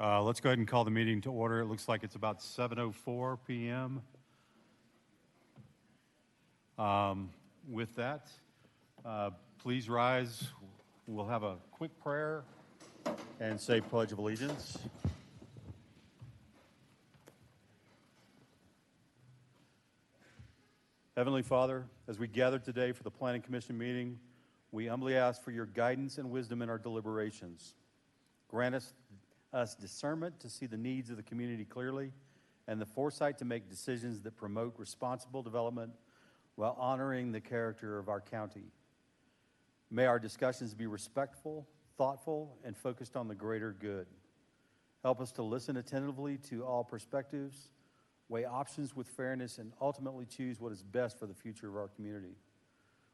Let's go ahead and call the meeting to order. It looks like it's about 7:04 p.m. With that, please rise. We'll have a quick prayer and say Pledge of Allegiance. Heavenly Father, as we gather today for the Planning Commission meeting, we humbly ask for your guidance and wisdom in our deliberations. Grant us discernment to see the needs of the community clearly and the foresight to make decisions that promote responsible development while honoring the character of our county. May our discussions be respectful, thoughtful, and focused on the greater good. Help us to listen attentively to all perspectives, weigh options with fairness, and ultimately choose what is best for the future of our community.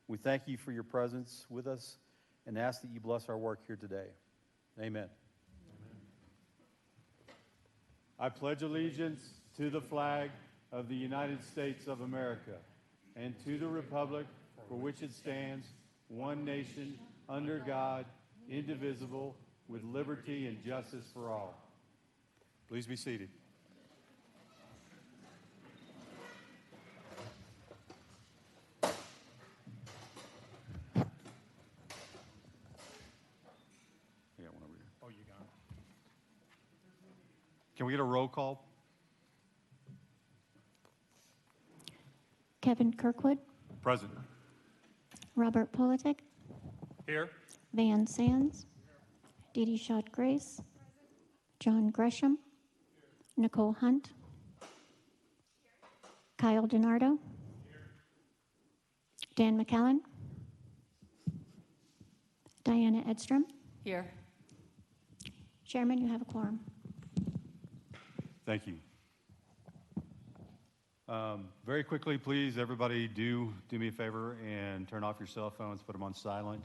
We thank you for your presence with us and ask that you bless our work here today. Amen. I pledge allegiance to the flag of the United States of America and to the republic for which it stands, one nation, under God, indivisible, with liberty and justice for all. Please be seated. Can we get a roll call? Kevin Kirkwood. Present. Robert Politic. Here. Van Sands. Dee Dee Schott Grace. John Gresham. Nicole Hunt. Kyle DiNardo. Dan McAllen. Diana Edstrom. Here. Chairman, you have a quorum. Thank you. Very quickly, please, everybody do me a favor and turn off your cell phones, put them on silent.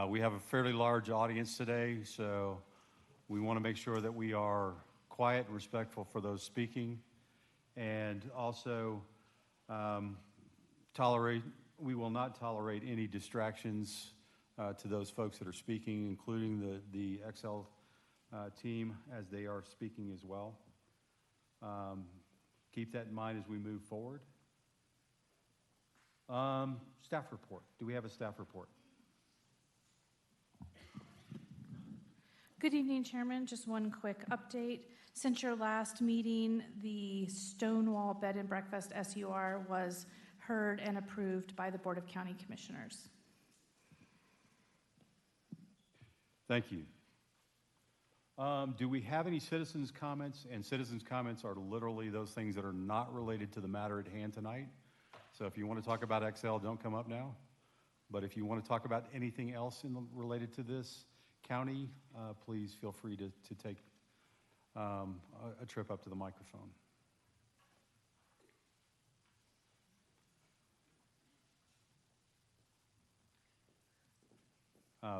We have a fairly large audience today, so we want to make sure that we are quiet and respectful for those speaking. And also, we will not tolerate any distractions to those folks that are speaking, including the XL team as they are speaking as well. Keep that in mind as we move forward. Staff report. Do we have a staff report? Good evening, Chairman. Just one quick update. Since your last meeting, the Stonewall Bed and Breakfast SUR was heard and approved by the Board of County Commissioners. Thank you. Do we have any citizens' comments? And citizens' comments are literally those things that are not related to the matter at hand tonight. So if you want to talk about XL, don't come up now. But if you want to talk about anything else related to this county, please feel free to take a trip up to the microphone.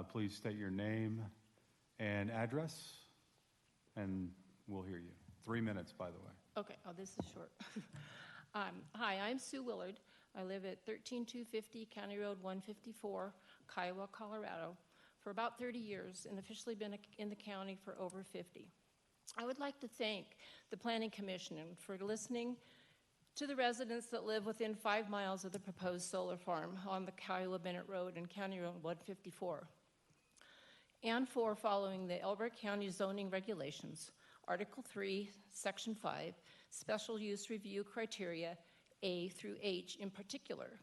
Please state your name and address, and we'll hear you. 3 minutes, by the way. Okay. Oh, this is short. Hi, I'm Sue Willard. I live at 13250 County Road 154, Kiowa, Colorado, for about 30 years and officially been in the county for over 50. I would like to thank the Planning Commission for listening to the residents that live within 5 miles of the proposed solar farm on the Kiowa-Bennett Road and County Road 154. And for following the Elbert County zoning regulations, Article 3, Section 5, Special Use Review Criteria, A through H in particular.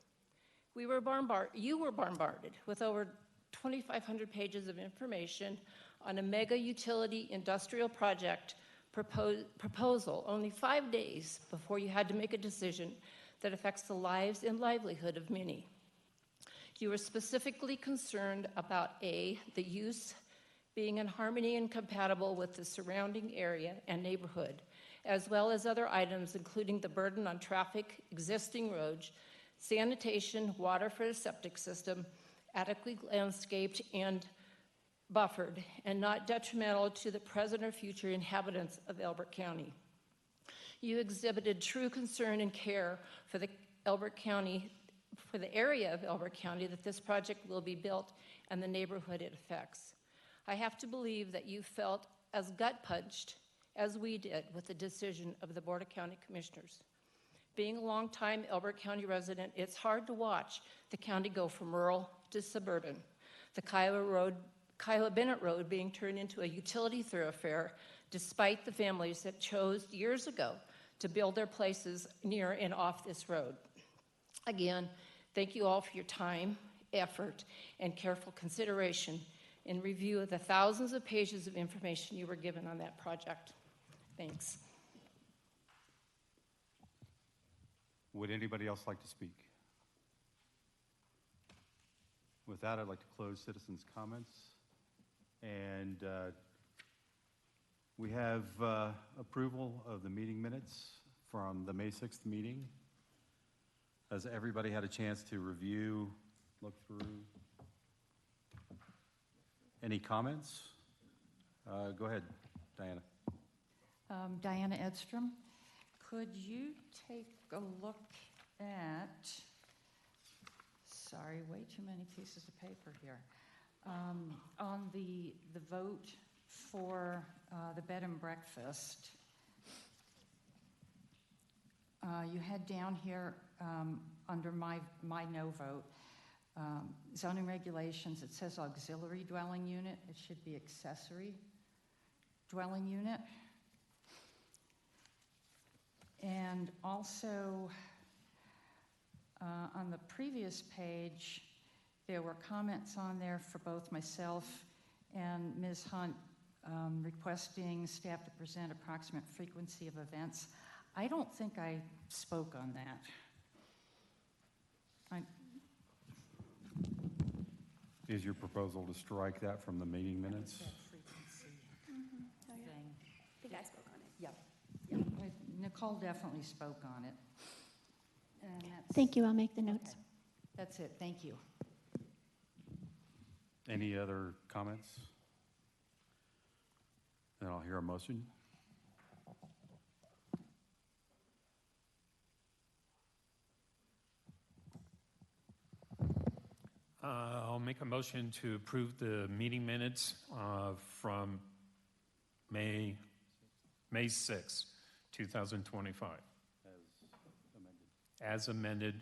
You were bombarded with over 2,500 pages of information on a mega utility industrial project proposal only 5 days before you had to make a decision that affects the lives and livelihood of many. You were specifically concerned about A, the use being in harmony and compatible with the surrounding area and neighborhood, as well as other items including the burden on traffic, existing roads, sanitation, water for the septic system, adequately landscaped and buffered, and not detrimental to the present or future inhabitants of Elbert County. You exhibited true concern and care for the area of Elbert County that this project will be built and the neighborhood it affects. I have to believe that you felt as gut-punched as we did with the decision of the Board of County Commissioners. Being a longtime Elbert County resident, it's hard to watch the county go from rural to suburban. The Kiowa-Bennett Road being turned into a utility thoroughfare despite the families that chose years ago to build their places near and off this road. Again, thank you all for your time, effort, and careful consideration in review of the thousands of pages of information you were given on that project. Thanks. Would anybody else like to speak? With that, I'd like to close citizens' comments. And we have approval of the meeting minutes from the May 6th meeting. Has everybody had a chance to review, look through? Any comments? Go ahead, Diana. Diana Edstrom, could you take a look at, sorry, way too many pieces of paper here, on the vote for the bed and breakfast. You had down here under my no vote, zoning regulations, it says auxiliary dwelling unit. It should be accessory dwelling unit. And also, on the previous page, there were comments on there for both myself and Ms. Hunt requesting staff to present approximate frequency of events. I don't think I spoke on that. Is your proposal to strike that from the meeting minutes? That frequency thing. I think I spoke on it. Yep. Nicole definitely spoke on it. And that's, Thank you. I'll make the notes. okay. That's it. Thank you. Any other comments? Then I'll hear a motion. I'll make a motion to approve the meeting minutes from May 6, 2025. As amended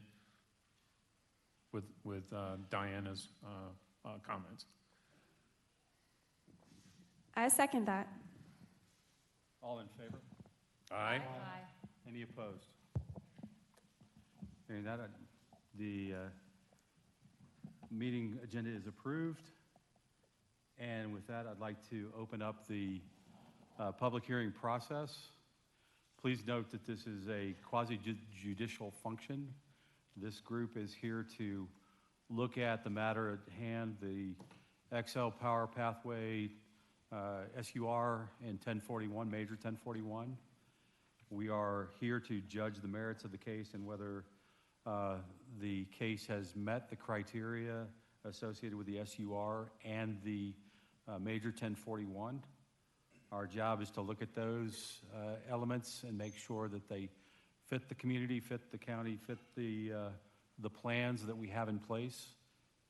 with Diana's comments. I second that. All in favor? Aye. Any opposed? Hearing that, the meeting agenda is approved. And with that, I'd like to open up the public hearing process. Please note that this is a quasi-judicial function. This group is here to look at the matter at hand, the XL Power Pathway SUR and 1041, Major 1041. We are here to judge the merits of the case and whether the case has met the criteria associated with the SUR and the Major 1041. Our job is to look at those elements and make sure that they fit the community, fit the county, fit the plans that we have in place.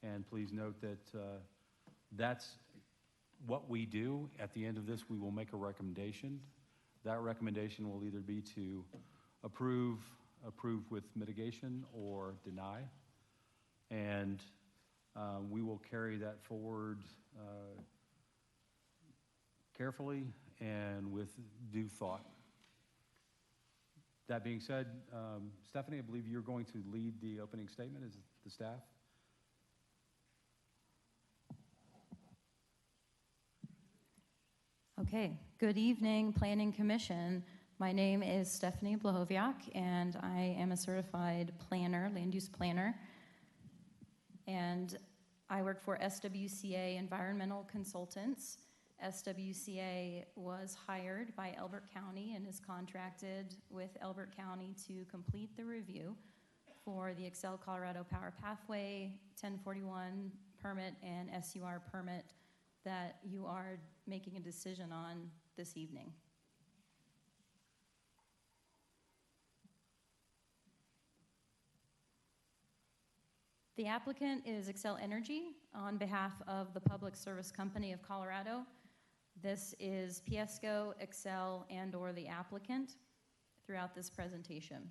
And please note that that's what we do. At the end of this, we will make a recommendation. That recommendation will either be to approve with mitigation, or deny. And we will carry that forward carefully and with due thought. That being said, Stephanie, I believe you're going to lead the opening statement as the staff. Okay, good evening, Planning Commission. My name is Stephanie Blahoviak, and I am a certified planner, land use planner. And I work for SWCA Environmental Consultants. SWCA was hired by Elbert County and is contracted with Elbert County to complete the review for the Excel Colorado Power Pathway 1041 permit and SUR permit that you are making a decision on this evening. The applicant is Excel Energy on behalf of the Public Service Company of Colorado. This is Piesco, Excel, and/or the applicant throughout this presentation.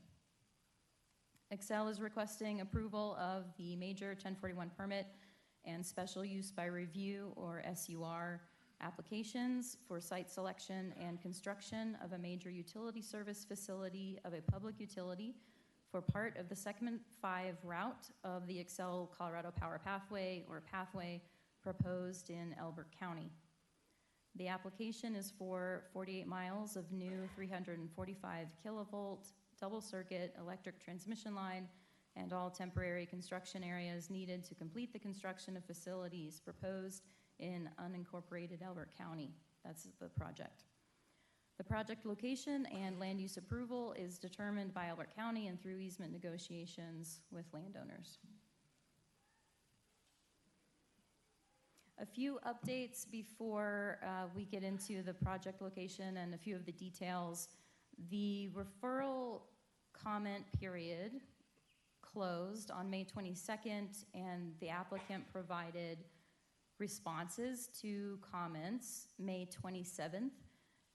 Excel is requesting approval of the major 1041 permit and special use by review, or SUR, applications for site selection and construction of a major utility service facility of a public utility for part of the segment 5 route of the Excel Colorado Power Pathway, or pathway, proposed in Elbert County. The application is for 48 miles of new 345 kilovolt double circuit electric transmission line and all temporary construction areas needed to complete the construction of facilities proposed in unincorporated Elbert County. That's the project. The project location and land use approval is determined by Elbert County and through easement negotiations with landowners. A few updates before we get into the project location and a few of the details. The referral comment period closed on May 22nd, and the applicant provided responses to comments May 27th.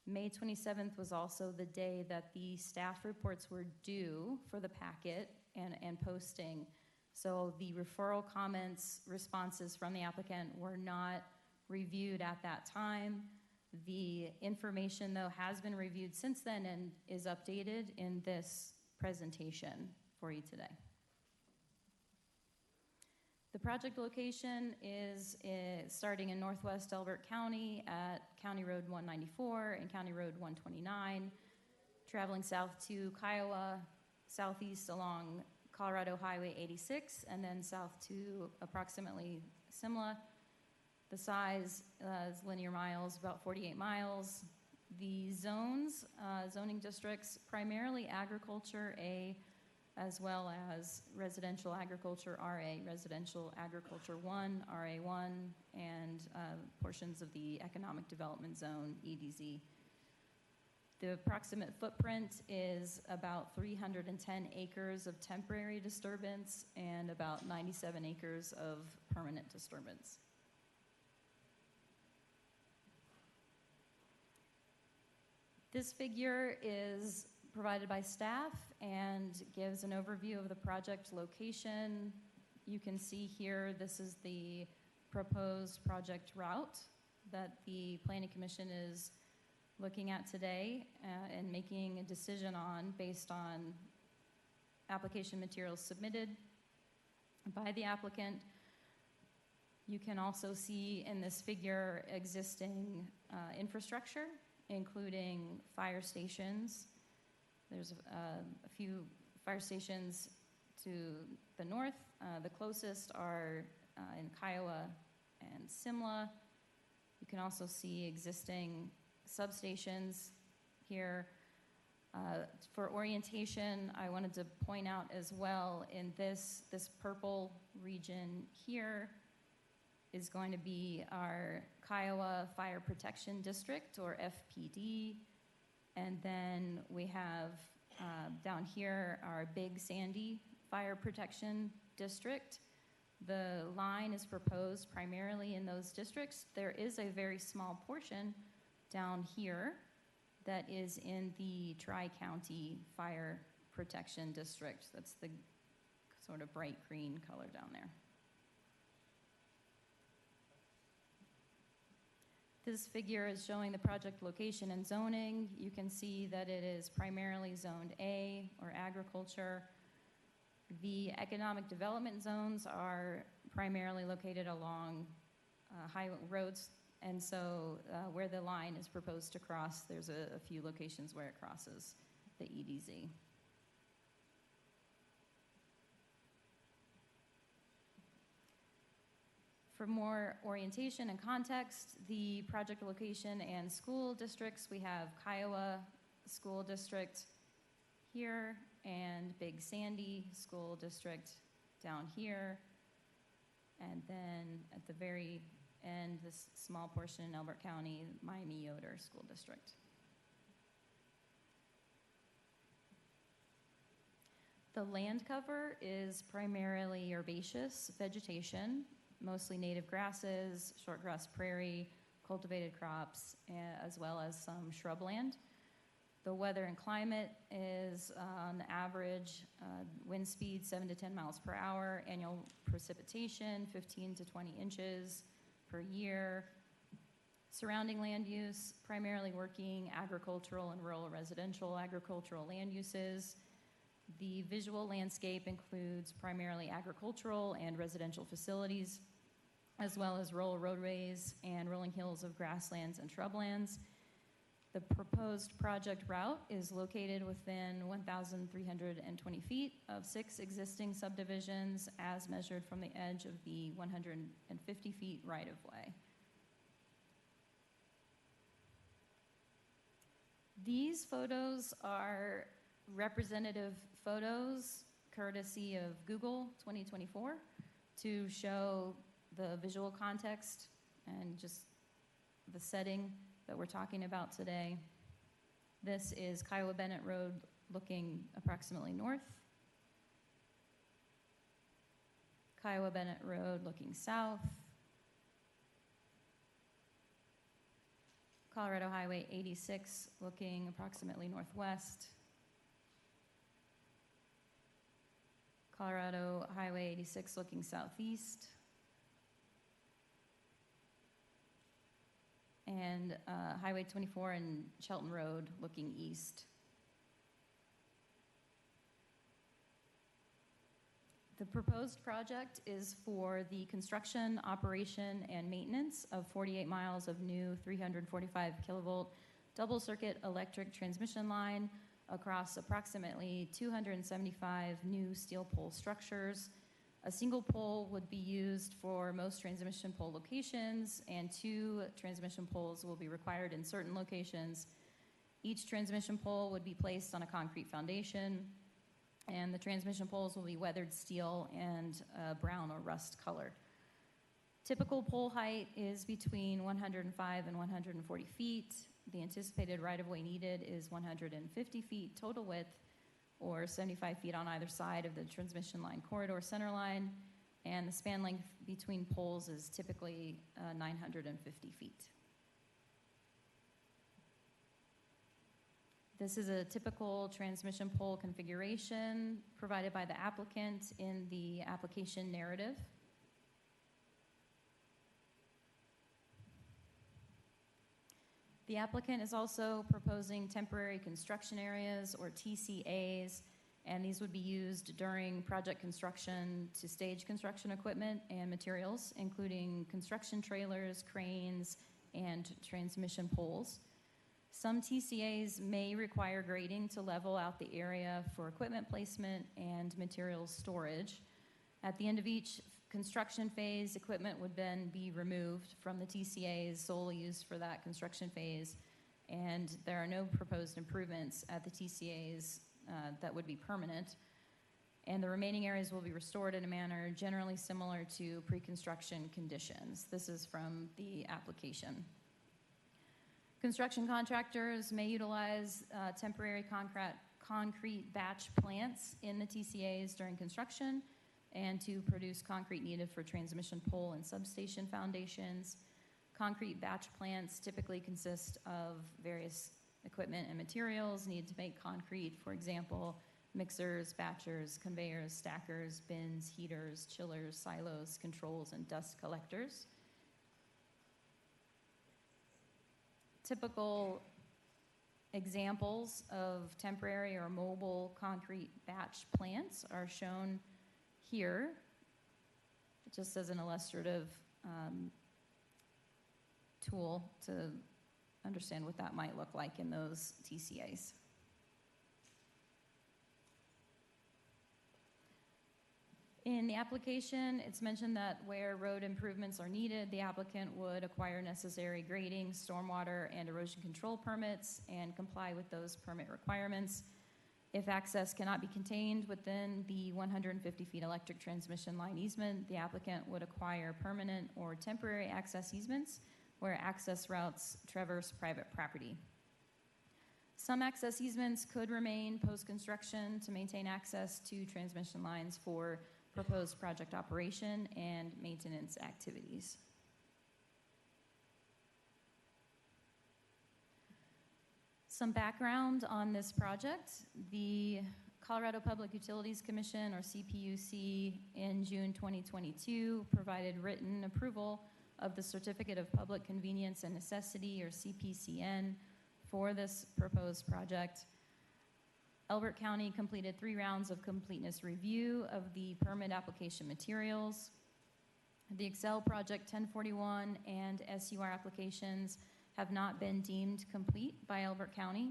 May 27th was also the day that the staff reports were due for the packet and posting. So the referral comments, responses from the applicant were not reviewed at that time. The information, though, has been reviewed since then and is updated in this presentation for you today. The project location is starting in northwest Elbert County at County Road 194 and County Road 129, traveling south to Kiowa, southeast along Colorado Highway 86, and then south to approximately Simla. The size is linear miles, about 48 miles. The zones, zoning districts, primarily agriculture A, as well as residential agriculture RA, residential agriculture 1, RA1, and portions of the economic development zone, EDZ. The approximate footprint is about 310 acres of temporary disturbance and about 97 acres of permanent disturbance. This figure is provided by staff and gives an overview of the project location. You can see here, this is the proposed project route that the Planning Commission is looking at today and making a decision on based on application materials submitted by the applicant. You can also see in this figure existing infrastructure, including fire stations. There's a few fire stations to the north. The closest are in Kiowa and Simla. You can also see existing substations here. For orientation, I wanted to point out as well, in this purple region here is going to be our Kiowa Fire Protection District, or FPD. And then we have down here our Big Sandy Fire Protection District. The line is proposed primarily in those districts. There is a very small portion down here that is in the Tri-County Fire Protection District. That's the sort of bright green color down there. This figure is showing the project location and zoning. You can see that it is primarily zoned A, or agriculture. The economic development zones are primarily located along highway roads, and so where the line is proposed to cross, there's a few locations where it crosses the EDZ. For more orientation and context, the project location and school districts, we have Kiowa School District here and Big Sandy School District down here. And then at the very end, this small portion in Elbert County, Miami-Yoder School District. The land cover is primarily herbaceous vegetation, mostly native grasses, shortgrass prairie, cultivated crops, as well as some shrubland. The weather and climate is on average wind speed 7 to 10 miles per hour, annual precipitation 15 to 20 inches per year. Surrounding land use, primarily working agricultural and rural residential agricultural land uses. The visual landscape includes primarily agricultural and residential facilities, as well as rural roadways and rolling hills of grasslands and shrublands. The proposed project route is located within 1,320 feet of 6 existing subdivisions as measured from the edge of the 150 feet right-of-way. These photos are representative photos courtesy of Google 2024 to show the visual context and just the setting that we're talking about today. This is Kiowa Bennett Road looking approximately north. Kiowa Bennett Road looking south. Colorado Highway 86 looking approximately northwest. Colorado Highway 86 looking southeast. And Highway 24 and Shelton Road looking east. The proposed project is for the construction, operation, and maintenance of 48 miles of new 345 kilovolt double circuit electric transmission line across approximately 275 new steel pole structures. A single pole would be used for most transmission pole locations, and 2 transmission poles will be required in certain locations. Each transmission pole would be placed on a concrete foundation, and the transmission poles will be weathered steel and brown or rust color. Typical pole height is between 105 and 140 feet. The anticipated right-of-way needed is 150 feet total width, or 75 feet on either side of the transmission line corridor center line, and the span length between poles is typically 950 feet. This is a typical transmission pole configuration provided by the applicant in the application narrative. The applicant is also proposing temporary construction areas, or TCAs, and these would be used during project construction to stage construction equipment and materials, including construction trailers, cranes, and transmission poles. Some TCAs may require grading to level out the area for equipment placement and materials storage. At the end of each construction phase, equipment would then be removed from the TCAs solely used for that construction phase, and there are no proposed improvements at the TCAs that would be permanent, and the remaining areas will be restored in a manner generally similar to pre-construction conditions. This is from the application. Construction contractors may utilize temporary concrete batch plants in the TCAs during construction and to produce concrete needed for transmission pole and substation foundations. Concrete batch plants typically consist of various equipment and materials needed to make concrete, for example, mixers, batchers, conveyors, stackers, bins, heaters, chillers, silos, controls, and dust collectors. Typical examples of temporary or mobile concrete batch plants are shown here, just as an illustrative tool to understand what that might look like in those TCAs. In the application, it's mentioned that where road improvements are needed, the applicant would acquire necessary grading, stormwater, and erosion control permits and comply with those permit requirements. If access cannot be contained within the 150 feet electric transmission line easement, the applicant would acquire permanent or temporary access easements where access routes traverse private property. Some access easements could remain post-construction to maintain access to transmission lines for proposed project operation and maintenance activities. Some background on this project. The Colorado Public Utilities Commission, or CPUC, in June 2022 provided written approval of the Certificate of Public Convenience and Necessity, or CPCN, for this proposed project. Elbert County completed 3 rounds of completeness review of the permit application materials. The Excel Project 1041 and SUR applications have not been deemed complete by Elbert County.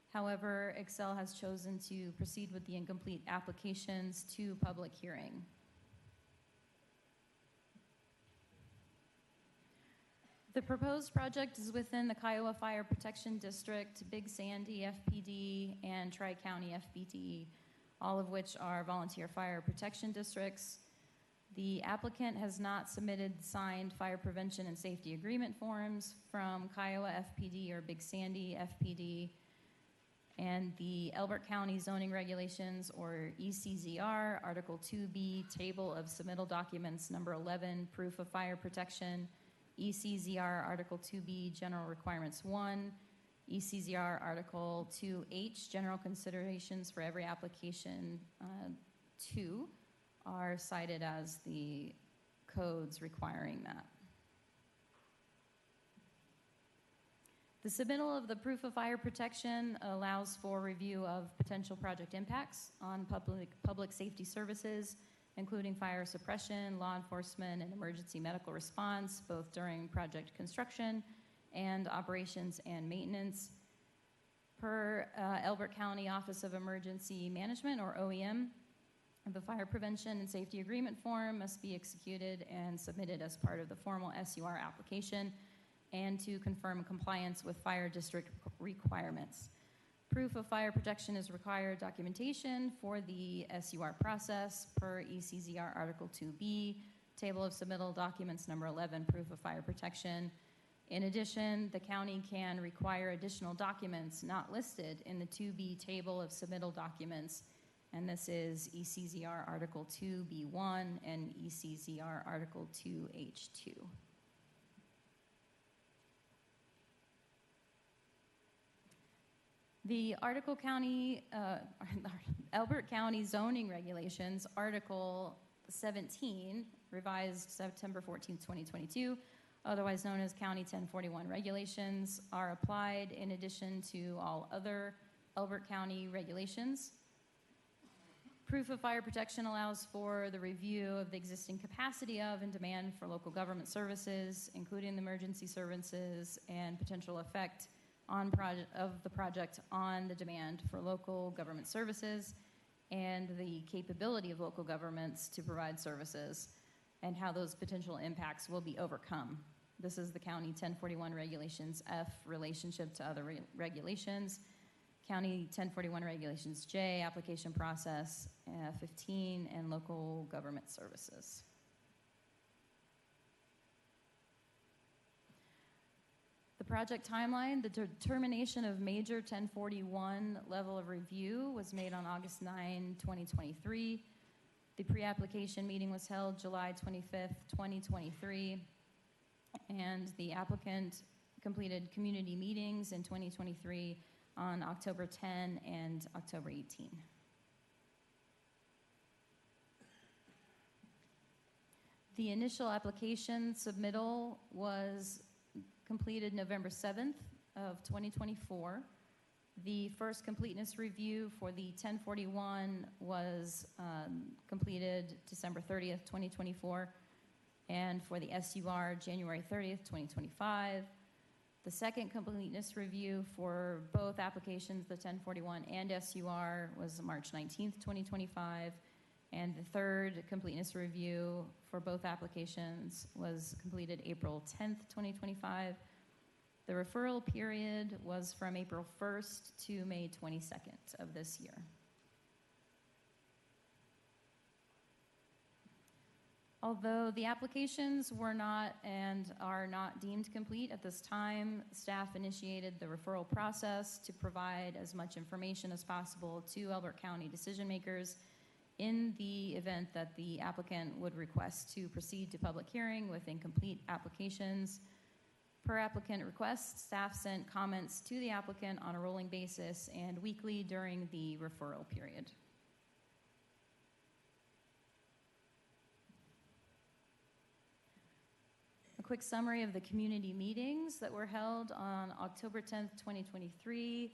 However, Excel has chosen to proceed with the incomplete applications to public hearing. The proposed project is within the Kiowa Fire Protection District, Big Sandy FPD, and Tri-County FPD, all of which are volunteer fire protection districts. The applicant has not submitted signed fire prevention and safety agreement forms from Kiowa FPD or Big Sandy FPD, and the Elbert County Zoning Regulations, or ECZR, Article 2B, Table of Submittal Documents, Number 11, Proof of Fire Protection, ECZR Article 2B, General Requirements 1, ECZR Article 2H, General Considerations for Every Application 2, are cited as the codes requiring that. The submittal of the proof of fire protection allows for review of potential project impacts on public safety services, including fire suppression, law enforcement, and emergency medical response, both during project construction and operations and maintenance. Per Elbert County Office of Emergency Management, or OEM, the fire prevention and safety agreement form must be executed and submitted as part of the formal SUR application and to confirm compliance with fire district requirements. Proof of fire protection is required documentation for the SUR process per ECZR Article 2B, Table of Submittal Documents Number 11, Proof of Fire Protection. In addition, the county can require additional documents not listed in the 2B Table of Submittal Documents, and this is ECZR Article 2B1 and ECZR Article 2H2. The Elbert County Zoning Regulations, Article 17, revised September 14, 2022, otherwise known as County 1041 regulations, are applied in addition to all other Elbert County regulations. Proof of fire protection allows for the review of the existing capacity of and demand for local government services, including the emergency services, and potential effect of the project on the demand for local government services and the capability of local governments to provide services and how those potential impacts will be overcome. This is the County 1041 Regulations F relationship to other regulations. County 1041 Regulations J, application process 15, and local government services. The project timeline: the determination of major 1041 level of review was made on August 9, 2023. The pre-application meeting was held July 25th, 2023, and the applicant completed community meetings in 2023 on October 10 and October 18. The initial application submittal was completed November 7th of 2024. The first completeness review for the 1041 was completed December 30th, 2024, and for the SUR, January 30th, 2025. The second completeness review for both applications, the 1041 and SUR, was March 19th, 2025, and the third completeness review for both applications was completed April 10th, 2025. The referral period was from April 1st to May 22nd of this year. Although the applications were not and are not deemed complete at this time, staff initiated the referral process to provide as much information as possible to Elbert County decision makers in the event that the applicant would request to proceed to public hearing with incomplete applications. Per applicant request, staff sent comments to the applicant on a rolling basis and weekly during the referral period. A quick summary of the community meetings that were held on October 10th, 2023.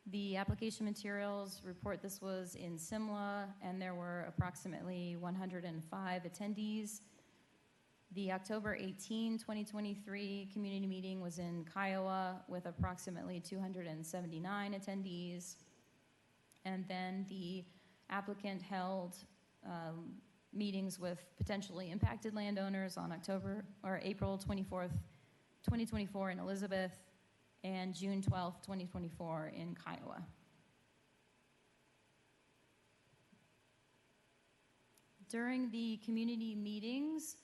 The application materials report this was in Simla, and there were approximately 105 attendees. The October 18, 2023 community meeting was in Kiowa with approximately 279 attendees. And then the applicant held meetings with potentially impacted landowners on April 24th, 2024 in Elizabeth, and June 12th, 2024 in Kiowa. During the community meetings,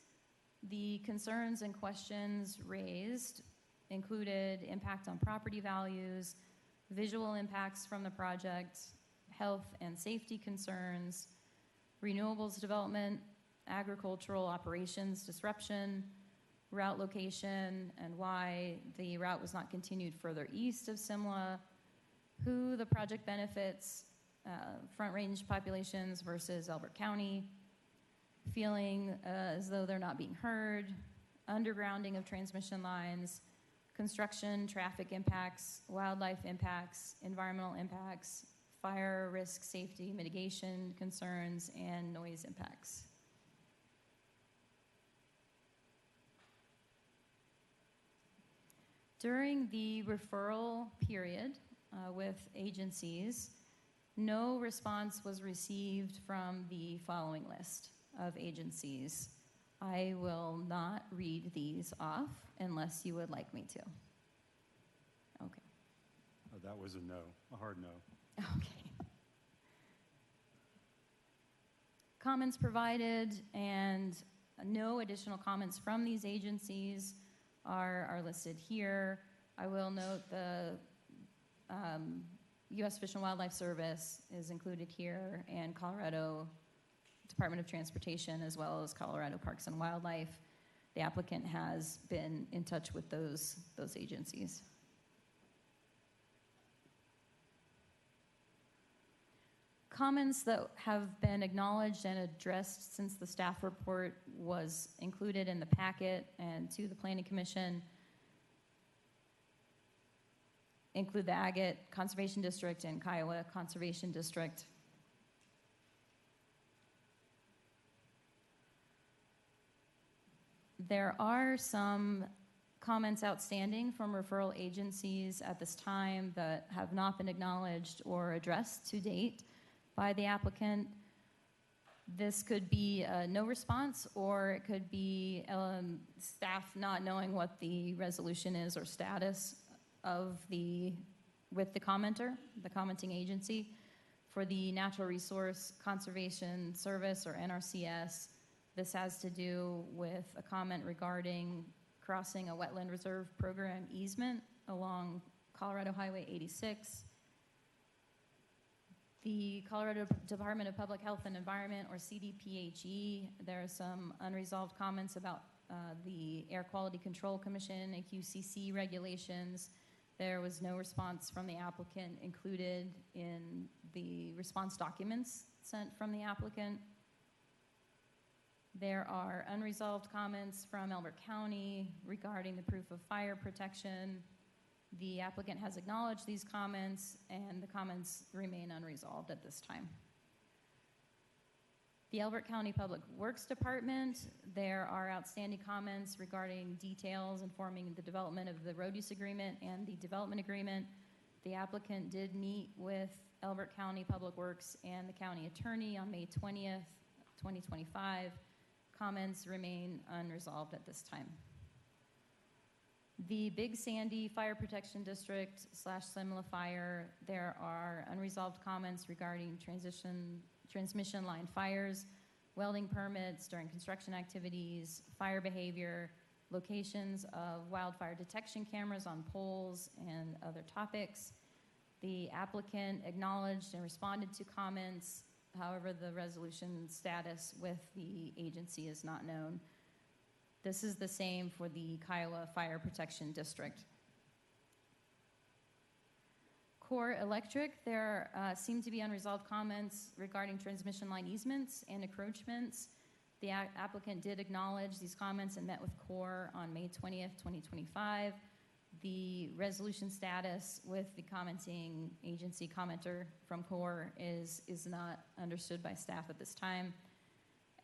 the concerns and questions raised included impact on property values, visual impacts from the project, health and safety concerns, renewables development, agricultural operations disruption, route location, and why the route was not continued further east of Simla, who the project benefits, Front Range populations versus Elbert County, feeling as though they're not being heard, undergrounding of transmission lines, construction, traffic impacts, wildlife impacts, environmental impacts, fire risk safety mitigation concerns, and noise impacts. During the referral period with agencies, no response was received from the following list of agencies. I will not read these off unless you would like me to. Okay. Oh, that was a no, a hard no. Okay. Comments provided and no additional comments from these agencies are listed here. I will note the U.S. Fish and Wildlife Service is included here, and Colorado Department of Transportation, as well as Colorado Parks and Wildlife. The applicant has been in touch with those agencies. Comments that have been acknowledged and addressed since the staff report was included in the packet and to the Planning Commission include the Agate Conservation District and Kiowa Conservation District. There are some comments outstanding from referral agencies at this time that have not been acknowledged or addressed to date by the applicant. This could be no response, or it could be staff not knowing what the resolution is or status of with the commenter, the commenting agency. For the Natural Resource Conservation Service, or NRCS, this has to do with a comment regarding crossing a wetland reserve program easement along Colorado Highway 86. The Colorado Department of Public Health and Environment, or CDPHE, there are some unresolved comments about the Air Quality Control Commission and QCC regulations. There was no response from the applicant included in the response documents sent from the applicant. There are unresolved comments from Elbert County regarding the proof of fire protection. The applicant has acknowledged these comments, and the comments remain unresolved at this time. The Elbert County Public Works Department, there are outstanding comments regarding details informing the development of the road use agreement and the development agreement. The applicant did meet with Elbert County Public Works and the county attorney on May 20th, 2025. Comments remain unresolved at this time. The Big Sandy Fire Protection District / Simla Fire, there are unresolved comments regarding transmission line fires, welding permits during construction activities, fire behavior, locations of wildfire detection cameras on poles, and other topics. The applicant acknowledged and responded to comments. However, the resolution status with the agency is not known. This is the same for the Kiowa Fire Protection District. Core Electric, there seem to be unresolved comments regarding transmission line easements and encroachments. The applicant did acknowledge these comments and met with Core on May 20th, 2025. The resolution status with the commenting agency commenter from Core is not understood by staff at this time.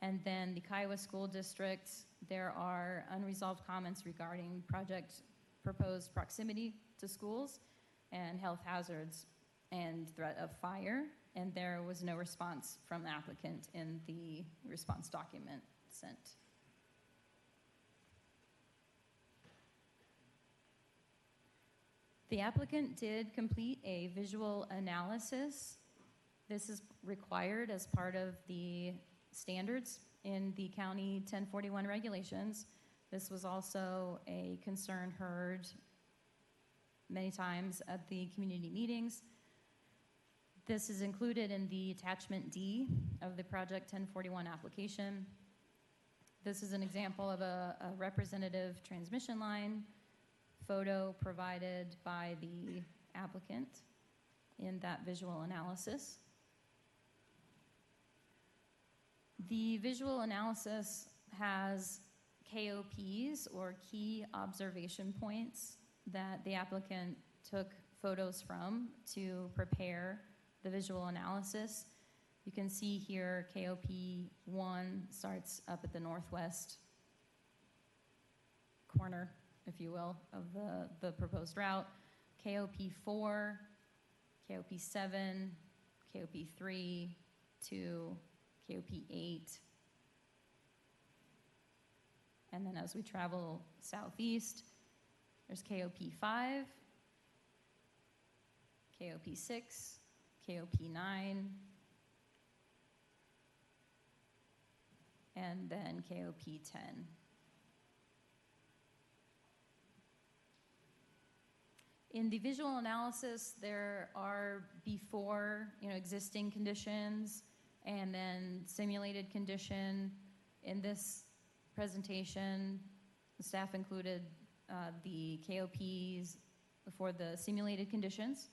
And then the Kiowa School District, there are unresolved comments regarding project proposed proximity to schools and health hazards and threat of fire. And there was no response from the applicant in the response document sent. The applicant did complete a visual analysis. This is required as part of the standards in the County 1041 regulations. This was also a concern heard many times at the community meetings. This is included in the attachment D of the Project 1041 application. This is an example of a representative transmission line photo provided by the applicant in that visual analysis. The visual analysis has KOPs, or key observation points, that the applicant took photos from to prepare the visual analysis. You can see here KOP 1 starts up at the northwest corner, if you will, of the proposed route. KOP 4, KOP 7, KOP 3, 2, KOP 8. And then as we travel southeast, there's KOP 5, KOP 6, KOP 9, and then KOP 10. In the visual analysis, there are before, existing conditions and then simulated condition. In this presentation, the staff included the KOPs for the simulated conditions.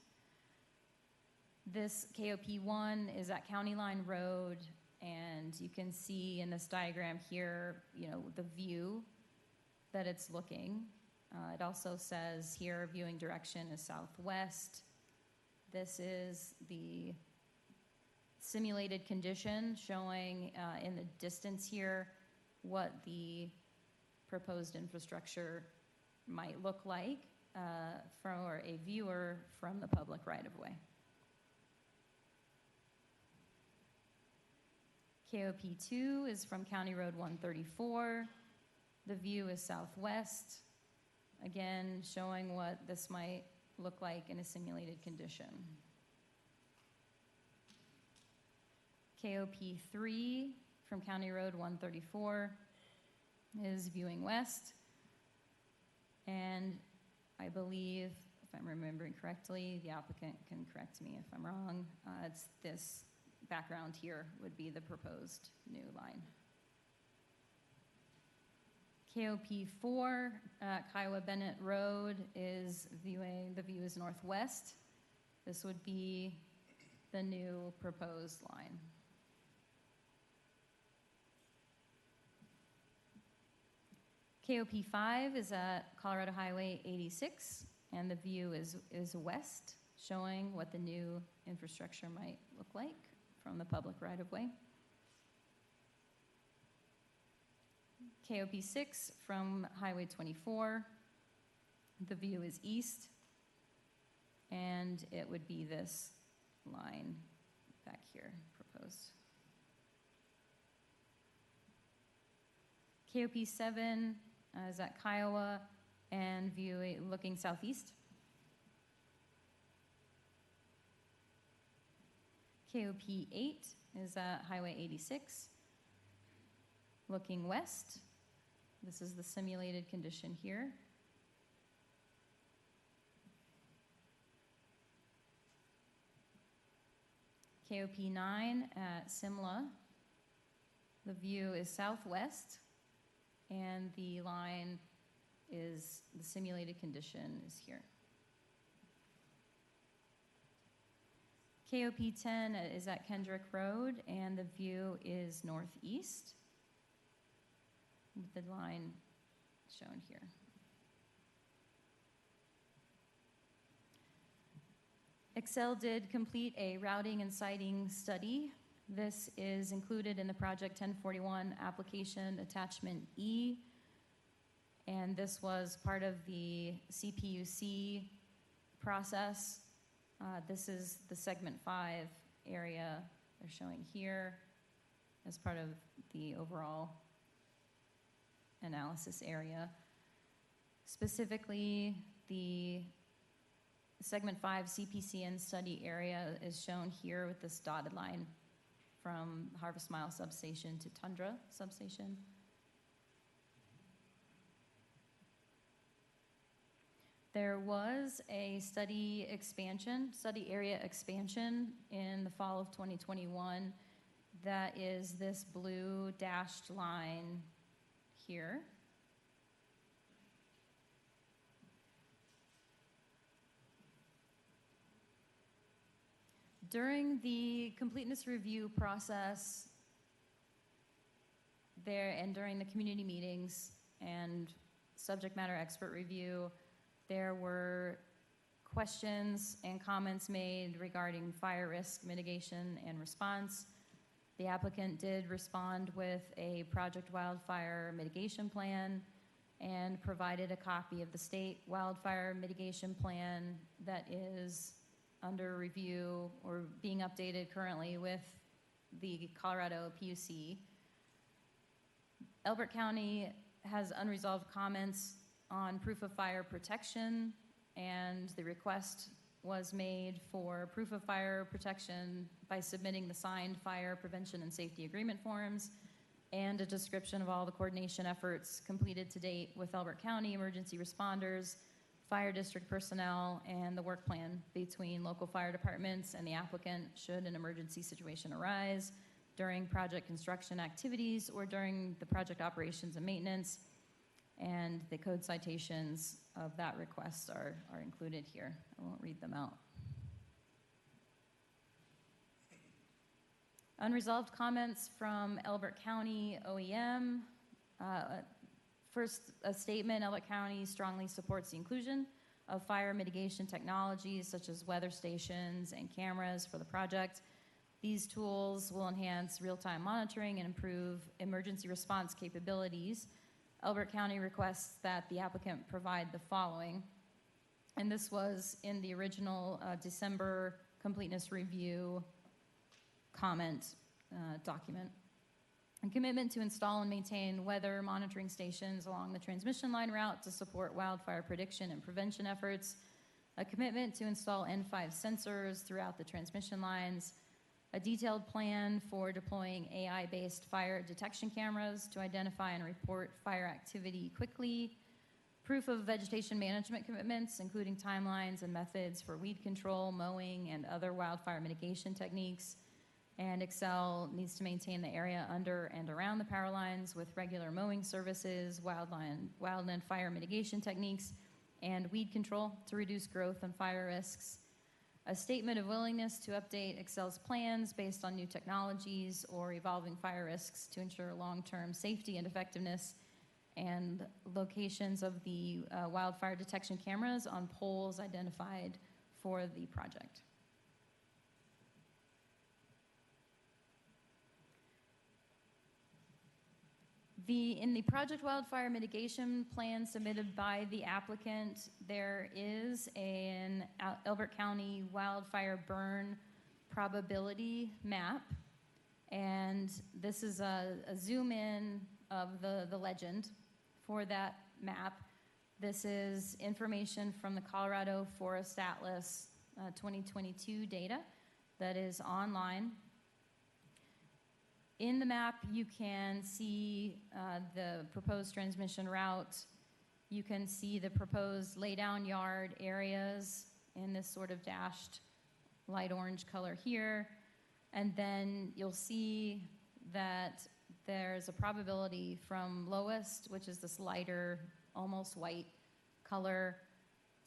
This KOP 1 is at County Line Road, and you can see in this diagram here, the view that it's looking. It also says here viewing direction is southwest. This is the simulated condition showing in the distance here what the proposed infrastructure might look like for a viewer from the public right-of-way. KOP 2 is from County Road 134. The view is southwest, again showing what this might look like in a simulated condition. KOP 3 from County Road 134 is viewing west, and I believe, if I'm remembering correctly, the applicant can correct me if I'm wrong, it's this background here would be the proposed new line. KOP 4 at Kiowa Bennett Road is viewing, the view is northwest. This would be the new proposed line. KOP 5 is at Colorado Highway 86, and the view is west, showing what the new infrastructure might look like from the public right-of-way. KOP 6 from Highway 24, the view is east, and it would be this line back here proposed. KOP 7 is at Kiowa and view looking southeast. KOP 8 is at Highway 86, looking west. This is the simulated condition here. KOP 9 at Simla. The view is southwest, and the line is, the simulated condition is here. KOP 10 is at Kendrick Road, and the view is northeast, with the line shown here. Excel did complete a routing and siting study. This is included in the Project 1041 application attachment E, and this was part of the CPUC process. This is the segment 5 area they're showing here as part of the overall analysis area. Specifically, the segment 5 CPCN study area is shown here with this dotted line from Harvest Mile substation to Tundra substation. There was a study area expansion in the fall of 2021. That is this blue dashed line here. During the completeness review process there and during the community meetings and subject matter expert review, there were questions and comments made regarding fire risk mitigation and response. The applicant did respond with a project wildfire mitigation plan and provided a copy of the state wildfire mitigation plan that is under review or being updated currently with the Colorado PUC. Elbert County has unresolved comments on proof of fire protection, and the request was made for proof of fire protection by submitting the signed fire prevention and safety agreement forms and a description of all the coordination efforts completed to date with Elbert County emergency responders, fire district personnel, and the work plan between local fire departments and the applicant should an emergency situation arise during project construction activities or during the project operations and maintenance. And the code citations of that request are included here. I won't read them out. Unresolved comments from Elbert County OEM. First, a statement: Elbert County strongly supports the inclusion of fire mitigation technologies such as weather stations and cameras for the project. These tools will enhance real-time monitoring and improve emergency response capabilities. Elbert County requests that the applicant provide the following, and this was in the original December completeness review comment document. A commitment to install and maintain weather monitoring stations along the transmission line route to support wildfire prediction and prevention efforts. A commitment to install N5 sensors throughout the transmission lines. A detailed plan for deploying AI-based fire detection cameras to identify and report fire activity quickly. Proof of vegetation management commitments, including timelines and methods for weed control, mowing, and other wildfire mitigation techniques. And Excel needs to maintain the area under and around the power lines with regular mowing services, wildland fire mitigation techniques, and weed control to reduce growth and fire risks. A statement of willingness to update Excel's plans based on new technologies or evolving fire risks to ensure long-term safety and effectiveness, and locations of the wildfire detection cameras on poles identified for the project. In the project wildfire mitigation plan submitted by the applicant, there is an Elbert County wildfire burn probability map. And this is a zoom in of the legend for that map. This is information from the Colorado Forest Atlas 2022 data that is online. In the map, you can see the proposed transmission route. You can see the proposed laydown yard areas in this sort of dashed light orange color here. And then you'll see that there's a probability from lowest, which is this lighter, almost white color,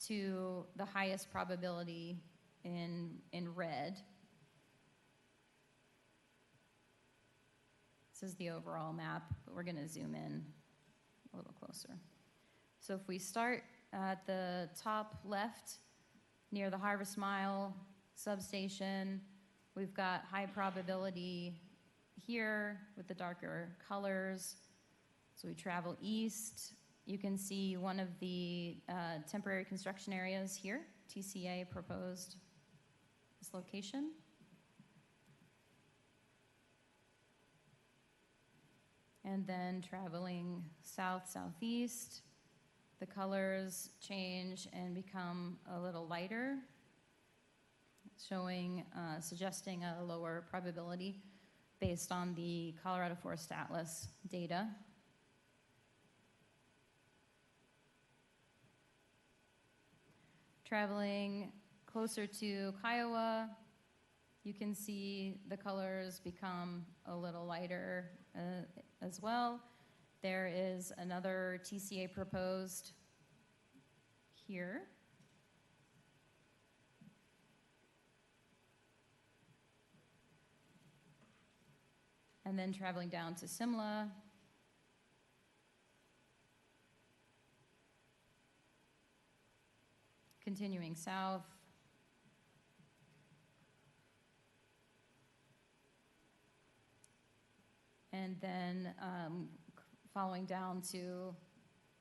to the highest probability in red. This is the overall map, but we're going to zoom in a little closer. So if we start at the top left, near the Harvest Mile substation, we've got high probability here with the darker colors. So we travel east. You can see one of the temporary construction areas here. TCA proposed this location. And then traveling south-southeast, the colors change and become a little lighter, suggesting a lower probability based on the Colorado Forest Atlas data. Traveling closer to Kiowa, you can see the colors become a little lighter as well. There is another TCA proposed here. And then traveling down to Simla. Continuing south. And then following down to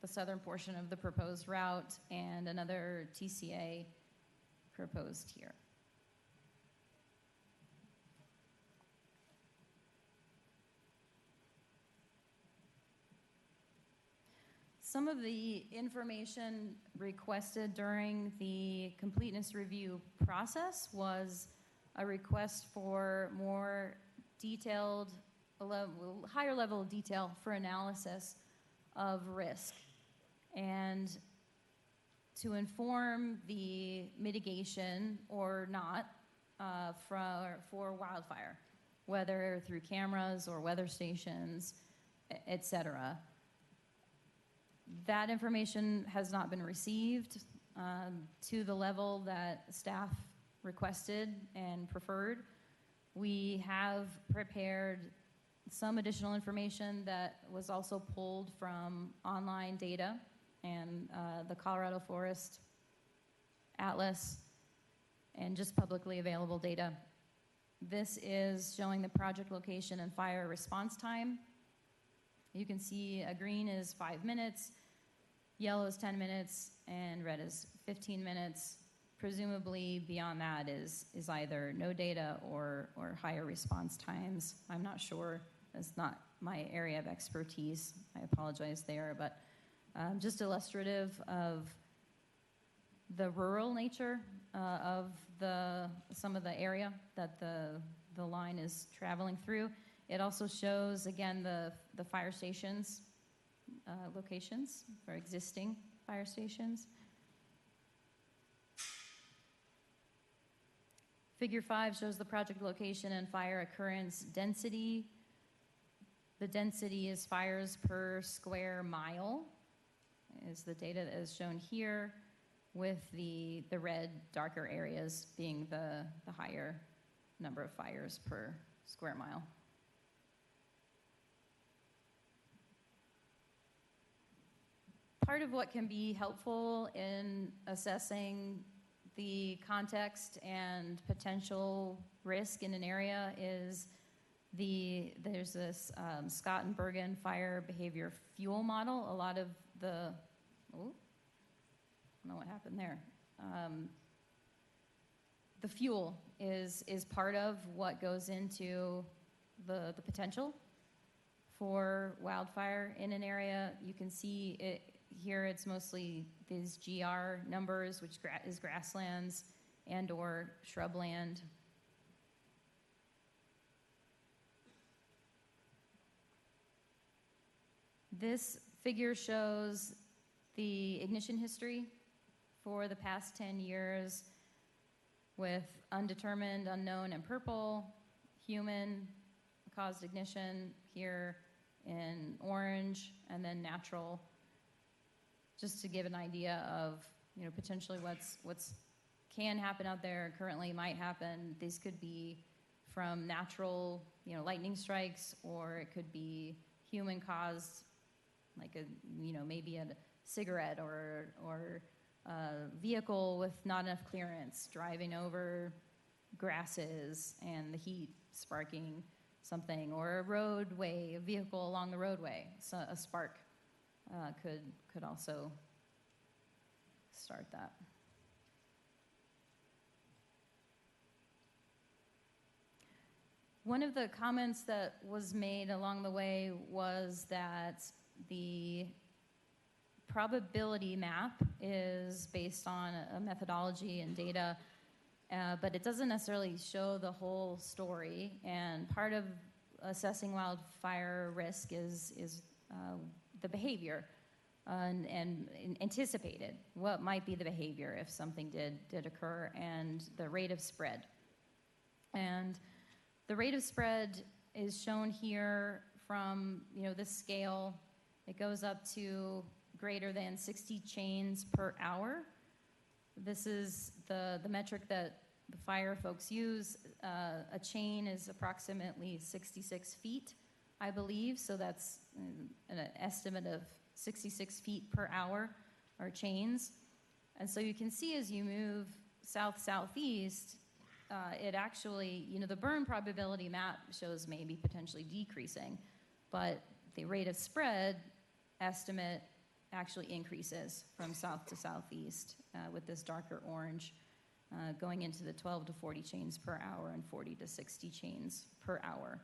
the southern portion of the proposed route and another TCA proposed here. Some of the information requested during the completeness review process was a request for more detailed, higher level of detail for analysis of risk and to inform the mitigation or not for wildfire, whether through cameras or weather stations, et cetera. That information has not been received to the level that staff requested and preferred. We have prepared some additional information that was also pulled from online data and the Colorado Forest Atlas and just publicly available data. This is showing the project location and fire response time. You can see green is 5 minutes, yellow is 10 minutes, and red is 15 minutes. Presumably beyond that is either no data or higher response times. I'm not sure. It's not my area of expertise. I apologize there, but just illustrative of the rural nature of some of the area that the line is traveling through. It also shows, again, the fire stations locations for existing fire stations. Figure 5 shows the project location and fire occurrence density. The density is fires per square mile, is the data that is shown here, with the red darker areas being the higher number of fires per square mile. Part of what can be helpful in assessing the context and potential risk in an area is there's this Scott and Bergen fire behavior fuel model. A lot of I don't know what happened there. The fuel is part of what goes into the potential for wildfire in an area. You can see it here. It's mostly these GR numbers, which is grasslands and or shrubland. This figure shows the ignition history for the past 10 years with undetermined, unknown in purple, human caused ignition here in orange, and then natural, just to give an idea of, potentially what's can happen out there, currently might happen. These could be from natural, lightning strikes, or it could be human caused, like maybe a cigarette or a vehicle with not enough clearance driving over grasses and the heat sparking something, or a vehicle along the roadway. So a spark could also start that. One of the comments that was made along the way was that the probability map is based on a methodology and data, but it doesn't necessarily show the whole story. And part of assessing wildfire risk is the behavior and anticipated what might be the behavior if something did occur, and the rate of spread. And the rate of spread is shown here from this scale. It goes up to greater than 60 chains per hour. This is the metric that the fire folks use. A chain is approximately 66 feet, I believe, so that's an estimate of 66 feet per hour are chains. And so you can see as you move south-southeast, it actually, the burn probability map shows maybe potentially decreasing, but the rate of spread estimate actually increases from south to southeast with this darker orange, going into the 12 to 40 chains per hour and 40 to 60 chains per hour.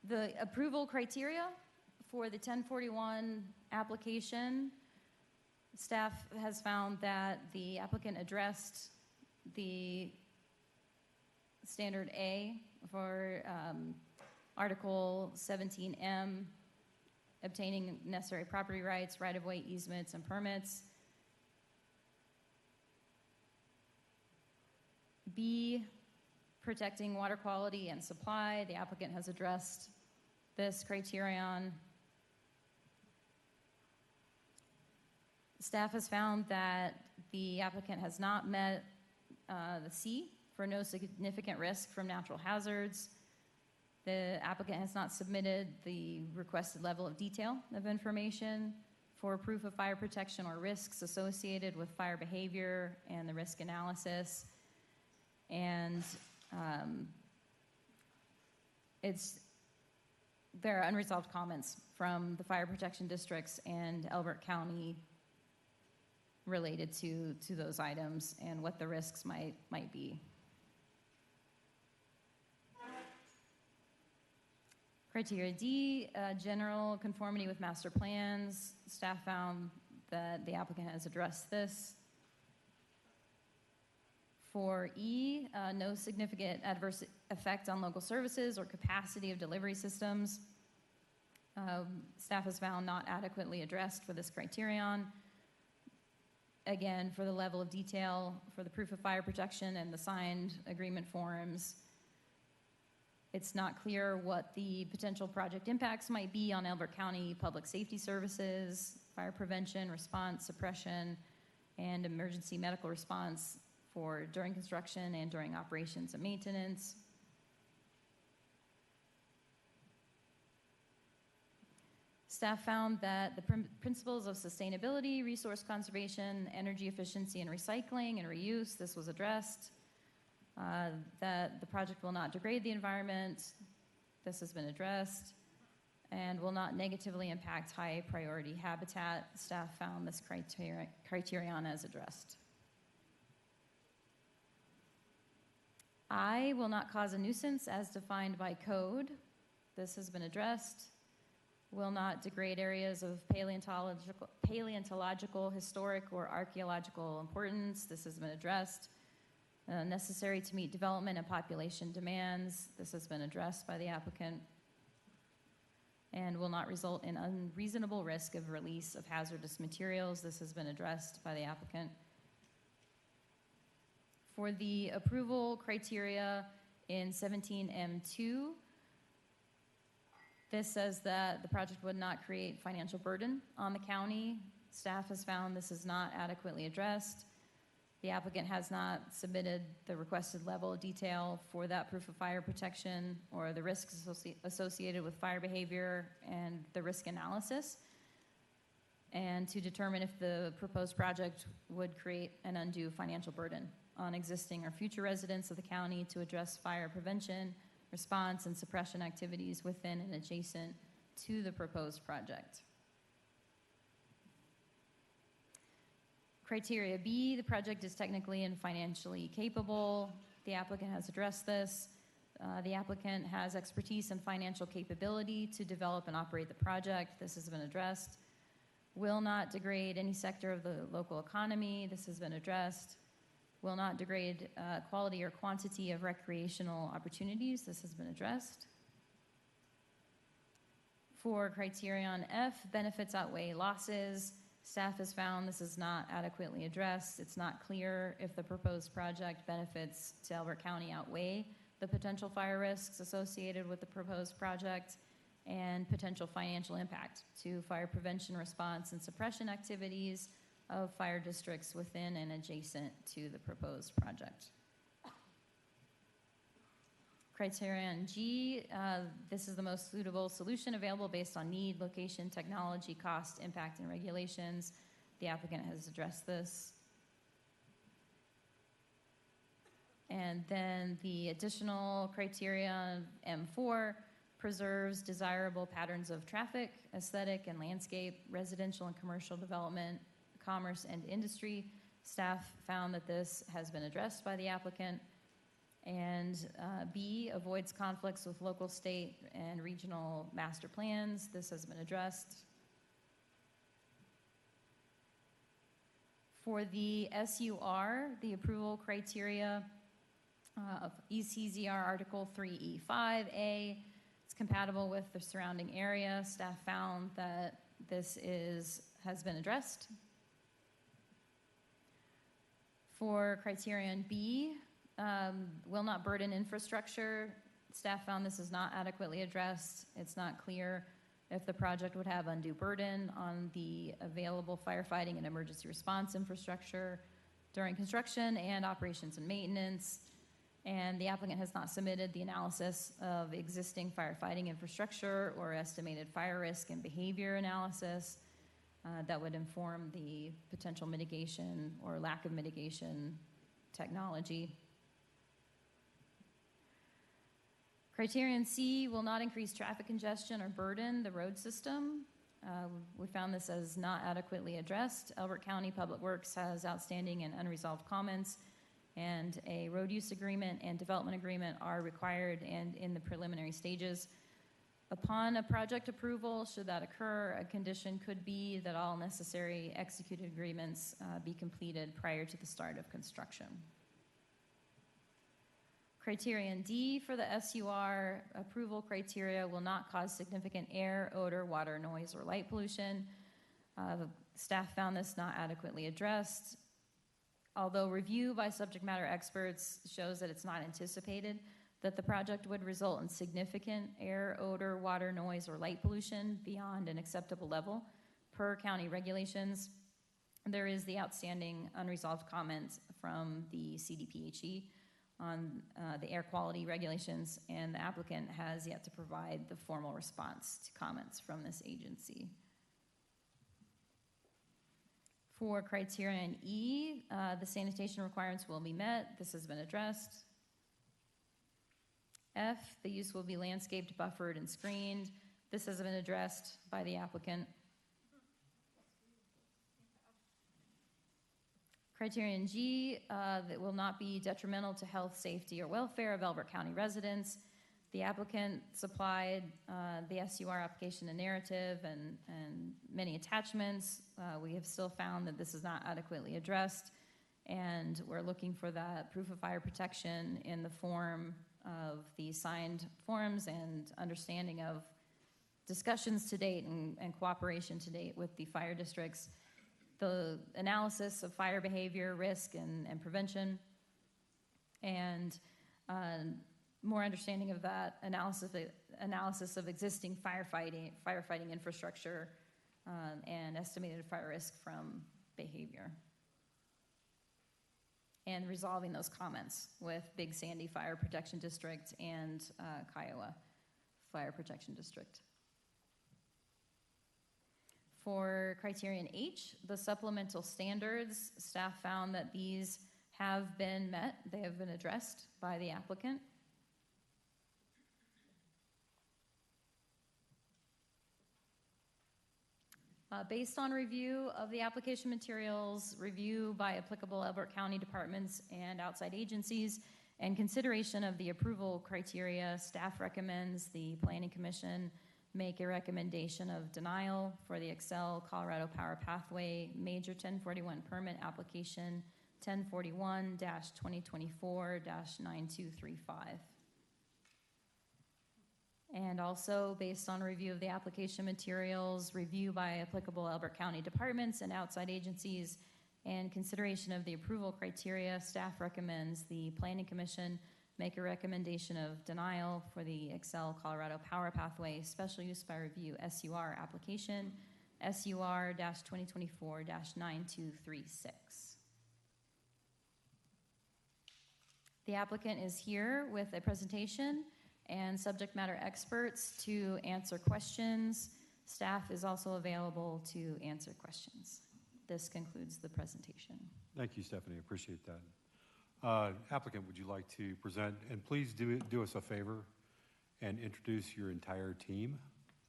The approval criteria for the 1041 application, staff has found that the applicant addressed the standard A for Article 17M, obtaining necessary property rights, right-of-way easements, and permits. B, protecting water quality and supply. The applicant has addressed this criterion. Staff has found that the applicant has not met the C for no significant risk from natural hazards. The applicant has not submitted the requested level of detail of information for proof of fire protection or risks associated with fire behavior and the risk analysis. And there are unresolved comments from the fire protection districts and Elbert County related to those items and what the risks might be. Criteria D, general conformity with master plans. Staff found that the applicant has addressed this. For E, no significant adverse effect on local services or capacity of delivery systems. Staff has found not adequately addressed for this criterion. Again, for the level of detail for the proof of fire protection and the signed agreement forms, it's not clear what the potential project impacts might be on Elbert County public safety services, fire prevention, response, suppression, and emergency medical response for during construction and during operations and maintenance. Staff found that the principles of sustainability, resource conservation, energy efficiency, and recycling and reuse, this was addressed. That the project will not degrade the environment, this has been addressed, and will not negatively impact high priority habitat. Staff found this criterion as addressed. I, will not cause a nuisance as defined by code. This has been addressed. Will not degrade areas of paleontological, historic, or archaeological importance. This has been addressed. Necessary to meet development and population demands. This has been addressed by the applicant. And will not result in unreasonable risk of release of hazardous materials. This has been addressed by the applicant. For the approval criteria in 17M2, this says that the project would not create financial burden on the county. Staff has found this is not adequately addressed. The applicant has not submitted the requested level of detail for that proof of fire protection or the risks associated with fire behavior and the risk analysis, and to determine if the proposed project would create an undue financial burden on existing or future residents of the county to address fire prevention, response, and suppression activities within and adjacent to the proposed project. Criteria B, the project is technically and financially capable. The applicant has addressed this. The applicant has expertise and financial capability to develop and operate the project. This has been addressed. Will not degrade any sector of the local economy. This has been addressed. Will not degrade quality or quantity of recreational opportunities. This has been addressed. For criterion F, benefits outweigh losses. Staff has found this is not adequately addressed. It's not clear if the proposed project benefits to Elbert County outweigh the potential fire risks associated with the proposed project and potential financial impact to fire prevention, response, and suppression activities of fire districts within and adjacent to the proposed project. Criterion G, this is the most suitable solution available based on need, location, technology, cost, impact, and regulations. The applicant has addressed this. And then the additional criteria, M4, preserves desirable patterns of traffic, aesthetic and landscape, residential and commercial development, commerce and industry. Staff found that this has been addressed by the applicant. And B, avoids conflicts with local, state, and regional master plans. This has been addressed. For the SUR, the approval criteria of ECZR Article 3E5A, it's compatible with the surrounding area. Staff found that this has been addressed. For criterion B, will not burden infrastructure. Staff found this is not adequately addressed. It's not clear if the project would have undue burden on the available firefighting and emergency response infrastructure during construction and operations and maintenance. And the applicant has not submitted the analysis of existing firefighting infrastructure or estimated fire risk and behavior analysis that would inform the potential mitigation or lack of mitigation technology. Criterion C, will not increase traffic congestion or burden the road system. We found this as not adequately addressed. Elbert County Public Works has outstanding and unresolved comments, and a road use agreement and development agreement are required and in the preliminary stages. Upon a project approval, should that occur, a condition could be that all necessary executed agreements be completed prior to the start of construction. Criterion D for the SUR, approval criteria will not cause significant air, odor, water, noise, or light pollution. The staff found this not adequately addressed. Although review by subject matter experts shows that it's not anticipated that the project would result in significant air, odor, water, noise, or light pollution beyond an acceptable level per county regulations, there is the outstanding unresolved comment from the CDPHE on the air quality regulations, and the applicant has yet to provide the formal response to comments from this agency. For criterion E, the sanitation requirements will be met. This has been addressed. F, the use will be landscaped, buffered, and screened. This has been addressed by the applicant. Criterion G, that will not be detrimental to health, safety, or welfare of Elbert County residents. The applicant supplied the SUR application and narrative and many attachments. We have still found that this is not adequately addressed, and we're looking for that proof of fire protection in the form of the signed forms and understanding of discussions to date and cooperation to date with the fire districts. The analysis of fire behavior, risk, and prevention, and more understanding of that analysis of existing firefighting infrastructure and estimated fire risk from behavior. And resolving those comments with Big Sandy Fire Protection District and Kiowa Fire Protection District. For criterion H, the supplemental standards, staff found that these have been met. They have been addressed by the applicant. Based on review of the application materials, review by applicable Elbert County departments and outside agencies, and consideration of the approval criteria, staff recommends the Planning Commission make a recommendation of denial for the Excel Colorado Power Pathway Major 1041 Permit Application 1041-2024-9235. And also, based on review of the application materials, review by applicable Elbert County departments and outside agencies, and consideration of the approval criteria, staff recommends the Planning Commission make a recommendation of denial for the Excel Colorado Power Pathway Special Use by Review SUR application, SUR-2024-9236. The applicant is here with a presentation and subject matter experts to answer questions. Staff is also available to answer questions. This concludes the presentation. Thank you, Stephanie. Appreciate that. Applicant, would you like to present? And please do us a favor and introduce your entire team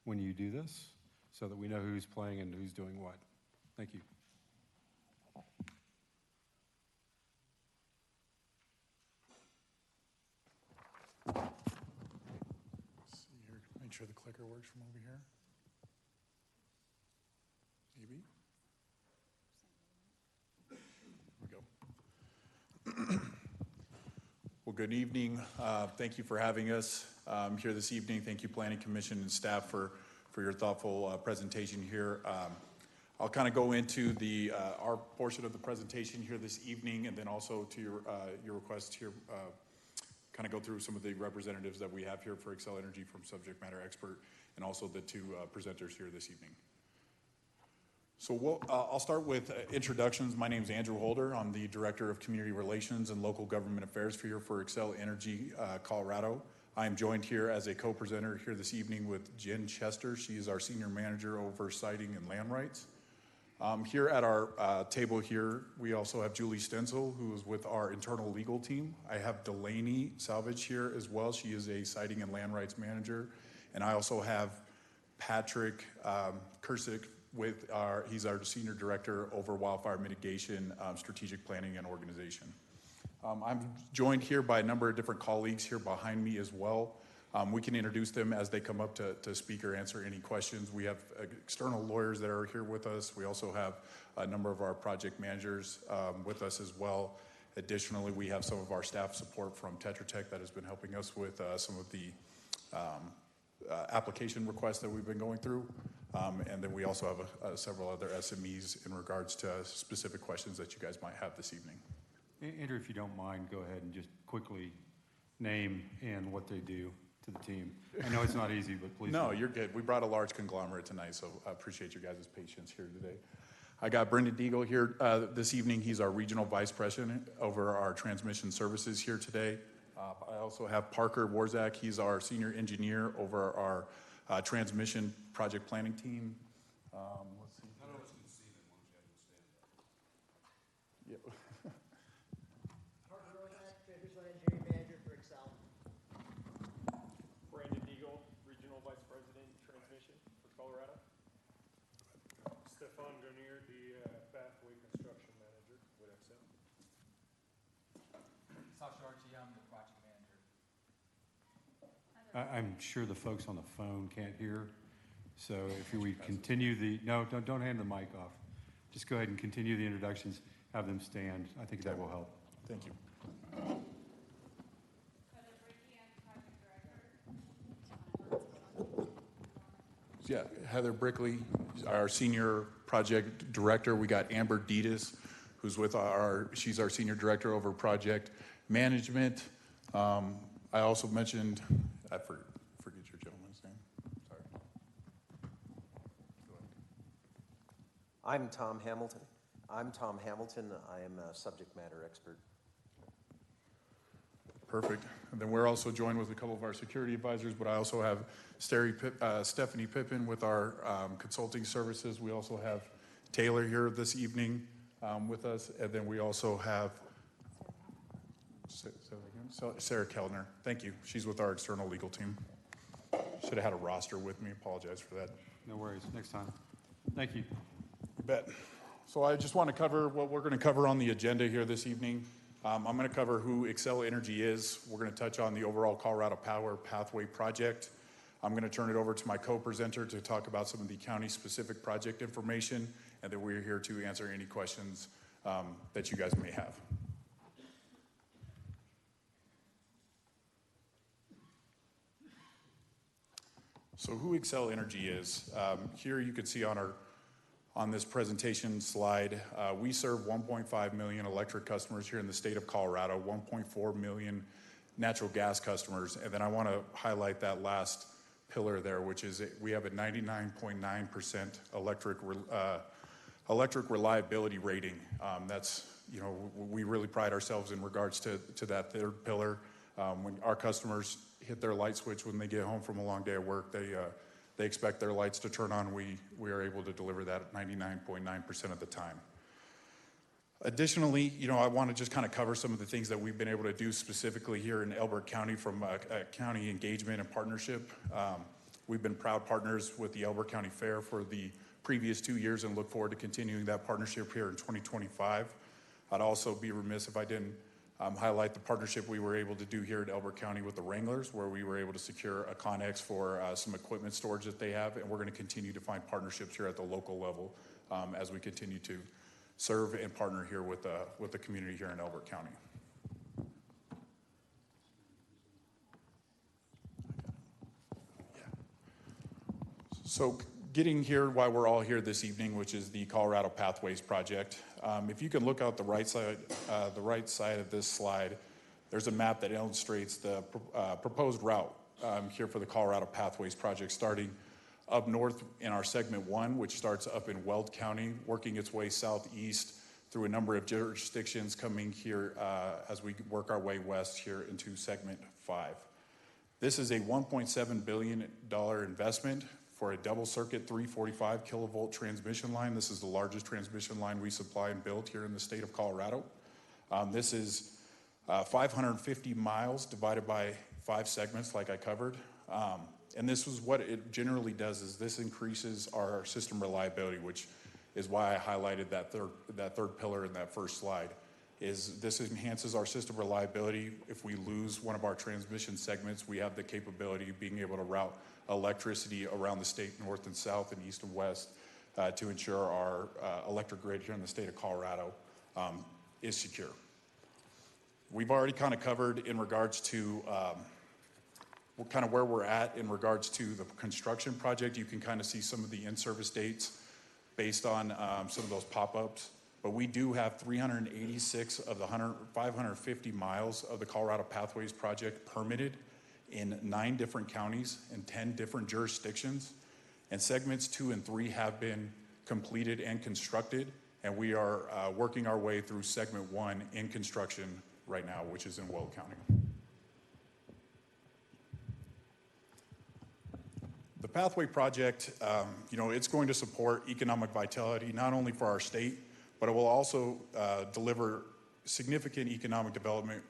when you do this so that we know who's playing and who's doing what. Thank you. See here, make sure the clicker works from over here. Maybe. Here we go. Well, good evening. Thank you for having us here this evening. Thank you, Planning Commission and staff for your thoughtful presentation here. I'll kind of go into our portion of the presentation here this evening, and then also to your request here, kind of go through some of the representatives that we have here for Excel Energy from subject matter expert, and also the two presenters here this evening. So I'll start with introductions. My name is Andrew Holder. I'm the Director of Community Relations and Local Government Affairs here for Excel Energy Colorado. I am joined here as a co-presenter here this evening with Jen Chester. She is our Senior Manager over Siting and Land Rights. Here at our table here, we also have Julie Stencil, who is with our internal legal team. I have Delaney Salvage here as well. She is a Siting and Land Rights Manager. And I also have Patrick Kursick, he's our Senior Director over Wildfire Mitigation, Strategic Planning and Organization. I'm joined here by a number of different colleagues here behind me as well. We can introduce them as they come up to speak or answer any questions. We have external lawyers that are here with us. We also have a number of our project managers with us as well. Additionally, we have some of our staff support from Tetra Tech that has been helping us with some of the application requests that we've been going through. And then we also have several other SMEs in regards to specific questions that you guys might have this evening. Andrew, if you don't mind, go ahead and just quickly name and what they do to the team. I know it's not easy, but please. No, you're good. We brought a large conglomerate tonight, so I appreciate your guys' patience here today. I got Brendan Deagle here this evening. He's our Regional Vice President over our transmission services here today. I also have Parker Warzak. He's our Senior Engineer over our transmission project planning team. Let's see. I don't know if you can see them. Why don't you have them stand up? Yep. Parker Warzak, Transmission Engineering Manager for Excel. Brandon Deagle, Regional Vice President, Transmission for Colorado. Stefan Grenier, the Pathway Construction Manager with Excel. Sasha Archie, I'm the project manager. I'm sure the folks on the phone can't hear. So if we continue no, don't hand the mic off. Just go ahead and continue the introductions, have them stand. I think that will help. Thank you. Yeah, Heather Brickley, our Senior Project Director. We got Amber Deetis, who's with she's our Senior Director over project. management. I also mentioned, I forget your gentleman's name. Sorry. Go ahead. I'm Tom Hamilton. I am a subject matter expert. Perfect. And then we're also joined with a couple of our security advisors, but I also have Stephanie Pippin with our consulting services. We also have Taylor here this evening with us. And then we also have Sarah Kellner. Thank you. She's with our external legal team. Should have had a roster with me. Apologize for that. No worries. Next time. Thank you. You bet. So I just want to cover what we're going to cover on the agenda here this evening. I'm going to cover who Xcel Energy is. We're going to touch on the overall Colorado Power Pathway project. I'm going to turn it over to my co-presenter to talk about some of the county-specific project information, and then we're here to answer any questions that you guys may have. So who Xcel Energy is. Here you can see on this presentation slide, we serve 1.5 million electric customers here in the state of Colorado, 1.4 million natural gas customers, and then I want to highlight that last pillar there, which is we have a 99.9% electric reliability rating. That's, we really pride ourselves in regards to that third pillar. When our customers hit their light switch when they get home from a long day of work, they expect their lights to turn on. We are able to deliver that at 99.9% of the time. Additionally, I want to just kind of cover some of the things that we've been able to do specifically here in Elbert County from a county engagement and partnership. We've been proud partners with the Elbert County Fair for the previous 2 years and look forward to continuing that partnership here in 2025. I'd also be remiss if I didn't highlight the partnership we were able to do here at Elbert County with the Wranglers, where we were able to secure a Connex for some equipment storage that they have, and we're going to continue to find partnerships here at the local level as we continue to serve and partner here with the community here in Elbert County. So getting here why we're all here this evening, which is the Colorado Pathways Project. If you can look out the right side of this slide, there's a map that illustrates the proposed route here for the Colorado Pathways Project, starting up north in our segment 1, which starts up in Weld County, working its way southeast through a number of jurisdictions, coming here as we work our way west here into segment 5. This is a $1.7 billion investment for a double circuit 345 kilovolt transmission line. This is the largest transmission line we supply and build here in the state of Colorado. This is 550 miles divided by 5 segments like I covered. And this is what it generally does is this increases our system reliability, which is why I highlighted that third pillar in that first slide. Is this enhances our system reliability. If we lose one of our transmission segments, we have the capability of being able to route electricity around the state north and south and east and west to ensure our electric grid here in the state of Colorado is secure. We've already kind of covered in regards to kind of where we're at in regards to the construction project. You can kind of see some of the in-service dates based on some of those pop-ups. But we do have 386 of the 550 miles of the Colorado Pathways Project permitted in 9 different counties and 10 different jurisdictions. And segments 2 and 3 have been completed and constructed. And we are working our way through segment 1 in construction right now, which is in Weld County. The Pathway Project, it's going to support economic vitality, not only for our state, but it will also deliver significant economic development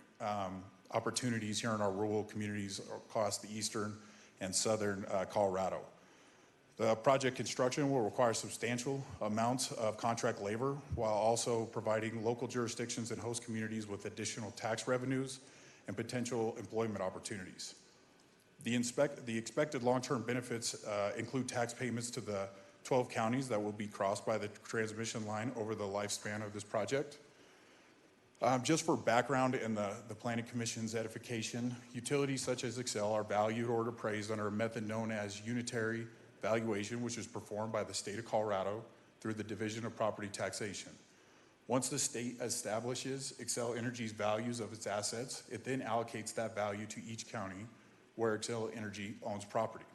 opportunities here in our rural communities across the eastern and southern Colorado. The project construction will require substantial amounts of contract labor while also providing local jurisdictions and host communities with additional tax revenues and potential employment opportunities. The expected long-term benefits include tax payments to the 12 counties that will be crossed by the transmission line over the lifespan of this project. Just for background and the Planning Commission's edification, utilities such as Xcel are valued or appraised under a method known as unitary valuation, which is performed by the state of Colorado through the Division of Property Taxation. Once the state establishes Xcel Energy's values of its assets, it then allocates that value to each county where Xcel Energy owns property.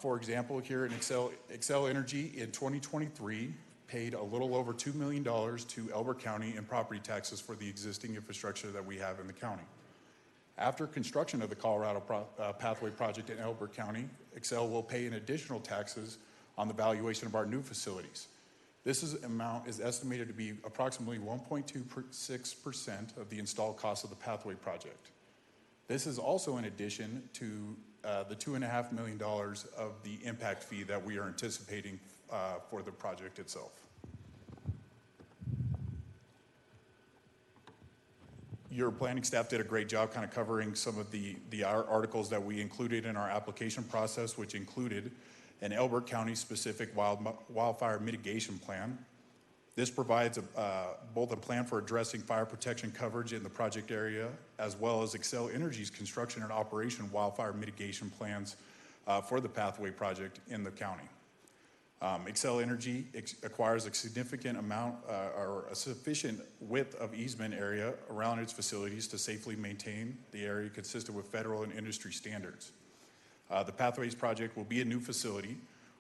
For example, here in Xcel Energy in 2023 paid a little over $2 million to Elbert County in property taxes for the existing infrastructure that we have in the county. After construction of the Colorado Pathway Project in Elbert County, Xcel will pay an additional taxes on the valuation of our new facilities. This amount is estimated to be approximately 1.26% of the installed cost of the Pathway Project. This is also in addition to the $2.5 million of the impact fee that we are anticipating for the project itself. Your planning staff did a great job kind of covering some of the articles that we included in our application process, which included an Elbert County specific wildfire mitigation plan. This provides both a plan for addressing fire protection coverage in the project area, as well as Xcel Energy's construction and operation wildfire mitigation plans for the Pathway Project in the county. Xcel Energy acquires a significant amount or a sufficient width of easement area around its facilities to safely maintain the area consistent with federal and industry standards. The Pathways Project will be a new facility,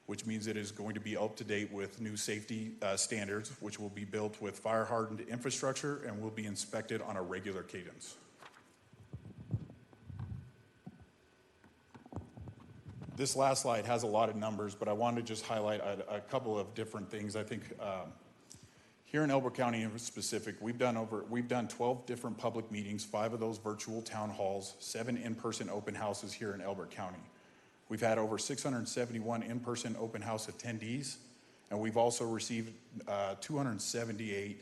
which means it is going to be up to date with new safety standards, which will be built with fire-hardened infrastructure and will be inspected on a regular cadence. This last slide has a lot of numbers, but I wanted to just highlight a couple of different things. I think here in Elbert County in specific, we've done 12 different public meetings, 5 of those virtual town halls, 7 in-person open houses here in Elbert County. We've had over 671 in-person open house attendees, and we've also received 278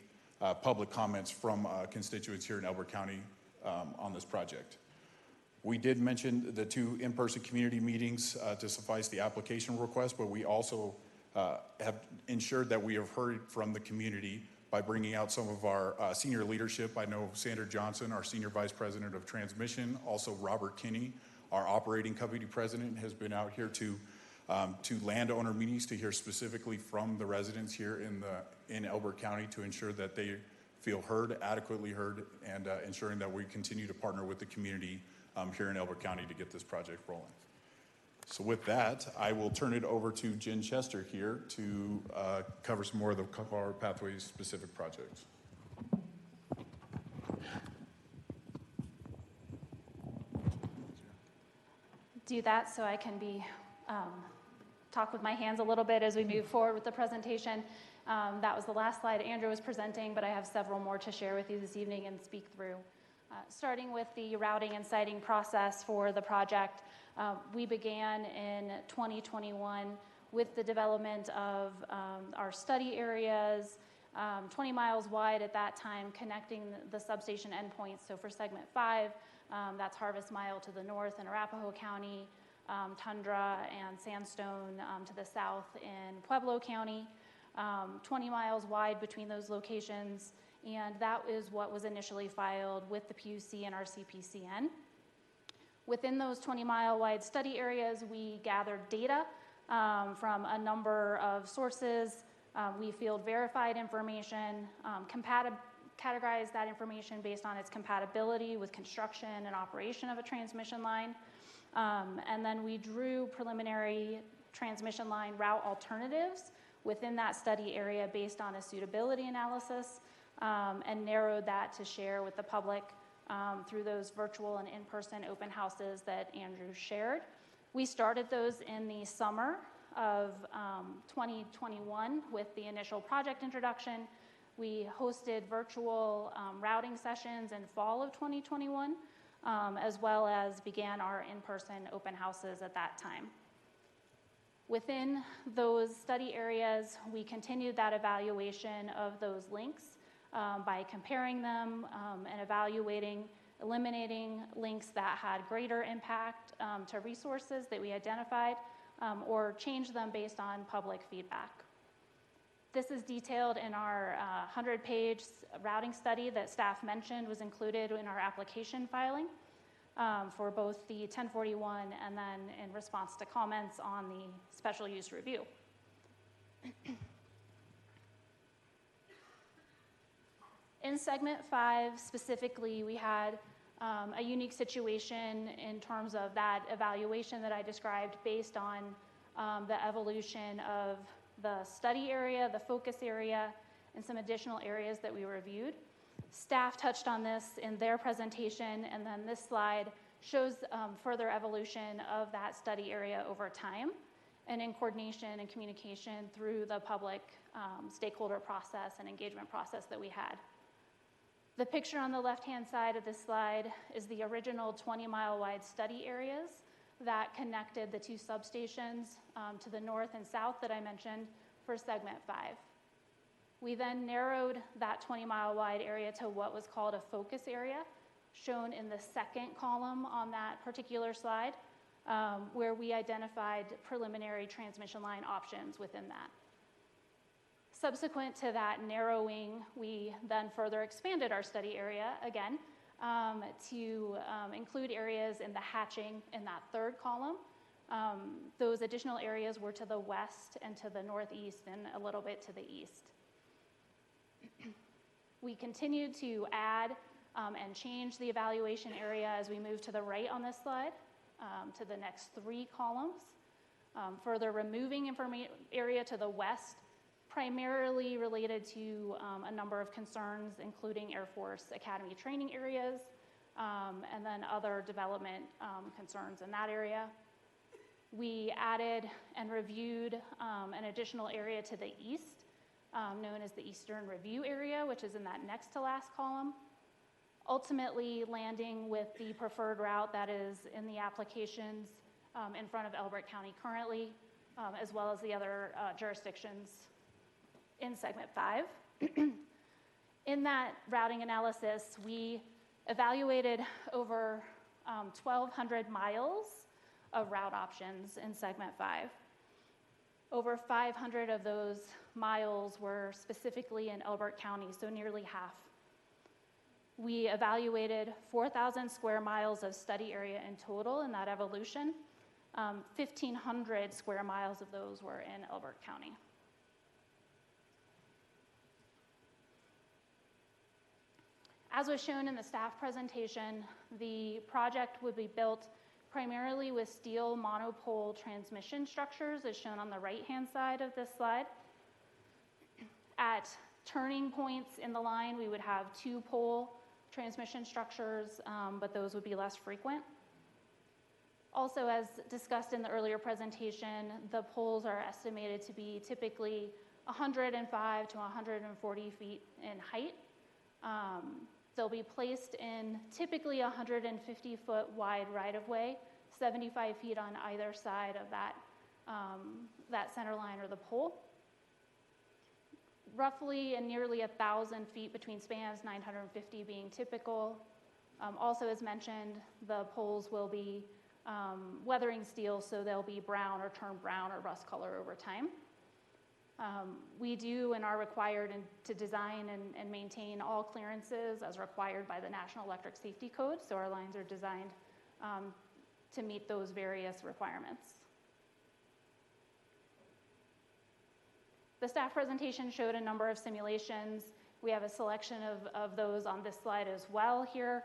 public comments from constituents here in Elbert County on this project. We did mention the 2 in-person community meetings to suffice the application request, but we also have ensured that we have heard from the community by bringing out some of our senior leadership. I know Sandra Johnson, our Senior Vice President of Transmission, also Robert Kinney, our operating company president, has been out here to landowner meetings to hear specifically from the residents here in Elbert County to ensure that they feel heard, adequately heard, and ensuring that we continue to partner with the community here in Elbert County to get this project rolling. So with that, I will turn it over to Jen Chester here to cover some more of the Colorado Pathways specific projects. Do that so I can talk with my hands a little bit as we move forward with the presentation. That was the last slide Andrew was presenting, but I have several more to share with you this evening and speak through. Starting with the routing and siting process for the project, we began in 2021 with the development of our study areas, 20 miles wide at that time, connecting the substation endpoints. So for segment 5, that's Harvest Mile to the north in Arapahoe County, Tundra and Sandstone to the south in Pueblo County, 20 miles wide between those locations, and that is what was initially filed with the PUC and our CPCN. Within those 20-mile wide study areas, we gathered data from a number of sources. We field verified information, categorized that information based on its compatibility with construction and operation of a transmission line. And then we drew preliminary transmission line route alternatives within that study area based on a suitability analysis, and narrowed that to share with the public through those virtual and in-person open houses that Andrew shared. We started those in the summer of 2021 with the initial project introduction. We hosted virtual routing sessions in fall of 2021, as well as began our in-person open houses at that time. Within those study areas, we continued that evaluation of those links by comparing them and eliminating links that had greater impact to resources that we identified, or change them based on public feedback. This is detailed in our 100-page routing study that staff mentioned was included in our application filing for both the 1041 and then in response to comments on the special use review. In segment 5 specifically, we had a unique situation in terms of that evaluation that I described based on the evolution of the study area, the focus area, and some additional areas that we reviewed. Staff touched on this in their presentation, and then this slide shows further evolution of that study area over time and in coordination and communication through the public stakeholder process and engagement process that we had. The picture on the left-hand side of this slide is the original 20-mile wide study areas that connected the two substations to the north and south that I mentioned for segment 5. We then narrowed that 20-mile wide area to what was called a focus area, shown in the second column on that particular slide, where we identified preliminary transmission line options within that. Subsequent to that narrowing, we then further expanded our study area again to include areas in the hatching in that third column. Those additional areas were to the west and to the northeast and a little bit to the east. We continued to add and change the evaluation area as we move to the right on this slide to the next 3 columns, further removing area to the west, primarily related to a number of concerns, including Air Force Academy training areas, and then other development concerns in that area. We added and reviewed an additional area to the east, known as the Eastern Review Area, which is in that next to last column, ultimately landing with the preferred route that is in the applications in front of Elbert County currently, as well as the other jurisdictions in segment 5. In that routing analysis, we evaluated over 1,200 miles of route options in segment 5. Over 500 of those miles were specifically in Elbert County, so nearly half. We evaluated 4,000 square miles of study area in total in that evolution. 1,500 square miles of those were in Elbert County. As was shown in the staff presentation, the project would be built primarily with steel monopole transmission structures, as shown on the right-hand side of this slide. At turning points in the line, we would have 2-pole transmission structures, but those would be less frequent. Also, as discussed in the earlier presentation, the poles are estimated to be typically 105 to 140 feet in height. They'll be placed in typically 150-foot wide right-of-way, 75 feet on either side of that center line or the pole. Roughly and nearly 1,000 feet between spans, 950 being typical. Also, as mentioned, the poles will be weathering steel, so they'll be brown or turn brown or rust color over time. We do and are required to design and maintain all clearances as required by the National Electric Safety Code, so our lines are designed to meet those various requirements. The staff presentation showed a number of simulations. We have a selection of those on this slide as well here.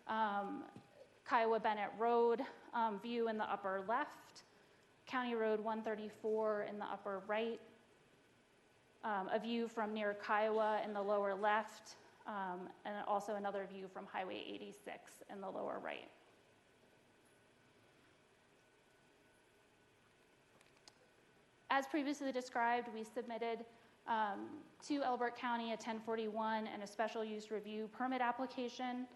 Kiowa Bennett Road view in the upper left, County Road 134 in the upper right, a view from near Kiowa in the lower left, and also another view from Highway 86 in the lower right. As previously described, we submitted to Elbert County a 1041 and a special use review permit application,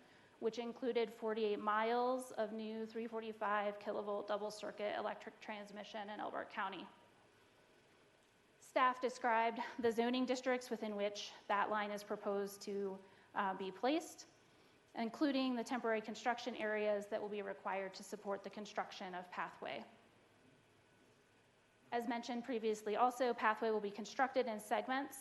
which included 48 miles of new 345 kilovolt double circuit electric transmission in Elbert County. Staff described the zoning districts within which that line is proposed to be placed, including the temporary construction areas that will be required to support the construction of pathway. As mentioned previously, also pathway will be constructed in segments,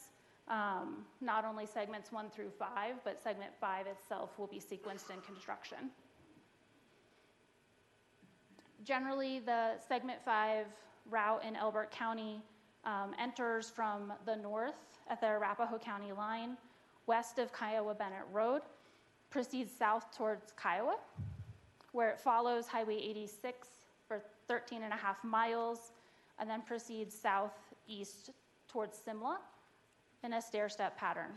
not only segments 1 through 5, but segment 5 itself will be sequenced in construction. Generally, the segment 5 route in Elbert County enters from the north at the Arapahoe County line, west of Kiowa Bennett Road, proceeds south towards Kiowa, where it follows Highway 86 for 13 and a half miles, and then proceeds southeast towards Simla in a stair-step pattern.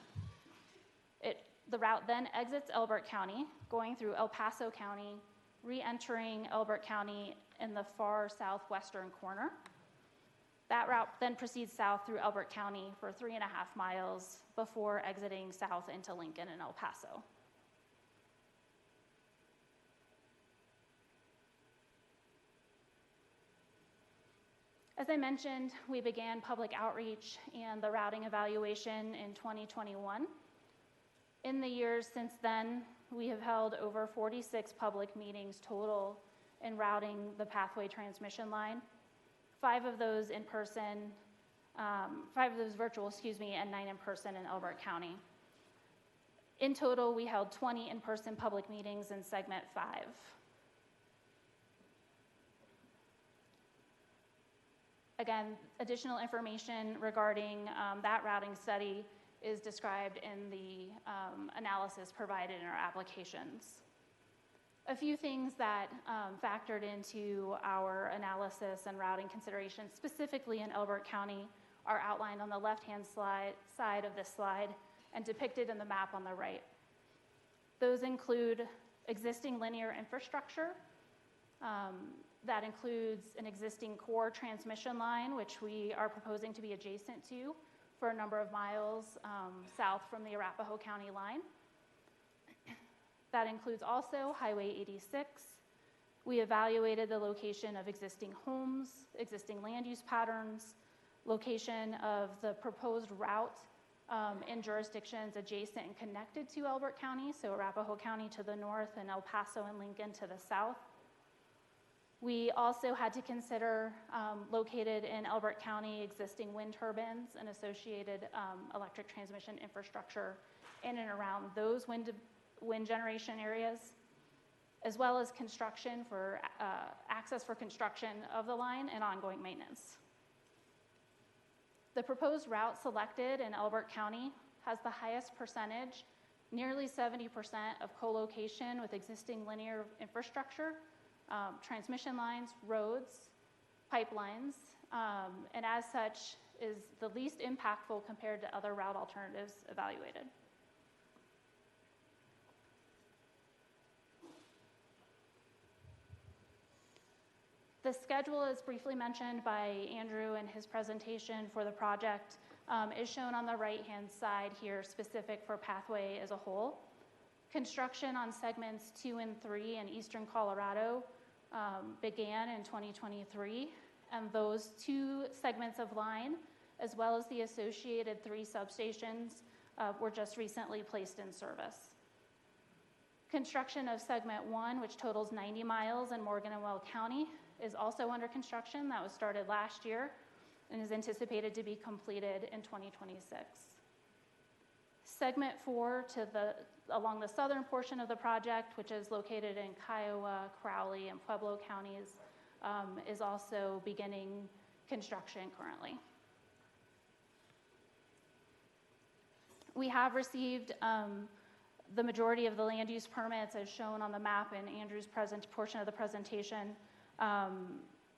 The route then exits Elbert County, going through El Paso County, re-entering Elbert County in the far southwestern corner. That route then proceeds south through Elbert County for 3.5 miles before exiting south into Lincoln and El Paso. As I mentioned, we began public outreach and the routing evaluation in 2021. In the years since then, we have held over 46 public meetings total in routing the pathway transmission line. 5 of those in person, 5 of those virtual, and 9 in person in Elbert County. In total, we held 20 in-person public meetings in segment 5. Again, additional information regarding that routing study is described in the analysis provided in our applications. A few things that factored into our analysis and routing considerations, specifically in Elbert County, are outlined on the left-hand side of this slide and depicted in the map on the right. Those include existing linear infrastructure. That includes an existing core transmission line, which we are proposing to be adjacent to for a number of miles south from the Arapahoe County line. That includes also Highway 86. We evaluated the location of existing homes, existing land use patterns, location of the proposed route in jurisdictions adjacent and connected to Elbert County, so Arapahoe County to the north and El Paso and Lincoln to the south. We also had to consider located in Elbert County existing wind turbines and associated electric transmission infrastructure in and around those wind generation areas, as well as construction for access for construction of the line and ongoing maintenance. The proposed route selected in Elbert County has the highest percentage, nearly 70% of co-location with existing linear infrastructure, transmission lines, roads, pipelines, and as such is the least impactful compared to other route alternatives evaluated. The schedule, as briefly mentioned by Andrew in his presentation for the project, is shown on the right-hand side here, specific for Pathway as a whole. Construction on segments 2 and 3 in eastern Colorado began in 2023, and those 2 segments of line, as well as the associated 3 substations, were just recently placed in service. Construction of segment 1, which totals 90 miles in Morgan and Weld County, is also under construction. That was started last year and is anticipated to be completed in 2026. Segment 4 along the southern portion of the project, which is located in Kiowa, Crowley, and Pueblo counties, is also beginning construction currently. We have received the majority of the land use permits as shown on the map in Andrew's portion of the presentation,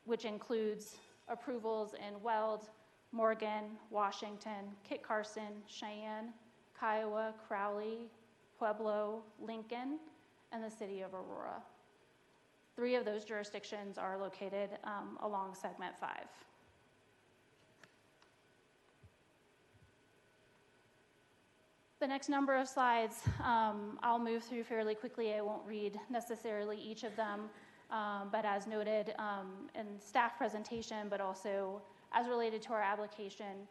which includes approvals in Weld, Morgan, Washington, Kit Carson, Cheyenne, Kiowa, Crowley, Pueblo, Lincoln, and the city of Aurora. 3 of those jurisdictions are located along segment 5. The next number of slides I'll move through fairly quickly. I won't read necessarily each of them, but as noted in staff presentation, but also as related to our application,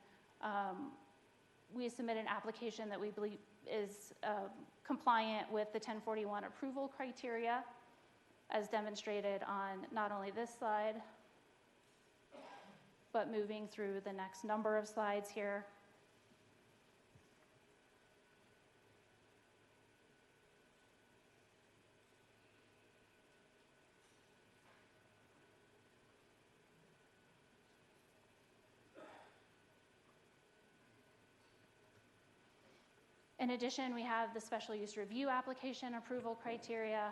we submit an application that we believe is compliant with the 1041 approval criteria as demonstrated on not only this slide, but moving through the next number of slides here. In addition, we have the special use review application approval criteria.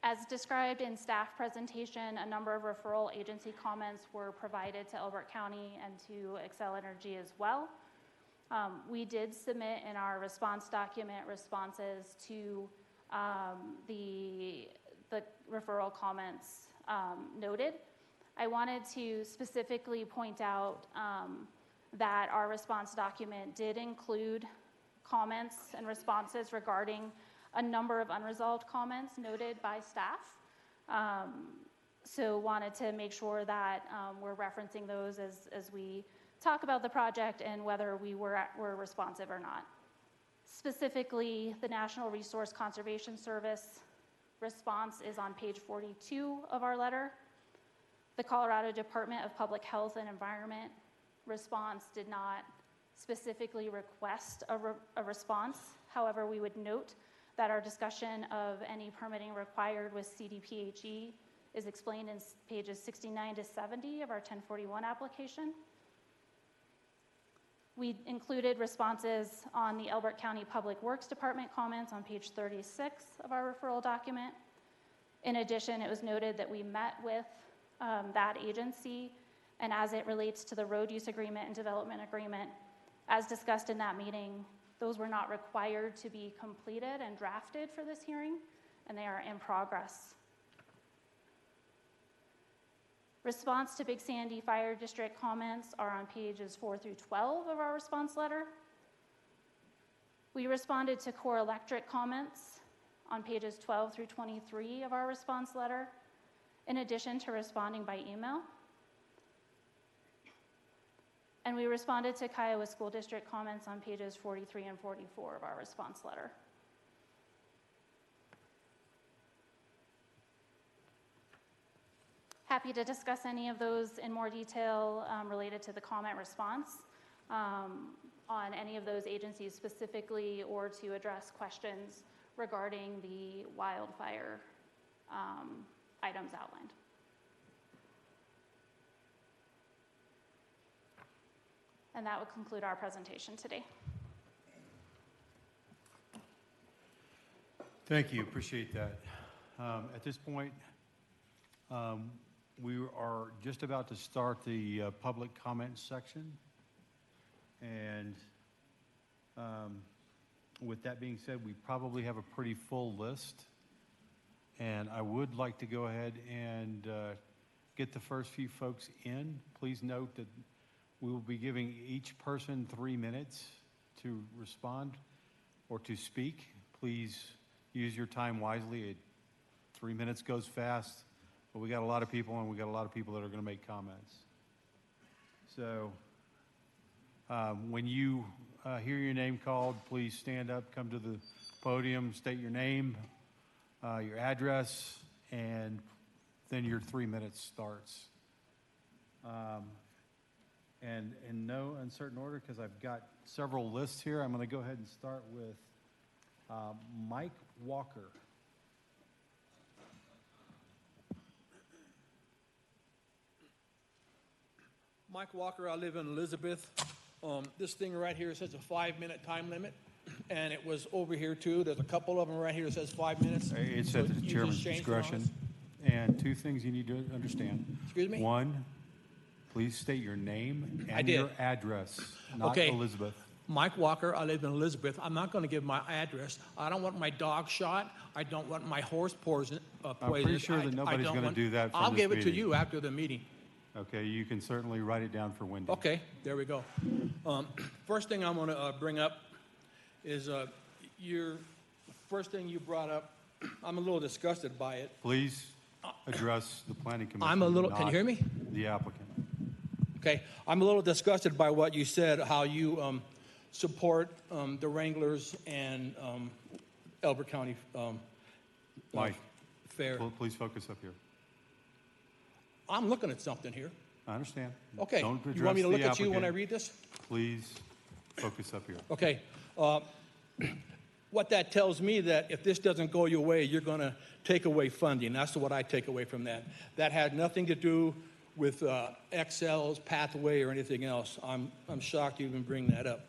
As described in staff presentation, a number of referral agency comments were provided to Elbert County and to Excel Energy as well. We did submit in our response document responses to the referral comments noted. I wanted to specifically point out that our response document did include comments and responses regarding a number of unresolved comments noted by staff. So wanted to make sure that we're referencing those as we talk about the project and whether we were responsive or not. Specifically, the National Resource Conservation Service response is on page 42 of our letter. The Colorado Department of Public Health and Environment response did not specifically request a response. However, we would note that our discussion of any permitting required with CDPHE is explained in pages 69 to 70 of our 1041 application. We included responses on the Elbert County Public Works Department comments on page 36 of our referral document. In addition, it was noted that we met with that agency, and as it relates to the road use agreement and development agreement, as discussed in that meeting, those were not required to be completed and drafted for this hearing, and they are in progress. Response to Big Sandy Fire District comments are on pages 4 through 12 of our response letter. We responded to Core Electric comments on pages 12 through 23 of our response letter, in addition to responding by email. And we responded to Kiowa School District comments on pages 43 and 44 of our response letter. Happy to discuss any of those in more detail related to the comment response on any of those agencies specifically, or to address questions regarding the wildfire items outlined. And that would conclude our presentation today. Thank you, appreciate that. At this point, we are just about to start the public comment section. And with that being said, we probably have a pretty full list. And I would like to go ahead and get the first few folks in. Please note that we will be giving each person 3 minutes to respond or to speak. Please use your time wisely. 3 minutes goes fast, but we got a lot of people, and we got a lot of people that are going to make comments. So when you hear your name called, please stand up, come to the podium, state your name, your address, and then your 3 minutes starts. And in no uncertain order, because I've got several lists here, I'm going to go ahead and start with Mike Walker. Mike Walker, I live in Elizabeth. This thing right here says a 5-minute time limit, and it was over here too. There's a couple of them right here that says 5 minutes. It's at the chairman's discretion. And two things you need to understand. Excuse me? One, please state your name and your address, not Elizabeth. Mike Walker, I live in Elizabeth. I'm not going to give my address. I don't want my dog shot. I don't want my horse poisoned. I'm pretty sure that nobody's going to do that for I'll this give it to meeting. you after the meeting. Okay, you can certainly write it down for Wendy. Okay, there we go. First thing I'm going to bring up is your first thing you brought up. I'm a little disgusted by it. Please address the planning commission. I'm a little. Can you hear me? The applicant. Okay, I'm a little disgusted by what you said. How you support the Wranglers and Elbert County Mike, Fair. Please focus up here. I'm looking at something here. I understand. Okay. Don't You want me to look address at you the when I applicant. read this? Please focus up here. Okay. what that tells me that if this doesn't go your way, you're going to take away funding. That's what I take away from that. That had nothing to do with Excel's pathway or anything else. I'm shocked you even bring that up.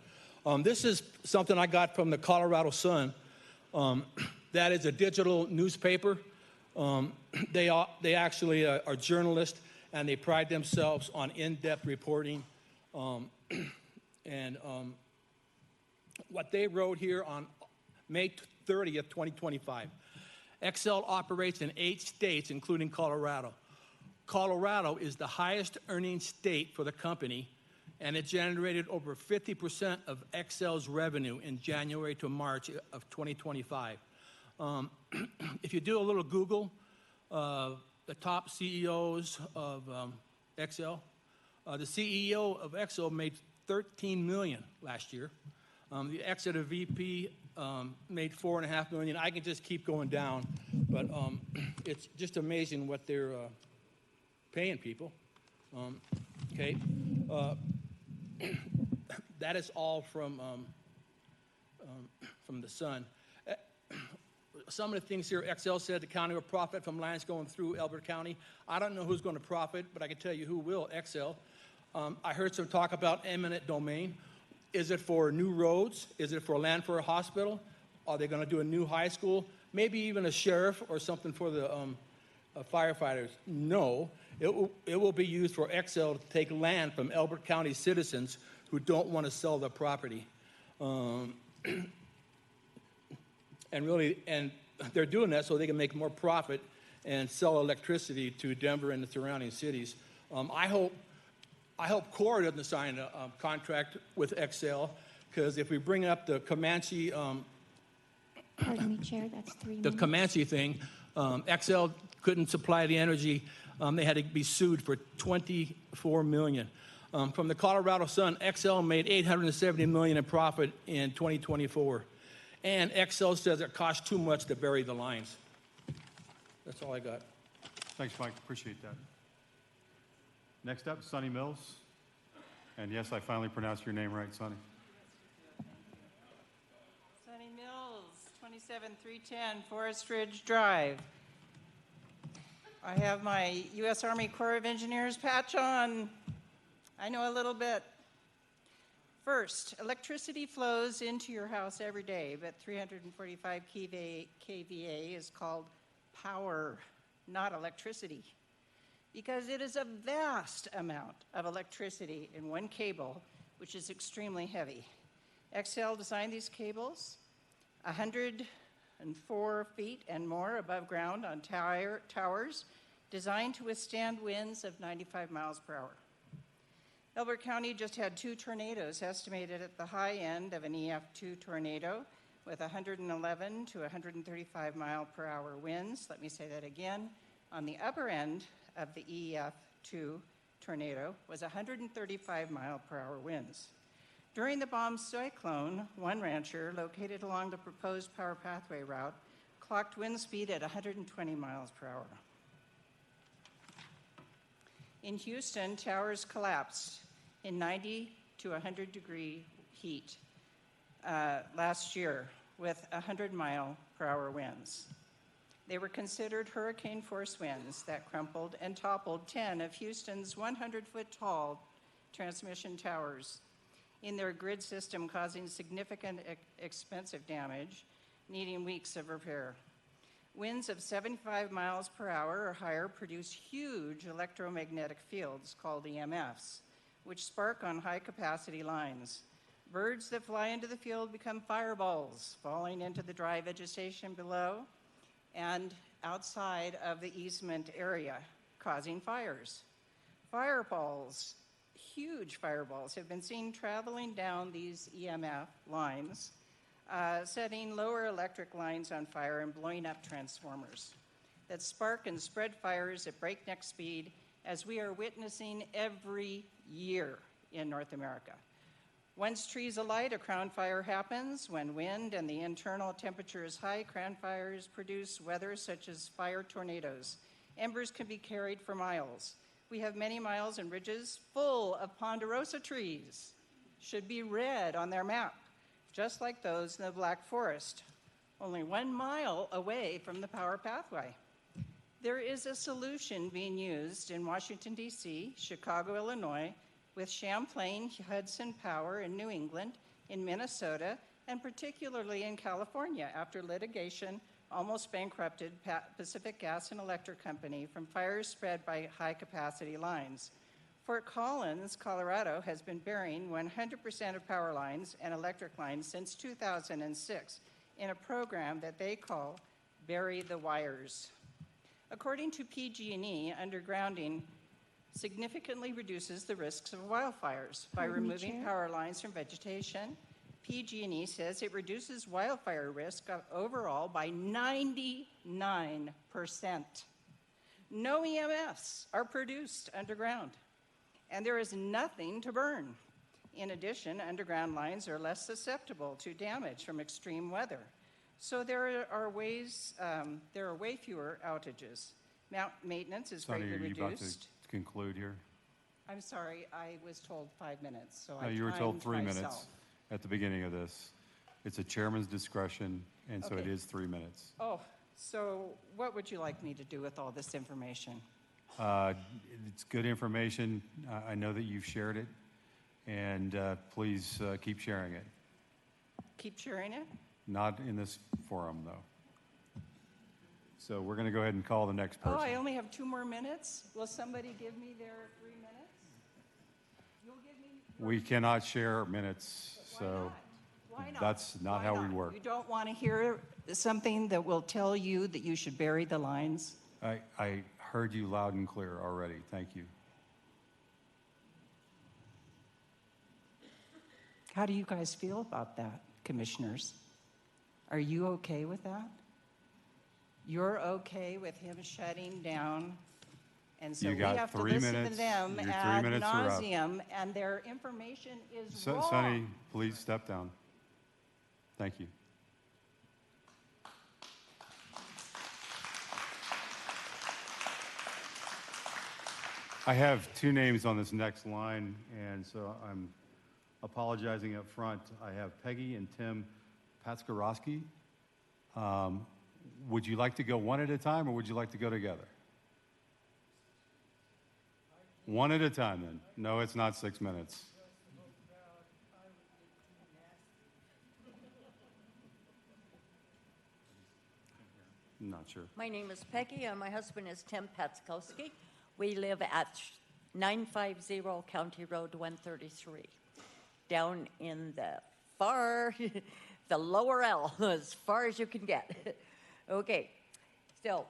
This is something I got from the Colorado Sun. That is a digital newspaper. They actually are journalists, and they pride themselves on in-depth reporting. What they wrote here on May 30th, 2025. Excel operates in 8 states, including Colorado. Colorado is the highest earning state for the company, and it generated over 50% of Excel's revenue in January to March of 2025. If you do a little Google, the top CEOs of Excel, the CEO of Excel made $13 million last year. The Exeter VP made $4.5 million. I can just keep going down, but it's just amazing what they're paying people. Okay, that is all from the Sun. Some of the things here, Excel said the county will profit from lines going through Elbert County. I don't know who's going to profit, but I can tell you who will, Excel. I heard some talk about eminent domain. Is it for new roads? Is it for land for a hospital? Are they going to do a new high school? Maybe even a sheriff or something for the firefighters? No. It will be used for Excel to take land from Elbert County citizens who don't want to sell their property. And they're doing that so they can make more profit and sell electricity to Denver and the surrounding cities. I hope Core doesn't sign a contract with Excel, because if we bring up the Comanche, Pardon me, Chair, that's 3 the minutes. Comanche thing, Excel couldn't supply the energy. They had to be sued for $24 million. From the Colorado Sun, Excel made $870 million in profit in 2024. And Excel says it costs too much to bury the lines. That's all I got. Thanks, Mike. Appreciate that. Next up, Sonny Mills. And yes, I finally pronounced your name right, Sonny. Sonny Mills, 27310 Forest Ridge Drive. I have my U.S. Army Corps of Engineers patch on. I know a little bit. First, electricity flows into your house every day, but 345 kVA is called power, not electricity, because it is a vast amount of electricity in one cable, which is extremely heavy. Excel designed these cables 104 feet and more above ground on towers, designed to withstand winds of 95 miles per hour. Elbert County just had 2 tornadoes estimated at the high end of an EF2 tornado with 111 to 135 mile per hour winds. Let me say that again. On the upper end of the EF2 tornado was 135 mile per hour winds. During the bomb cyclone, one rancher located along the proposed power pathway route clocked wind speed at 120 miles per hour. In Houston, towers collapsed in 90 to 100 degree heat last year with 100 mile per hour winds. They were considered hurricane force winds that crumpled and toppled 10 of Houston's 100-foot tall transmission towers in their grid system, causing significant expensive damage, needing weeks of repair. Winds of 75 miles per hour or higher produce huge electromagnetic fields called EMFs, which spark on high-capacity lines. Birds that fly into the field become fireballs, falling into the dry vegetation below and outside of the easement area, causing fires. Fireballs, huge fireballs, have been seen traveling down these EMF lines, setting lower electric lines on fire and blowing up transformers that spark and spread fires at breakneck speed, as we are witnessing every year in North America. Once trees alight, a crown fire happens. When wind and the internal temperature is high, crown fires produce weather such as fire tornadoes. Embers can be carried for miles. We have many miles and ridges full of ponderosa trees. Should be red on their map, just like those in the Black Forest. only 1 mile away from the power pathway. There is a solution being used in Washington, D.C., Chicago, Illinois, with Champlain Hudson Power in New England, in Minnesota, and particularly in California after litigation almost bankrupted Pacific Gas and Electric Company from fires spread by high-capacity lines. Fort Collins, Colorado, has been burying 100% of power lines and electric lines since 2006 in a program that they call Bury the Wires. According to PG&E, undergrounding significantly reduces the risks of wildfires by Pardon me, removing Chair? power lines from vegetation. PG&E says it reduces wildfire risk overall by 99%. No EMFs are produced underground, and there is nothing to burn. In addition, underground lines are less susceptible to damage from extreme weather. So there are way fewer outages. Maintenance is Sonny, greatly are you about to reduced. conclude here? I'm sorry, I was told 5 minutes, so No, I you were told timed 3 myself. minutes at the beginning of this. It's a chairman's discretion, and so it Okay. is 3 minutes. Oh, so what would you like me to do with all this information? It's good information. I know that you've shared it, and please keep sharing it. Keep sharing it? Not in this forum, though. So we're going to go ahead and call the next person. Oh, I only have 2 more minutes? Will somebody give me their 3 minutes? You'll give me? We cannot share minutes, so Why not? that's not Why how not? we work. You don't want to hear something that will tell you that you should bury the lines? I heard you loud and clear already. Thank you. How do you guys feel about that, commissioners? Are you okay with that? You're okay with him shutting down? And so You we got have to 3 listen to minutes. them Your 3 ad minutes are up. nauseum, and their information is wrong. Sonny, please step down. Thank you. I have 2 names on this next line, and so I'm apologizing up front. I have Peggy and Tim Patskarowski. Would you like to go one at a time, or would you like to go together? One at a time, then. No, it's not 6 minutes. I'm not sure. My name is Peggy, and my husband is Tim Patskowski. We live at 950 County Road 133, down in the the lower L, as far as you can get. Okay, so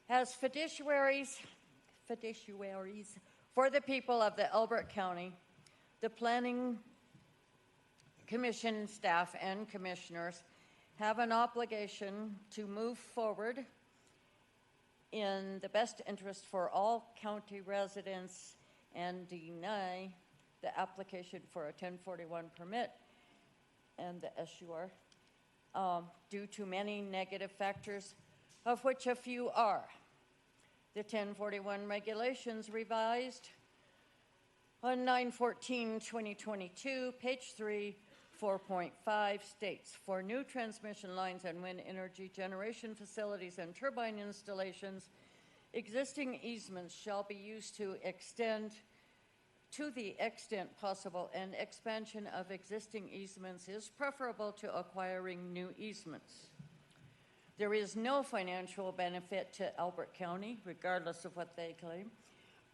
as fiduciaries for the people of the Elbert County, the Planning Commission staff and commissioners have an obligation to move forward in the best interest for all county residents and deny the application for a 1041 permit and the SUR due to many negative factors, of which a few are the 1041 regulations revised on 9/14/2022, page 3, 4.5 states, for new transmission lines and wind energy generation facilities and turbine installations, existing easements shall be used to extend to the extent possible, and expansion of existing easements is preferable to acquiring new easements. There is no financial benefit to Elbert County, regardless of what they claim.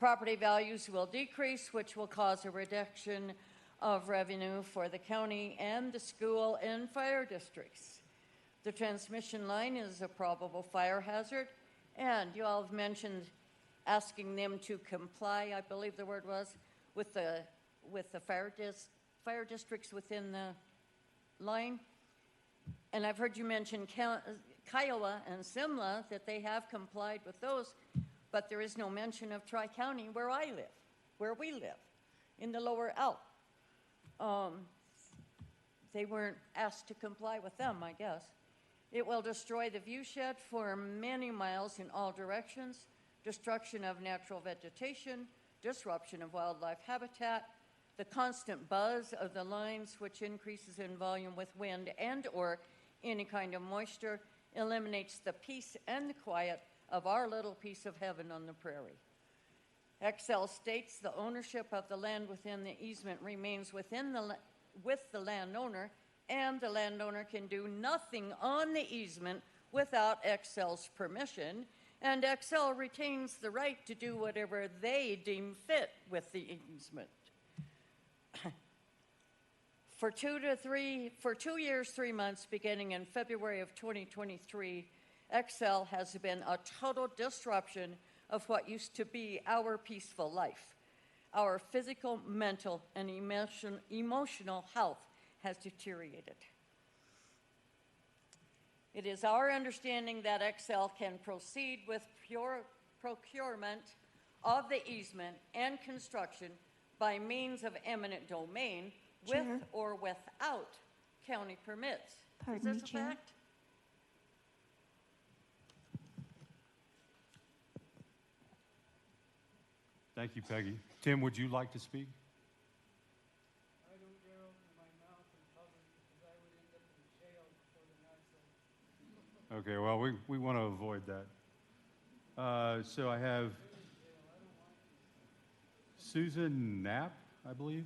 Property values will decrease, which will cause a reduction of revenue for the county and the school and fire districts. The transmission line is a probable fire hazard, and you all have mentioned asking them to comply, I believe the word was, with the fire districts within the line. And I've heard you mention Kiowa and Simla, that they have complied with those, but there is no mention of Tri-County where we live, in the lower L. They weren't asked to comply with them, I guess. It will destroy the viewshed for many miles in all directions, destruction of natural vegetation, disruption of wildlife habitat, The constant buzz of the lines, which increases in volume with wind and/or any kind of moisture, eliminates the peace and the quiet of our little piece of heaven on the prairie. XL states the ownership of the land within the easement remains with the landowner, and the landowner can do nothing on the easement without XL's permission, and XL retains the right to do whatever they deem fit with the easement. For 2 years, 3 months, beginning in February of 2023, XL has been a total disruption of what used to be our peaceful life. Our physical, mental, and emotional health has deteriorated. It is our understanding that XL can proceed with pure procurement of the easement and construction by means of eminent domain, Chair. with or without county permits. Pardon Is me, this a Chair. fact? Thank you, Peggy. Tim, would you like to speak? I don't dare open my mouth in public because I would end up in jail before the night. Okay, well, we want to avoid that. So I have Susan Knapp, I believe.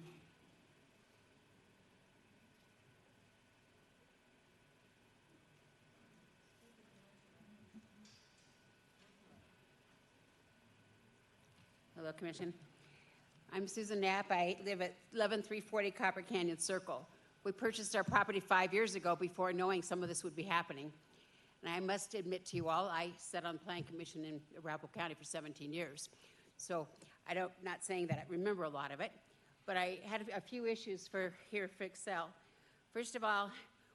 Hello, Commission. I'm Susan Knapp. I live at 11340 Copper Canyon Circle. We purchased our property 5 years ago before knowing some of this would be happening. And I must admit to you all, I sat on Planning Commission in Arapahoe County for 17 years. So not saying that I remember a lot of it, but I had a few issues here for Excel. First of all,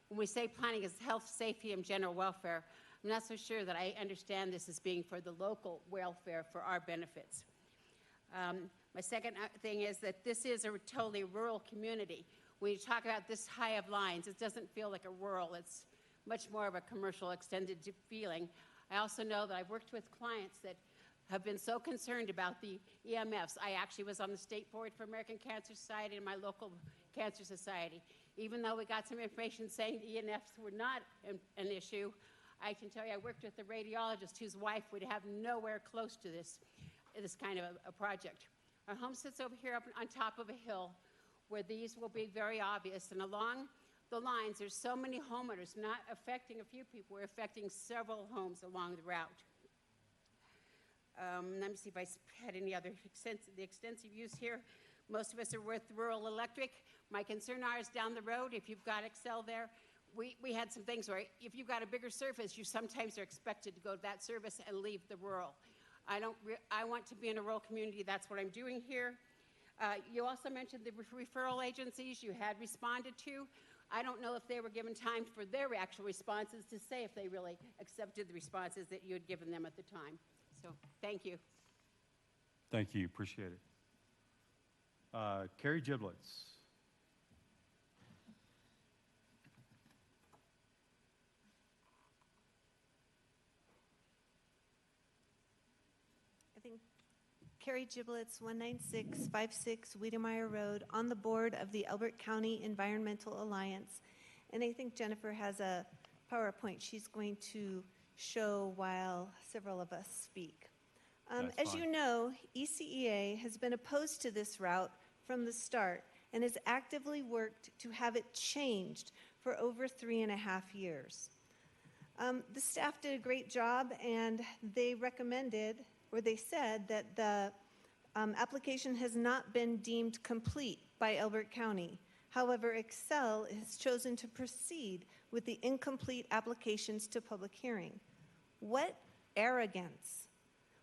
when we say planning is health, safety, and general welfare, I'm not so sure that I understand this as being for the local welfare for our benefits. My second thing is that this is a totally rural community. When you talk about this high of lines, it doesn't feel like a rural. It's much more of a commercial extended feeling. I also know that I've worked with clients that have been so concerned about the EMFs. I actually was on the State Board for American Cancer Society and my local cancer society. Even though we got some information saying the EMFs were not an issue, I can tell you I worked with a radiologist whose wife would have nowhere close to this kind of a project. Our home sits over here up on top of a hill where these will be very obvious. And along the lines, there's so many homeowners, not affecting a few people, we're affecting several homes along the route. Let me see if I had any other extensive use here. Most of us are with rural electric. My concern is down the road, if you've got Excel there, we had some things where if you've got a bigger surface, you sometimes are expected to go to that service and leave the rural. I want to be in a rural community. That's what I'm doing here. You also mentioned the referral agencies you had responded to. I don't know if they were given time for their actual responses to say if they really accepted the responses that you had given them at the time. So thank you. Thank you. Appreciate it. Carrie Giblets. I think Carrie Giblets, 19656 Wiedemeyer Road, on the board of the Elbert County Environmental Alliance. And I think Jennifer has a PowerPoint she's going to show while several of us speak. As you know, ECEA has been opposed to this route from the start and has actively worked to have it changed for over 3.5 years. The staff did a great job, and they recommended, or they said, that the application has not been deemed complete by Elbert County. However, Excel has chosen to proceed with the incomplete applications to public hearing. What arrogance!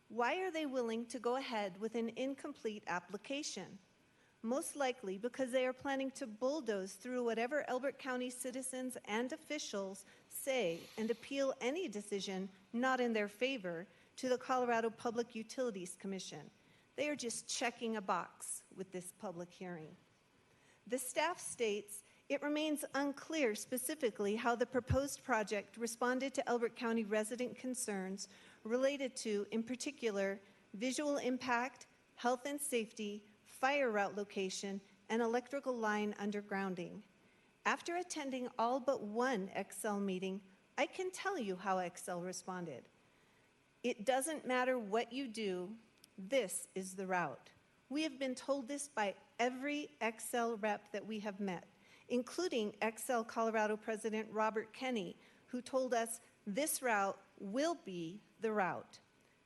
Why are they willing to go ahead with an incomplete application? Most likely because they are planning to bulldoze through whatever Elbert County citizens and officials say and appeal any decision not in their favor to the Colorado Public Utilities Commission. They are just checking a box with this public hearing. The staff states it remains unclear specifically how the proposed project responded to Elbert County resident concerns related to, in particular, visual impact, health and safety, fire route location, and electrical line undergrounding. After attending all but one Xcel meeting, I can tell you how Xcel responded. It doesn't matter what you do, this is the route. We have been told this by every Xcel rep that we have met, including Xcel Colorado President Robert Kenney, who told us this route will be the route.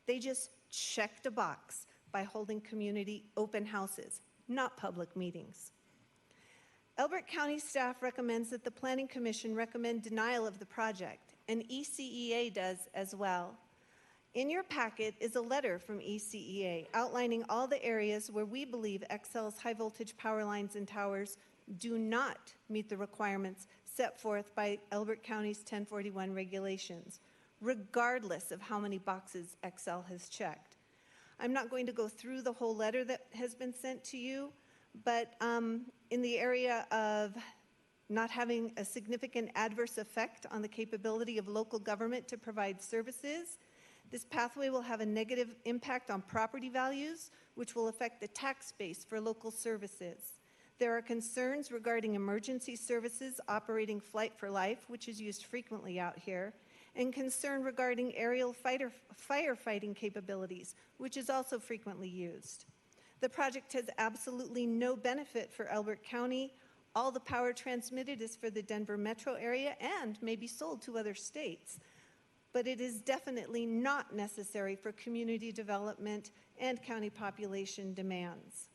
They just checked a box by holding community open houses, not public meetings. Elbert County staff recommends that the Planning Commission recommend denial of the project, and ECEA does as well. In your packet is a letter from ECEA outlining all the areas where we believe Xcel's high voltage power lines and towers do not meet the requirements set forth by Elbert County's 1041 regulations, regardless of how many boxes Xcel has checked. I'm not going to go through the whole letter that has been sent to you, but in the area of not having a significant adverse effect on the capability of local government to provide services, this pathway will have a negative impact on property values, which will affect the tax base for local services. There are concerns regarding emergency services operating Flight for Life, which is used frequently out here, and concern regarding aerial firefighting capabilities, which is also frequently used. The project has absolutely no benefit for Elbert County. All the power transmitted is for the Denver metro area and may be sold to other states. But it is definitely not necessary for community development and county population demands.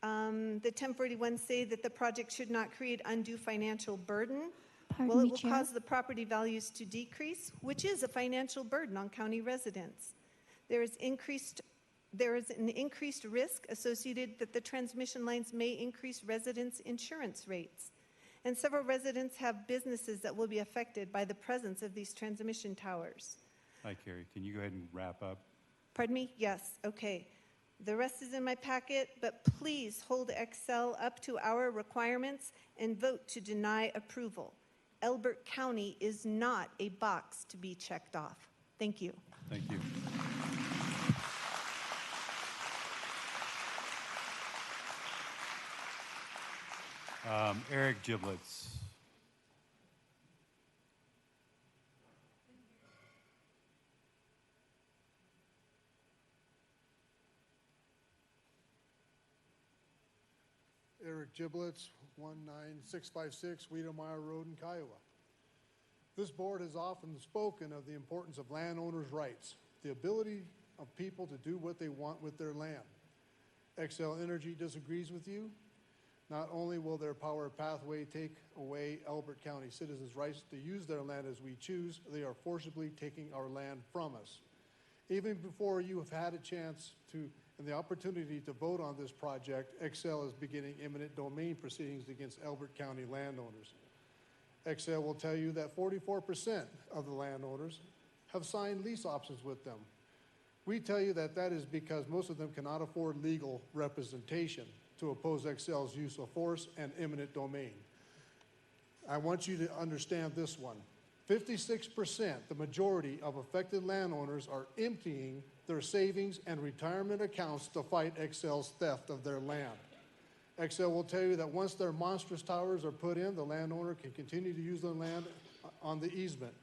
The 1041 say that the project should not create undue financial burden. Pardon Well, me, it will Chair. cause the property values to decrease, which is a financial burden on county residents. There is an increased risk associated that the transmission lines may increase residents' insurance rates. And several residents have businesses that will be affected by the presence of these transmission towers. Hi, Carrie. Can you go ahead and wrap up? Pardon me? Yes, okay. The rest is in my packet, but please hold Xcel up to our requirements and vote to deny approval. Elbert County is not a box to be checked off. Thank you. Thank you. Eric Giblets. Eric Giblets, 19656 Wiedemeyer Road in Kiowa. This board has often spoken of the importance of landowners' rights, the ability of people to do what they want with their land. Xcel Energy disagrees with you. Not only will their power pathway take away Elbert County citizens' rights to use their land as we choose, they are forcibly taking our land from us. Even before you have had a chance to and the opportunity to vote on this project, Xcel is beginning eminent domain proceedings against Elbert County landowners. Xcel will tell you that 44% of the landowners have signed lease options with them. We tell you that that is because most of them cannot afford legal representation to oppose Xcel's use of force and eminent domain. I want you to understand this one. 56%, the majority of affected landowners, are emptying their savings and retirement accounts to fight Xcel's theft of their land. Xcel will tell you that once their monstrous towers are put in, the landowner can continue to use their land on the easement.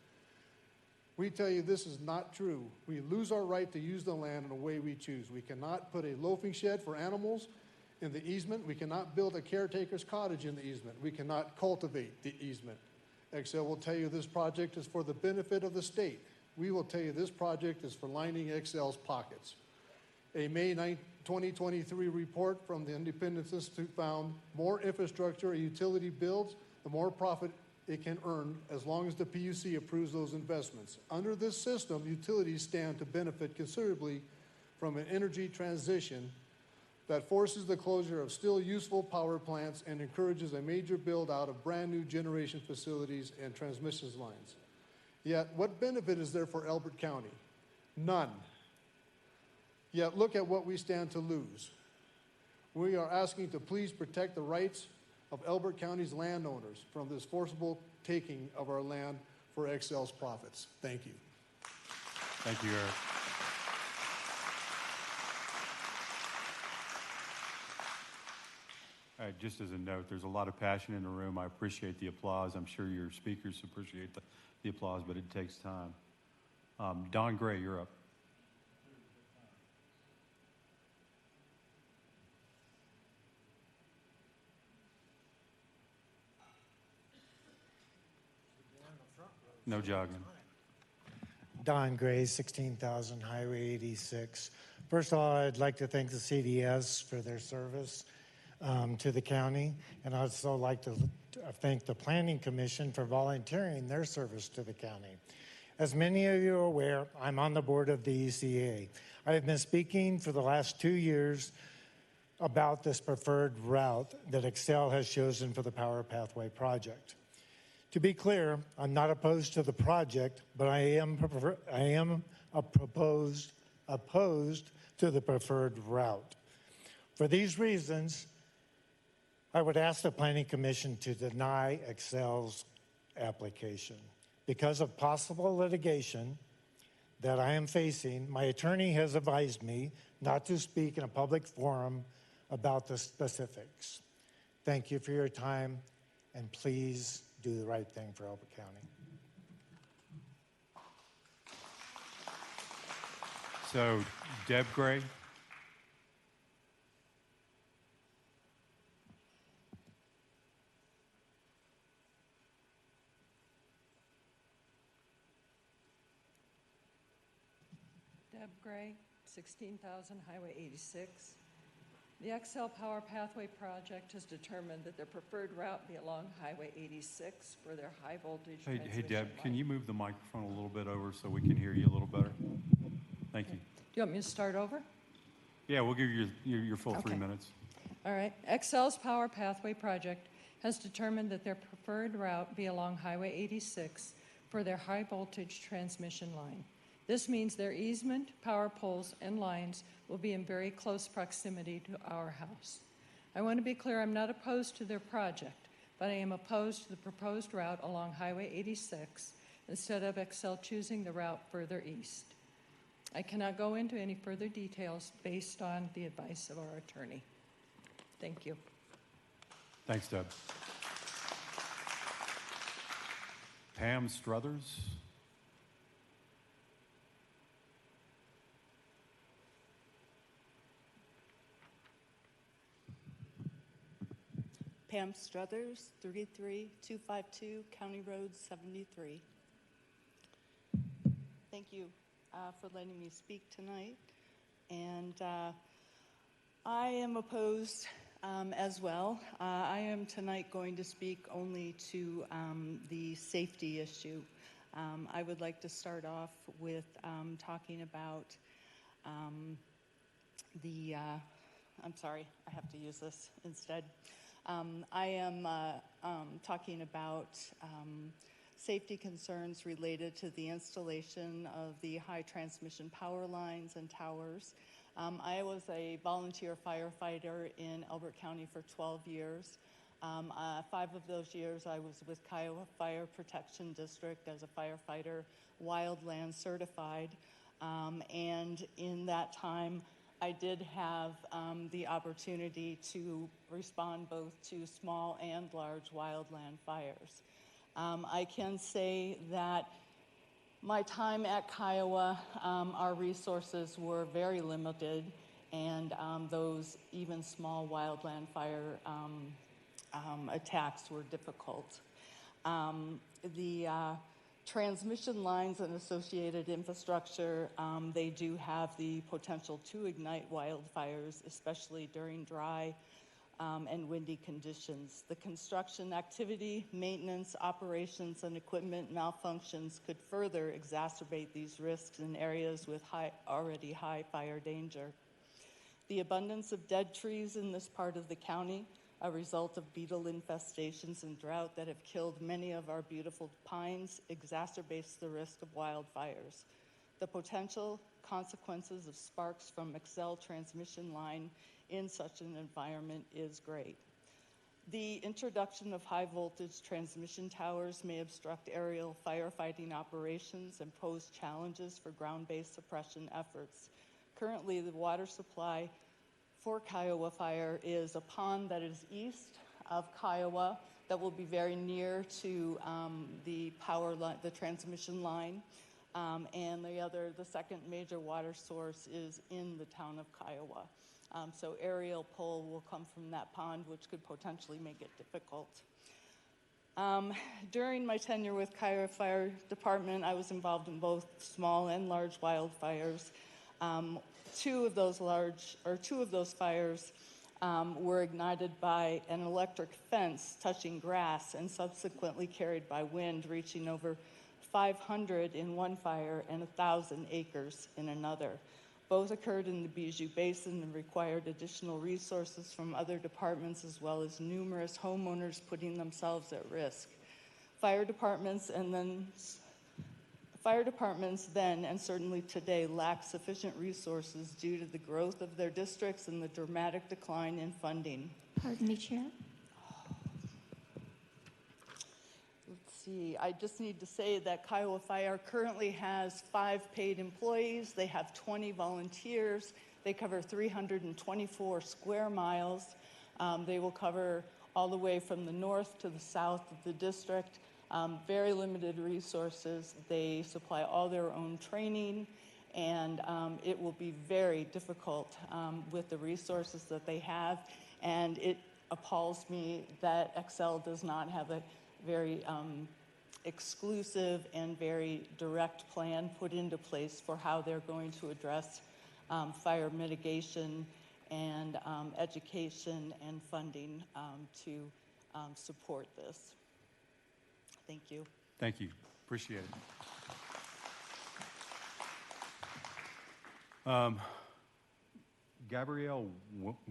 We tell you this is not true. We lose our right to use the land in a way we choose. We cannot put a loafing shed for animals in the easement. We cannot build a caretaker's cottage in the easement. We cannot cultivate the easement. Xcel will tell you this project is for the benefit of the state. We will tell you this project is for lining Xcel's pockets. A May 9, 2023 report from the Independence Institute found more infrastructure a utility builds, the more profit it can earn as long as the PUC approves those investments. Under this system, utilities stand to benefit considerably from an energy transition that forces the closure of still useful power plants and encourages a major build out of brand new generation facilities and transmission lines. Yet, what benefit is there for Elbert County? None. Yet, look at what we stand to lose. We are asking to please protect the rights of Elbert County's landowners from this forcible taking of our land for Xcel's profits. Thank you. Thank you, Eric. Just as a note, there's a lot of passion in the room. I appreciate the applause. I'm sure your speakers appreciate the applause, but it takes time. Don Gray, you're up. No jogging. Don Gray, 16,000 Highway 86. First of all, I'd like to thank the CDS for their service to the county, and I'd also like to thank the Planning Commission for volunteering their service to the county. As many of you are aware, I'm on the board of the ECA. I have been speaking for the last 2 years about this preferred route that Excel has chosen for the Power Pathway project. To be clear, I'm not opposed to the project, but I am opposed to the preferred route. For these reasons, I would ask the Planning Commission to deny Excel's application. Because of possible litigation that I am facing, my attorney has advised me not to speak in a public forum about the specifics. Thank you for your time, and please do the right thing for Elbert County. So, Deb Gray. Deb Gray, 16,000 Highway 86. The XL Power Pathway project has determined that their preferred route be along Highway 86 for their high voltage transmission Hey, Deb, line. can you move the microphone a little bit over so we can hear you a little better? Thank you. Do you want me to start over? Yeah, we'll give you your full 3 minutes. All right. XL's Power Pathway project has determined that their preferred route be along Highway 86 for their high voltage transmission line. This means their easement, power poles, and lines will be in very close proximity to our house. I want to be clear, I'm not opposed to their project, but I am opposed to the proposed route along Highway 86 instead of XL choosing the route further east. I cannot go into any further details based on the advice of our attorney. Thank you. Thanks, Deb. Pam Struthers. Pam Struthers, 33252 County Road 73. Thank you for letting me speak tonight. And I am opposed as well. I am tonight going to speak only to the safety issue. I would like to start off with talking about I'm sorry, I have to use this instead. I am talking about safety concerns related to the installation of the high transmission power lines and towers. I was a volunteer firefighter in Elbert County for 12 years. 5 of those years I was with Kiowa Fire Protection District as a firefighter, wildland certified. And in that time, I did have the opportunity to respond both to small and large wildland fires. I can say that my time at Kiowa, our resources were very limited, and those even small wildland fire attacks were difficult. The transmission lines and associated infrastructure, they do have the potential to ignite wildfires, especially during dry and windy conditions. The construction activity, maintenance, operations, and equipment malfunctions could further exacerbate these risks in areas with already high fire danger. The abundance of dead trees in this part of the county, a result of beetle infestations and drought that have killed many of our beautiful pines, exacerbates the risk of wildfires. The potential consequences of sparks from Excel transmission line in such an environment is great. The introduction of high voltage transmission towers may obstruct aerial firefighting operations and pose challenges for ground-based suppression efforts. Currently, the water supply for Kiowa Fire is a pond that is east of Kiowa that will be very near to the power line, the transmission line. And the second major water source is in the town of Kiowa. So aerial pull will come from that pond, which could potentially make it difficult. During my tenure with Kiowa Fire Department, I was involved in both small and large wildfires. Two of those fires were ignited by an electric fence touching grass and subsequently carried by wind, reaching over 500 in one fire and 1,000 acres in another. Both occurred in the Bijou Basin and required additional resources from other departments as well as numerous homeowners putting themselves at risk. Fire departments then and certainly today lack sufficient resources due to the growth of their districts and the dramatic decline in funding. Pardon me, Chair. Let's see, I just need to say that Kiowa Fire currently has 5 paid employees. They have 20 volunteers. They cover 324 square miles. They will cover all the way from the north to the south of the district. Very limited resources. They supply all their own training, and it will be very difficult with the resources that they have. And it appalls me that Excel does not have a very exclusive and very direct plan put into place for how they're going to address fire mitigation and education and funding to support this. Thank you. Thank you. Appreciate it. Gabrielle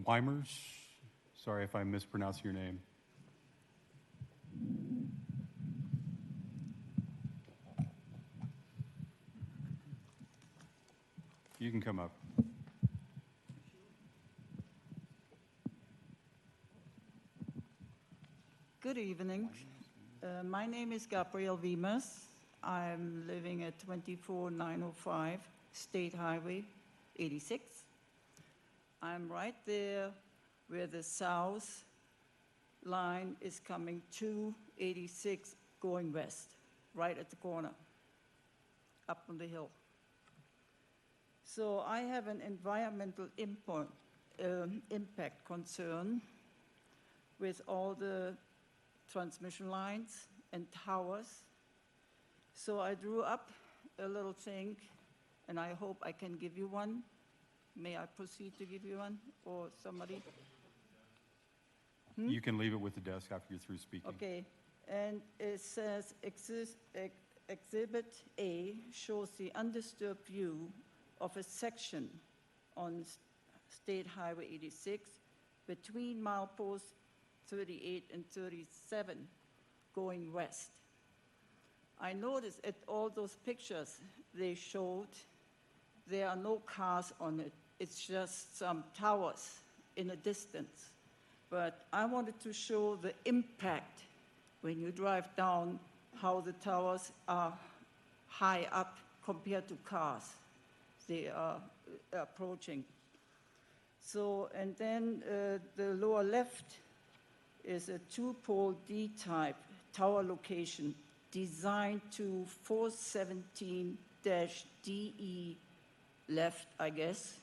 Weimers, sorry if I mispronounced your name. You can come up. Good evening. My name is Gabrielle Wiemers. I'm living at 24905 State Highway 86. I'm right there where the south line is coming to 86 going west, right at the corner, up on the hill. So I have an environmental impact concern with all the transmission lines and towers. So I drew up a little thing, and I hope I can give you one. May I proceed to give you one, or somebody? You can leave it with the desk after you're through speaking. Okay, and it says Exhibit A shows the undisturbed view of a section on State Highway 86 between mileposts 38 and 37 going west. I noticed at all those pictures they showed, there are no cars on it. It's just some towers in a distance. But I wanted to show the impact when you drive down, how the towers are high up compared to cars they are approaching. So, and then the lower left is a 2-pole D-type tower location designed to 417-DE left, I guess,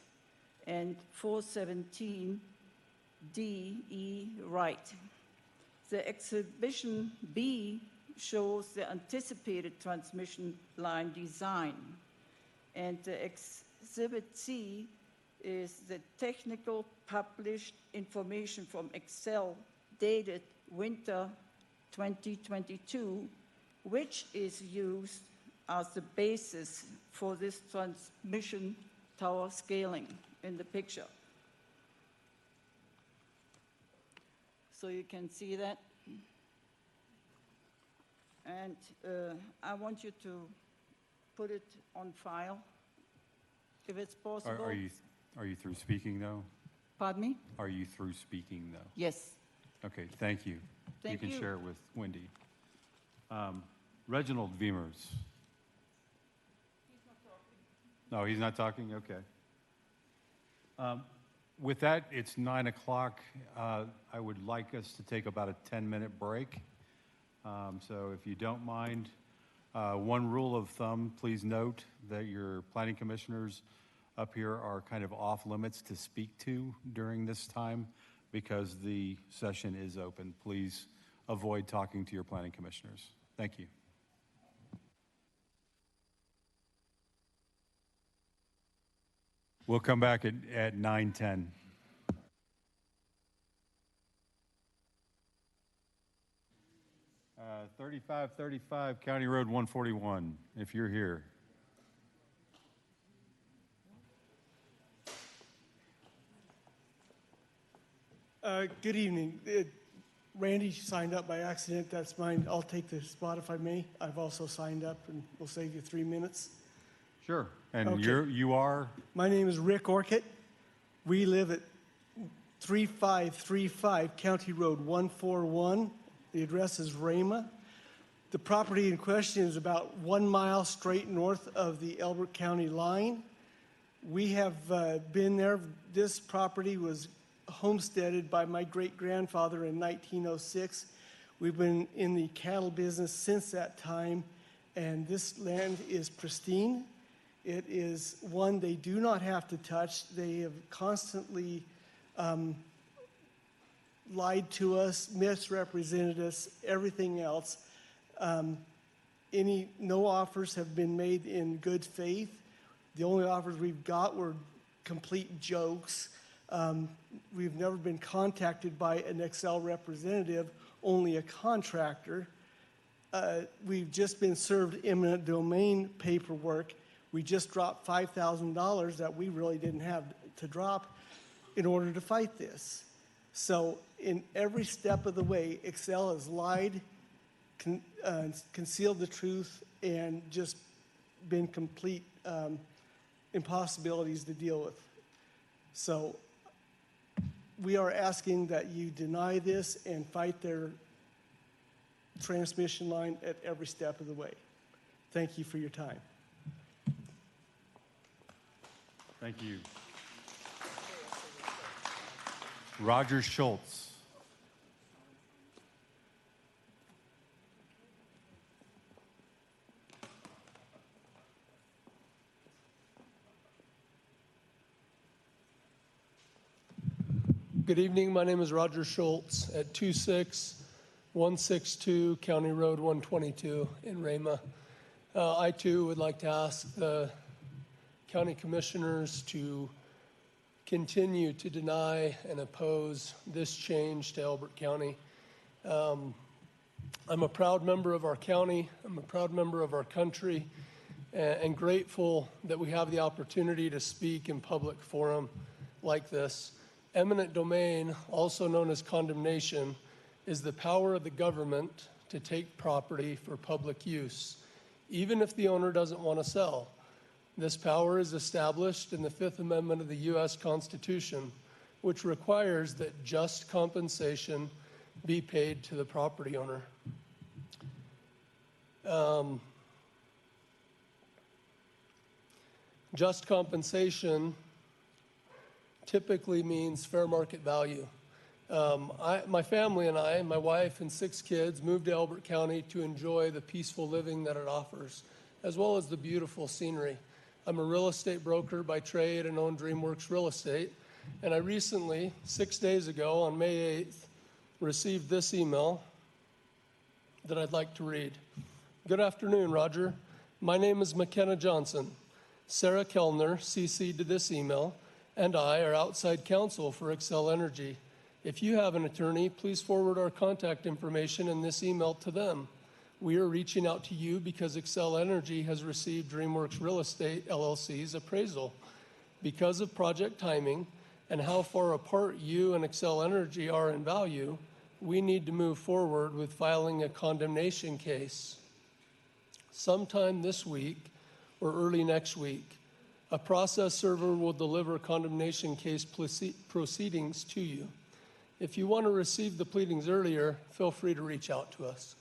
and 417-DE right. The exhibition B shows the anticipated transmission line design, and the exhibit C is the technical published information from Excel dated winter 2022, which is used as the basis for this transmission tower scaling in the picture. So you can see that. And I want you to put it on file, if it's possible. Are you through speaking, though? Pardon me? Are you through speaking, though? Yes. Okay, thank you. Thank you. you. Can share it with Wendy. Reginald Weimers. No, he's not talking? Okay. With that, it's 9 o'clock. I would like us to take about a 10-minute break. So if you don't mind, one rule of thumb, please note that your planning commissioners up here are kind of off limits to speak to during this time because the session is open. Please avoid talking to your planning commissioners. Thank you. We'll come back at 9:10. Uh, 3535 County Road 141, if you're here. Good evening. Randy signed up by accident. That's mine. I'll take the spot if I may. I've also signed up, and we'll save you 3 minutes. Sure. And Okay. you are? My name is Rick Orcutt. We live at 3535 County Road 141. The address is Rama. The property in question is about 1 mile straight north of the Elbert County line. We have been there. This property was homesteaded by my great-grandfather in 1906. We've been in the cattle business since that time, and this land is pristine. It is one they do not have to touch. They have constantly lied to us, misrepresented us, everything else. No offers have been made in good faith. The only offers we've got were complete jokes. We've never been contacted by an Excel representative, only a contractor. We've just been served eminent domain paperwork. We just dropped $5,000 that we really didn't have to drop in order to fight this. So in every step of the way, Excel has lied, concealed the truth, and just been complete impossibilities to deal with. So we are asking that you deny this and fight their transmission line at every step of the way. Thank you for your time. Thank you. Roger Schultz. Good evening. My name is Roger Schultz at 26162 County Road 122 in Rama. I too would like to ask the county commissioners to continue to deny and oppose this change to Elbert County. I'm a proud member of our county. I'm a proud member of our country, and grateful that we have the opportunity to speak in public forum like this. Eminent domain, also known as condemnation, is the power of the government to take property for public use, even if the owner doesn't want to sell. This power is established in the Fifth Amendment of the U.S. Constitution, which requires that just compensation be paid to the property owner. Just compensation typically means fair market value. My family and I, my wife and 6 kids, moved to Elbert County to enjoy the peaceful living that it offers, as well as the beautiful scenery. I'm a real estate broker by trade and own DreamWorks Real Estate, and I recently, 6 days ago on May 8th, received this email that I'd like to read. Good afternoon, Roger. My name is McKenna Johnson. Sarah Kellner CC'd to this email, and I are outside counsel for Excel Energy. If you have an attorney, please forward our contact information in this email to them. We are reaching out to you because Excel Energy has received DreamWorks Real Estate LLC's appraisal. Because of project timing and how far apart you and Excel Energy are in value, we need to move forward with filing a condemnation case. Sometime this week or early next week, a process server will deliver condemnation case proceedings to you. If you want to receive the pleadings earlier, feel free to reach out to us.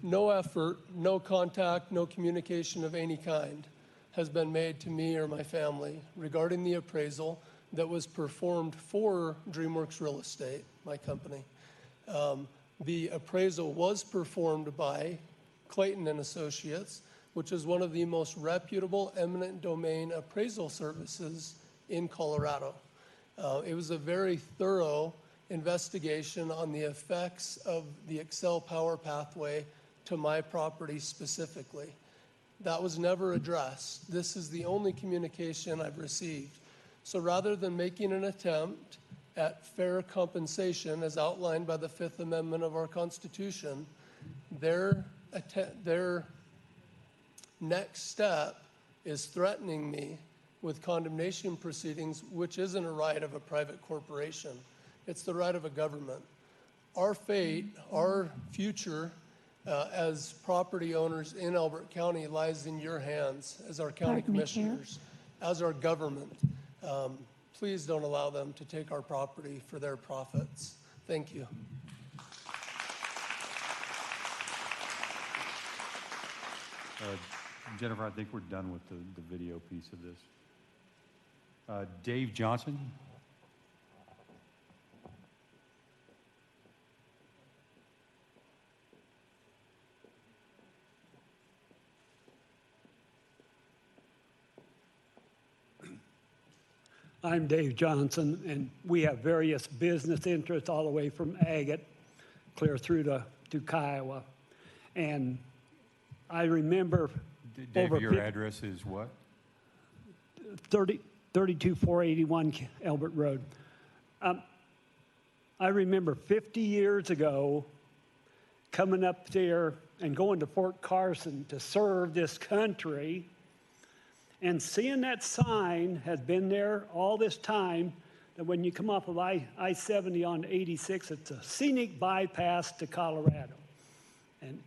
No effort, no contact, no communication of any kind has been made to me or my family regarding the appraisal that was performed for DreamWorks Real Estate, my company. The appraisal was performed by Clayton and Associates, which is one of the most reputable eminent domain appraisal services in Colorado. It was a very thorough investigation on the effects of the Xcel Power Pathway to my property specifically. That was never addressed. This is the only communication I've received. So rather than making an attempt at fair compensation as outlined by the Fifth Amendment of our Constitution, their next step is threatening me with condemnation proceedings, which isn't a right of a private corporation. It's the right of a government. Our fate, our future as property owners in Elbert County lies in your hands as our county commissioners, as our government. Please don't allow them to take our property for their profits. Thank you. Jennifer, I think we're done with the video piece of this. Dave Johnson. I'm Dave Johnson, and we have various business interests all the way from Agate clear through to Kiowa. And I remember... Dave, your address is what? 32481 Elbert Road. I remember 50 years ago coming up there and going to Fort Carson to serve this country, and seeing that sign has been there all this time, that when you come off of I-70 on 86, it's a scenic bypass to Colorado.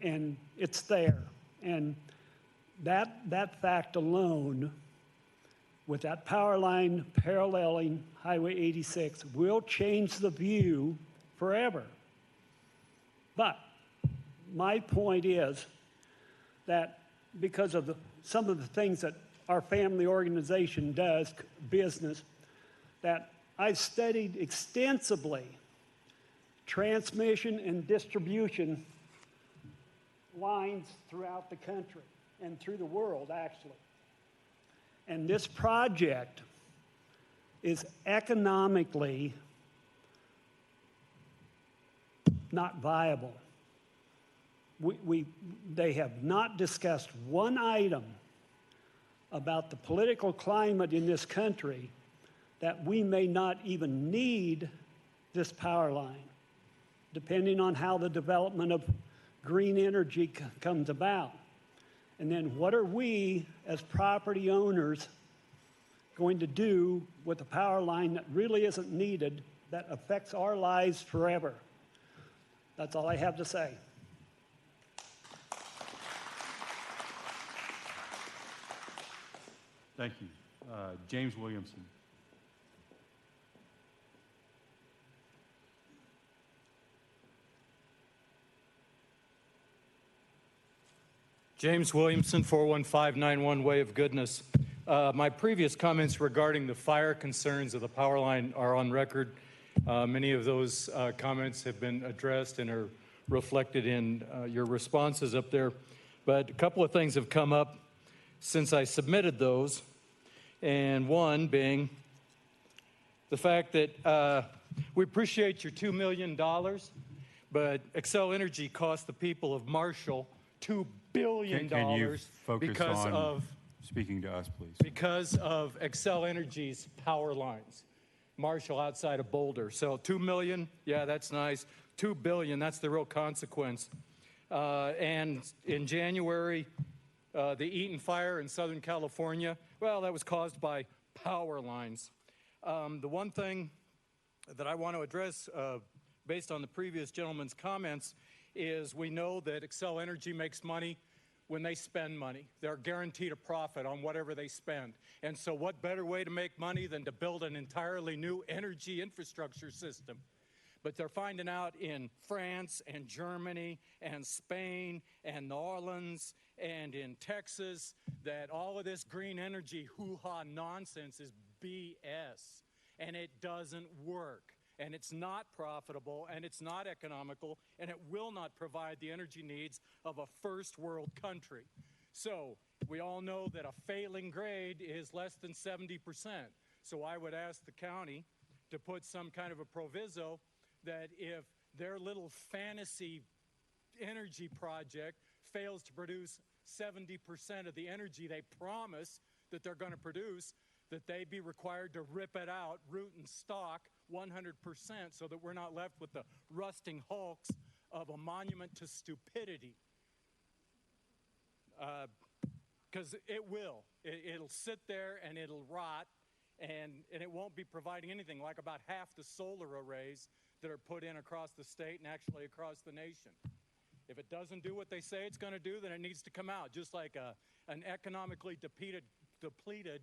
And it's there. And that fact alone, with that power line paralleling Highway 86, will change the view forever. But my point is that because of some of the things that our family organization does, business, that I've studied extensively transmission and distribution lines throughout the country and through the world, actually. And this project is economically not viable. They have not discussed one item about the political climate in this country that we may not even need this power line, depending on how the development of green energy comes about. And then what are we as property owners going to do with a power line that really isn't needed, that affects our lives forever? That's all I have to say. Thank you. James Williamson. James Williamson, 41591 Way of Goodness. My previous comments regarding the fire concerns of the power line are on record. Many of those comments have been addressed and are reflected in your responses up there. But a couple of things have come up since I submitted those, and one being the fact that we appreciate your $2 million, but Xcel Energy cost the people of Marshall $2 billion. Can you focus because on of speaking to us, please? Because of Xcel Energy's power lines. Marshall outside of Boulder. So $2 million, yeah, that's nice. $2 billion, that's the real consequence. And in January, the Eaton fire in Southern California, well, that was caused by power lines. The one thing that I want to address, based on the previous gentleman's comments, is we know that Xcel Energy makes money when they spend money. They're guaranteed a profit on whatever they spend. And so what better way to make money than to build an entirely new energy infrastructure system? But they're finding out in France and Germany and Spain and New Orleans and in Texas that all of this green energy hoo-ha nonsense is BS. and it doesn't work. And it's not profitable, and it's not economical, and it will not provide the energy needs of a first world country. So we all know that a failing grade is less than 70%. So I would ask the county to put some kind of a proviso that if their little fantasy energy project fails to produce 70% of the energy they promise that they're going to produce, that they be required to rip it out, root and stock, 100%, so that we're not left with the rusting hulks of a monument to stupidity. Because it will. It'll sit there and it'll rot, and it won't be providing anything, like about half the solar arrays that are put in across the state and actually across the nation. If it doesn't do what they say it's going to do, then it needs to come out, just like an economically depleted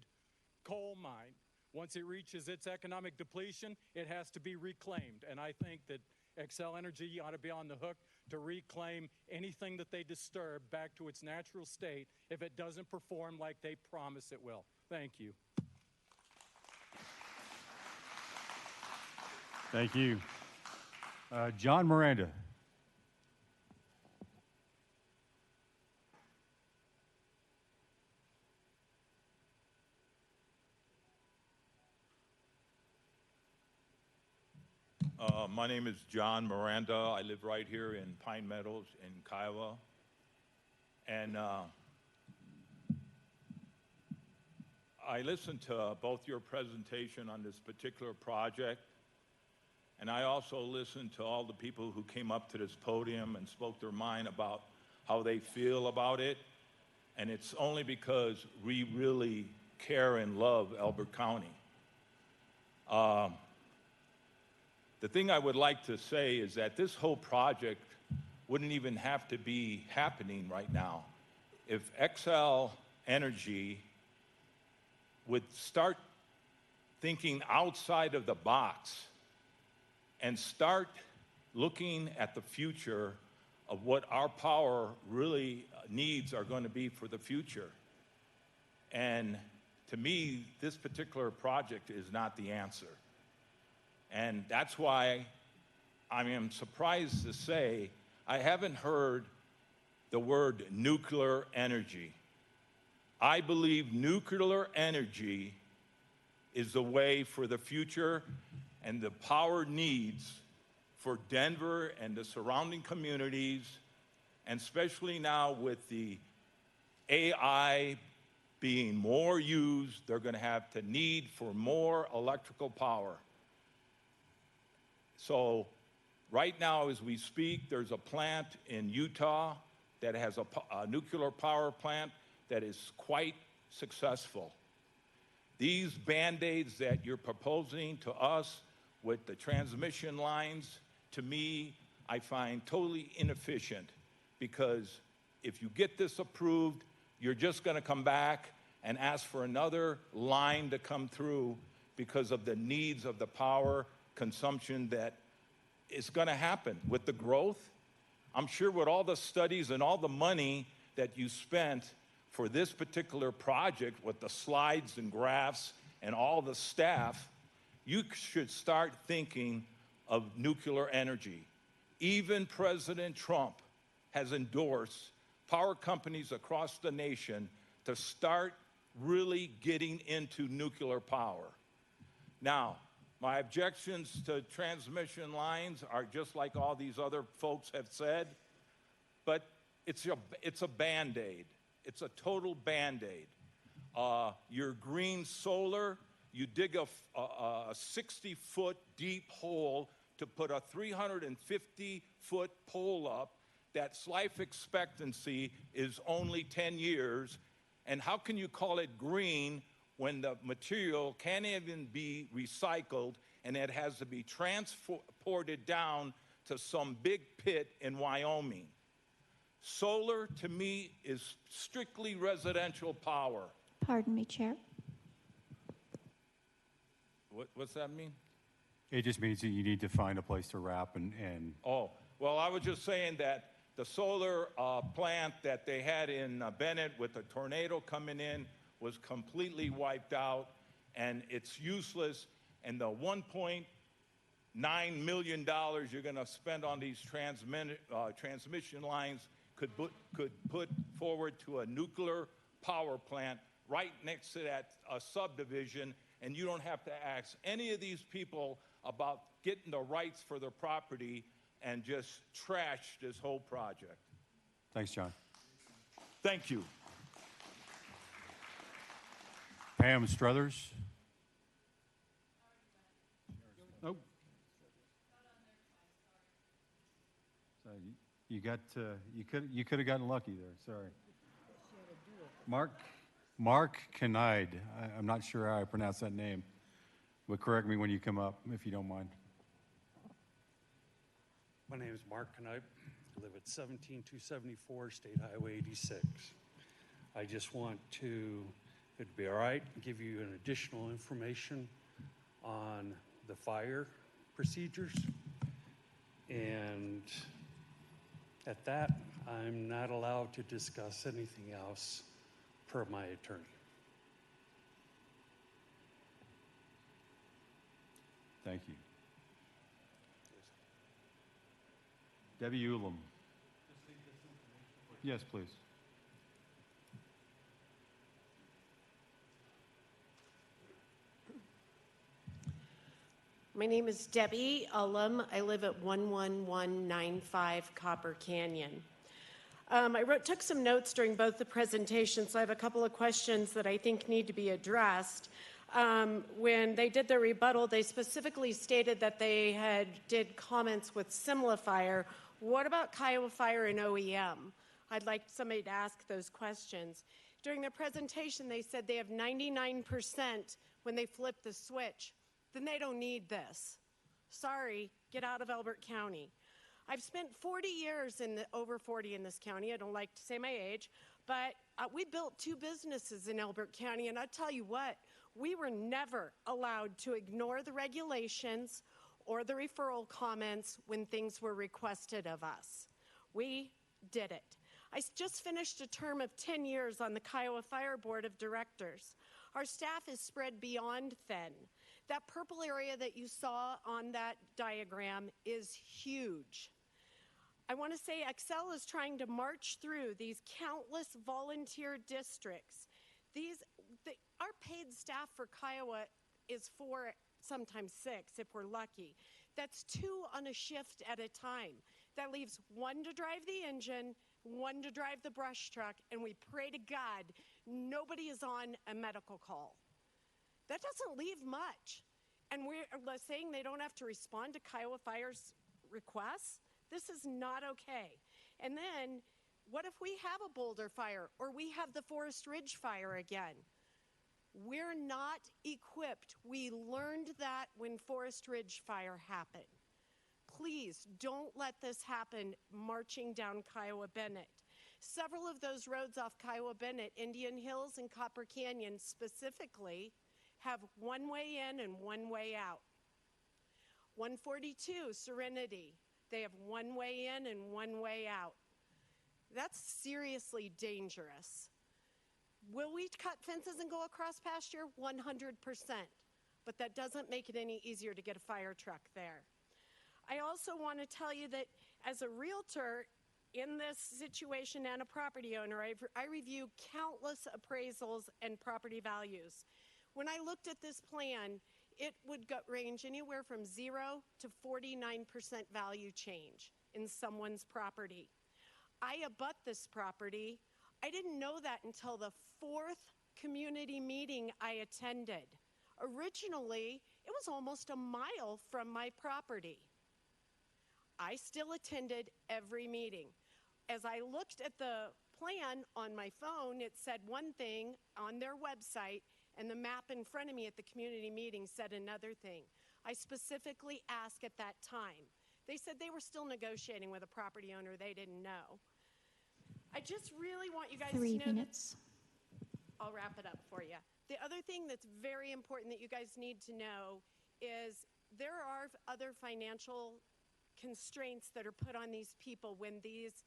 coal mine. Once it reaches its economic depletion, it has to be reclaimed. And I think that Xcel Energy ought to be on the hook to reclaim anything that they disturb back to its natural state if it doesn't perform like they promise it will. Thank you. Thank you. John Miranda. My name is John Miranda. I live right here in Pine Meadows in Kiowa. And I listened to both your presentation on this particular project, and I also listened to all the people who came up to this podium and spoke their mind about how they feel about it. And it's only because we really care and love Elbert County. The thing I would like to say is that this whole project wouldn't even have to be happening right now if Xcel Energy would start thinking outside of the box and start looking at the future of what our power really needs are going to be for the future. And to me, this particular project is not the answer. And that's why I am surprised to say I haven't heard the word nuclear energy. I believe nuclear energy is the way for the future and the power needs for Denver and the surrounding communities, and especially now with the AI being more used, they're going to have the need for more electrical power. So right now as we speak, there's a plant in Utah that has a nuclear power plant that is quite successful. These Band-Aids that you're proposing to us with the transmission lines, to me, I find totally inefficient, because if you get this approved, you're just going to come back and ask for another line to come through because of the needs of the power consumption that is going to happen with the growth. I'm sure with all the studies and all the money that you spent for this particular project with the slides and graphs and all the staff, you should start thinking of nuclear energy. Even President Trump has endorsed power companies across the nation to start really getting into nuclear power. Now, my objections to transmission lines are just like all these other folks have said, but it's a Band-Aid. It's a total Band-Aid. Your green solar, you dig a 60-foot deep hole to put a 350-foot pole up. That's life expectancy is only 10 years. And how can you call it green when the material can't even be recycled and it has to be transported down to some big pit in Wyoming? Solar, to me, is strictly residential power. Pardon me, Chair. What's that mean? It just means that you need to find a place to wrap and Oh, well, I was just saying that the solar plant that they had in Bennett with the tornado coming in was completely wiped out, and it's useless. And the $1.9 million you're going to spend on these transmission lines could put forward to a nuclear power plant right next to that subdivision, and you don't have to ask any of these people about getting the rights for their property and just trash this whole project. Thanks, John. Thank you. Pam Struthers. Oh. So you could have gotten lucky there. Sorry. Mark Kneid. I'm not sure how I pronounce that name, but correct me when you come up if you don't mind. My name is Mark Kneid. I live at 17274 State Highway 86. I just want to, if it'd be all right, give you an additional information on the fire procedures. And at that, I'm not allowed to discuss anything else per my attorney. Thank you. Debbie Ulam. Yes, please. My name is Debbie Ulam. I live at 11195 Copper Canyon. I took some notes during both the presentations, so I have a couple of questions that I think need to be addressed. When they did their rebuttal, they specifically stated that they did comments with Simplifier. What about Kiowa Fire and OEM? I'd like somebody to ask those questions. During their presentation, they said they have 99% when they flip the switch. Then they don't need this. Sorry, get out of Elbert County. I've spent 40 years over 40 in this county. I don't like to say my age, but we built 2 businesses in Elbert County, and I tell you what, we were never allowed to ignore the regulations or the referral comments when things were requested of us. We did it. I just finished a term of 10 years on the Kiowa Fire Board of Directors. Our staff is spread beyond thin. That purple area that you saw on that diagram is huge. I want to say Excel is trying to march through these countless volunteer districts. Our paid staff for Kiowa is 4, sometimes 6 if we're lucky. That's 2 on a shift at a time. That leaves 1 to drive the engine, 1 to drive the brush truck, and we pray to God nobody is on a medical call. That doesn't leave much. And we're saying they don't have to respond to Kiowa Fire's requests? This is not okay. And then, what if we have a Boulder fire or we have the Forest Ridge fire again? We're not equipped. We learned that when Forest Ridge fire happened. Please don't let this happen marching down Kiowa Bennett. Several of those roads off Kiowa Bennett, Indian Hills and Copper Canyon specifically, have one way in and one way out. 142, Serenity, they have one way in and one way out. That's seriously dangerous. Will we cut fences and go across pasture? 100%. But that doesn't make it any easier to get a fire truck there. I also want to tell you that as a realtor in this situation and a property owner, I review countless appraisals and property values. When I looked at this plan, it would range anywhere from 0 to 49% value change in someone's property. I abut this property. I didn't know that until the 4th community meeting I attended. Originally, it was almost a mile from my property. I still attended every meeting. As I looked at the plan on my phone, it said one thing on their website, and the map in front of me at the community meeting said another thing. I specifically asked at that time. They said they were still negotiating with a property owner they didn't know. I just really want you guys 3 to know minutes. I'll wrap it up for you. The other thing that's very important that you guys need to know is there are other financial constraints that are put on these people when these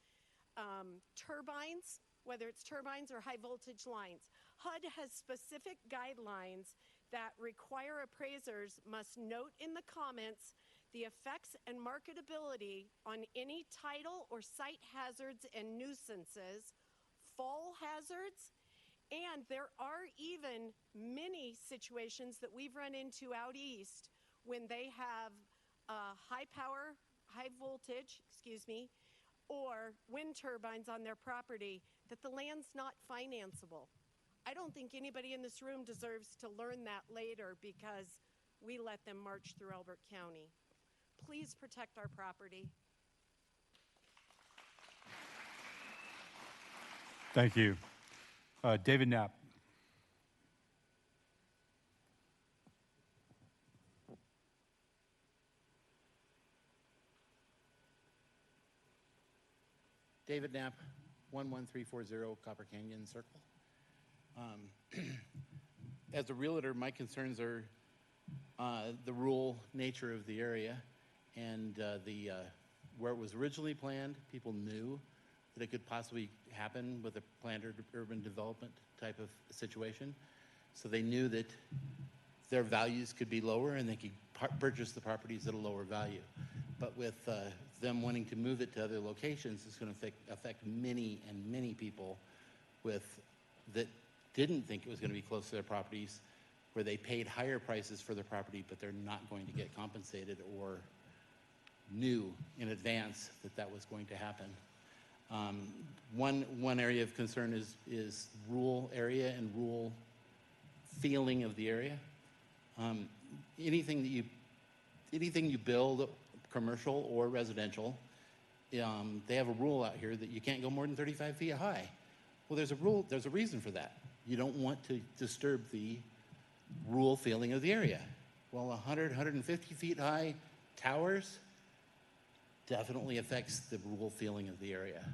turbines, whether it's turbines or high voltage lines. HUD has specific guidelines that require appraisers must note in the comments the effects and marketability on any title or site hazards and nuisances, fall hazards, and there are even many situations that we've run into out east when they have high voltage, or wind turbines on their property, that the land's not financeable. I don't think anybody in this room deserves to learn that later because we let them march through Elbert County. Please protect our property. Thank you. David Knapp. David Knapp, 11340 Copper Canyon Circle. As a realtor, my concerns are the rural nature of the area and where it was originally planned. People knew that it could possibly happen with a planned urban development type of situation. So they knew that their values could be lower and they could purchase the properties at a lower value. But with them wanting to move it to other locations, it's going to affect many and many people that didn't think it was going to be close to their properties, where they paid higher prices for their property, but they're not going to get compensated or knew in advance that that was going to happen. One area of concern is rural area and rural feeling of the area. Anything you build, commercial or residential, they have a rule out here that you can't go more than 35 feet high. Well, there's a reason for that. You don't want to disturb the rural feeling of the area. Well, 100, 150 feet high towers definitely affects the rural feeling of the area.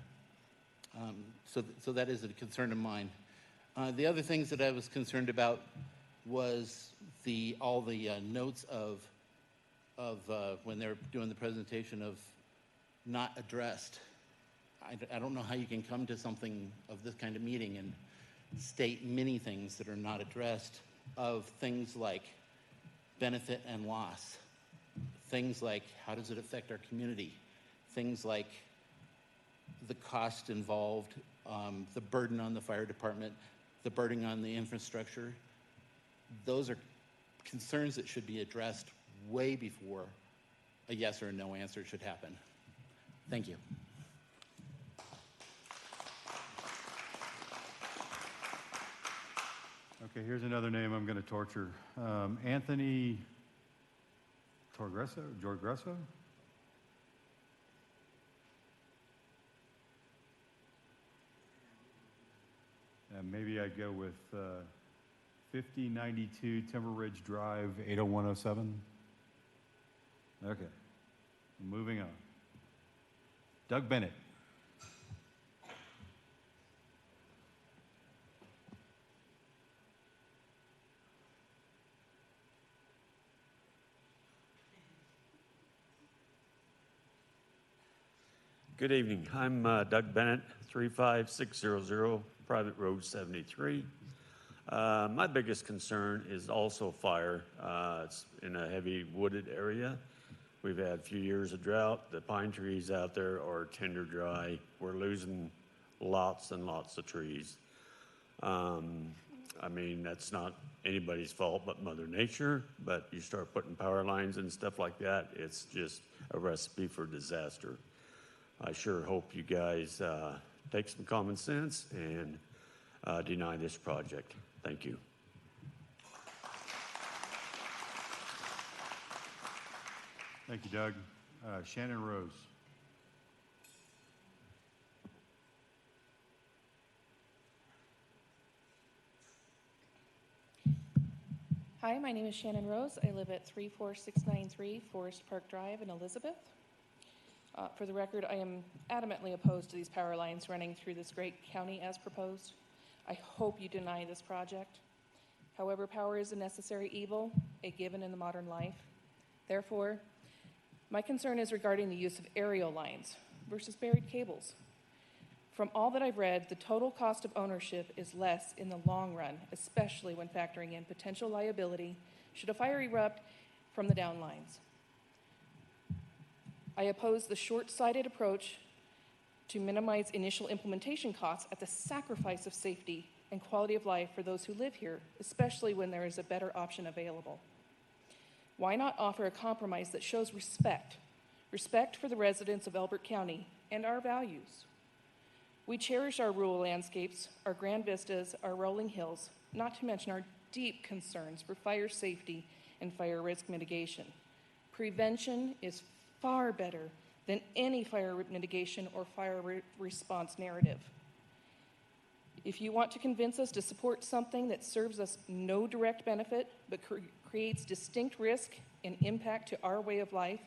So that is a concern of mine. The other things that I was concerned about was all the notes of when they were doing the presentation of not addressed. I don't know how you can come to something of this kind of meeting and state many things that are not addressed, of things like benefit and loss, things like how does it affect our community, things like the cost involved, the burden on the fire department, the burden on the infrastructure. Those are concerns that should be addressed way before a yes or a no answer should happen. Thank you. Okay, here's another name I'm going to torture. Anthony Jorgresso? Maybe I'd go with 5092 Timber Ridge Drive, 80107. Okay, moving on. Doug Bennett. Good evening. I'm Doug Bennett, 35600 Private Road 73. My biggest concern is also fire. It's in a heavy wooded area. We've had a few years of drought. The pine trees out there are tinder dry. We're losing lots and lots of trees. I mean, that's not anybody's fault but Mother Nature, but you start putting power lines and stuff like that, it's just a recipe for disaster. I sure hope you guys take some common sense and deny this project. Thank you. Thank you, Doug. Shannon Rose. Hi, my name is Shannon Rose. I live at 34693 Forest Park Drive in Elizabeth. For the record, I am adamantly opposed to these power lines running through this great county as proposed. I hope you deny this project. However, power is a necessary evil, a given in the modern life. Therefore, my concern is regarding the use of aerial lines versus buried cables. From all that I've read, the total cost of ownership is less in the long run, especially when factoring in potential liability should a fire erupt from the downlines. I oppose the short-sighted approach to minimize initial implementation costs at the sacrifice of safety and quality of life for those who live here, especially when there is a better option available. Why not offer a compromise that shows respect for the residents of Elbert County and our values? We cherish our rural landscapes, our grand vistas, our rolling hills, not to mention our deep concerns for fire safety and fire risk mitigation. Prevention is far better than any fire mitigation or fire response narrative. If you want to convince us to support something that serves us no direct benefit but creates distinct risk and impact to our way of life,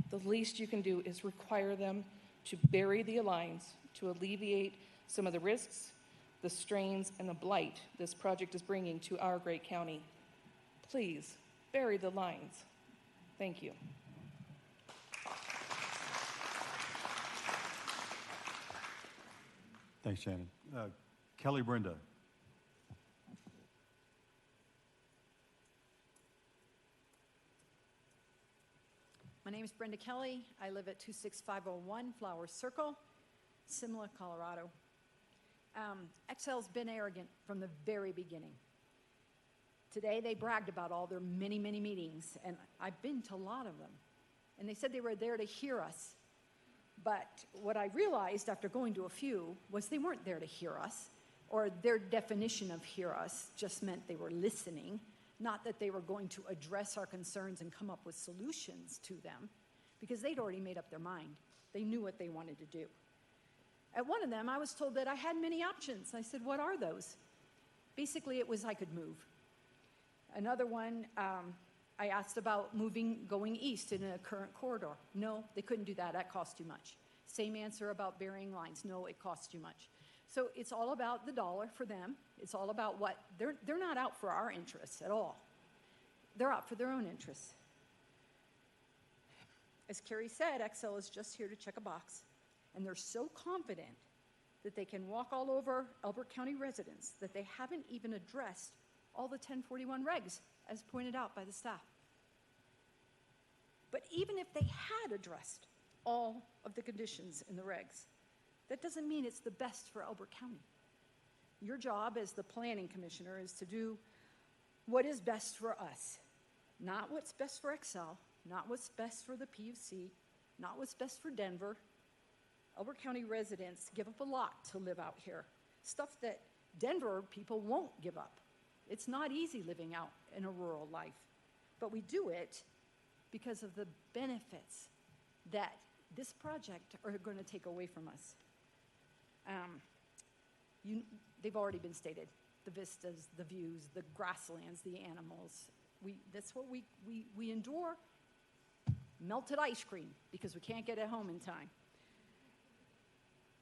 the least you can do is require them to bury the lines to alleviate some of the risks, the strains, and the blight this project is bringing to our great county. Please, bury the lines. Thank you. Thanks, Shannon. Kelly Brenda. My name is Brenda Kelly. I live at 26501 Flower Circle, Simla, Colorado. Excel's been arrogant from the very beginning. Today they bragged about all their many, many meetings, and I've been to a lot of them. And they said they were there to hear us. But what I realized after going to a few was they weren't there to hear us, or their definition of hear us just meant they were listening, not that they were going to address our concerns and come up with solutions to them, because they'd already made up their mind. They knew what they wanted to do. At one of them, I was told that I had many options. I said, what are those? Basically, it was I could move. Another one, I asked about going east in a current corridor. No, they couldn't do that. That cost too much. Same answer about burying lines. No, it costs too much. So it's all about the dollar for them. It's all about what, they're not out for our interests at all. They're out for their own interests. As Carrie said, Excel is just here to check a box. And they're so confident that they can walk all over Elbert County residents that they haven't even addressed all the 1041 regs, as pointed out by the staff. But even if they had addressed all of the conditions in the regs, that doesn't mean it's the best for Elbert County. Your job as the planning commissioner is to do what is best for us, not what's best for Excel, not what's best for the PUC, not what's best for Denver. Elbert County residents give up a lot to live out here, stuff that Denver people won't give up. It's not easy living out in a rural life, but we do it because of the benefits that this project are going to take away from us. They've already been stated, the vistas, the views, the grasslands, the animals. That's what we endure. Melted ice cream because we can't get it home in time.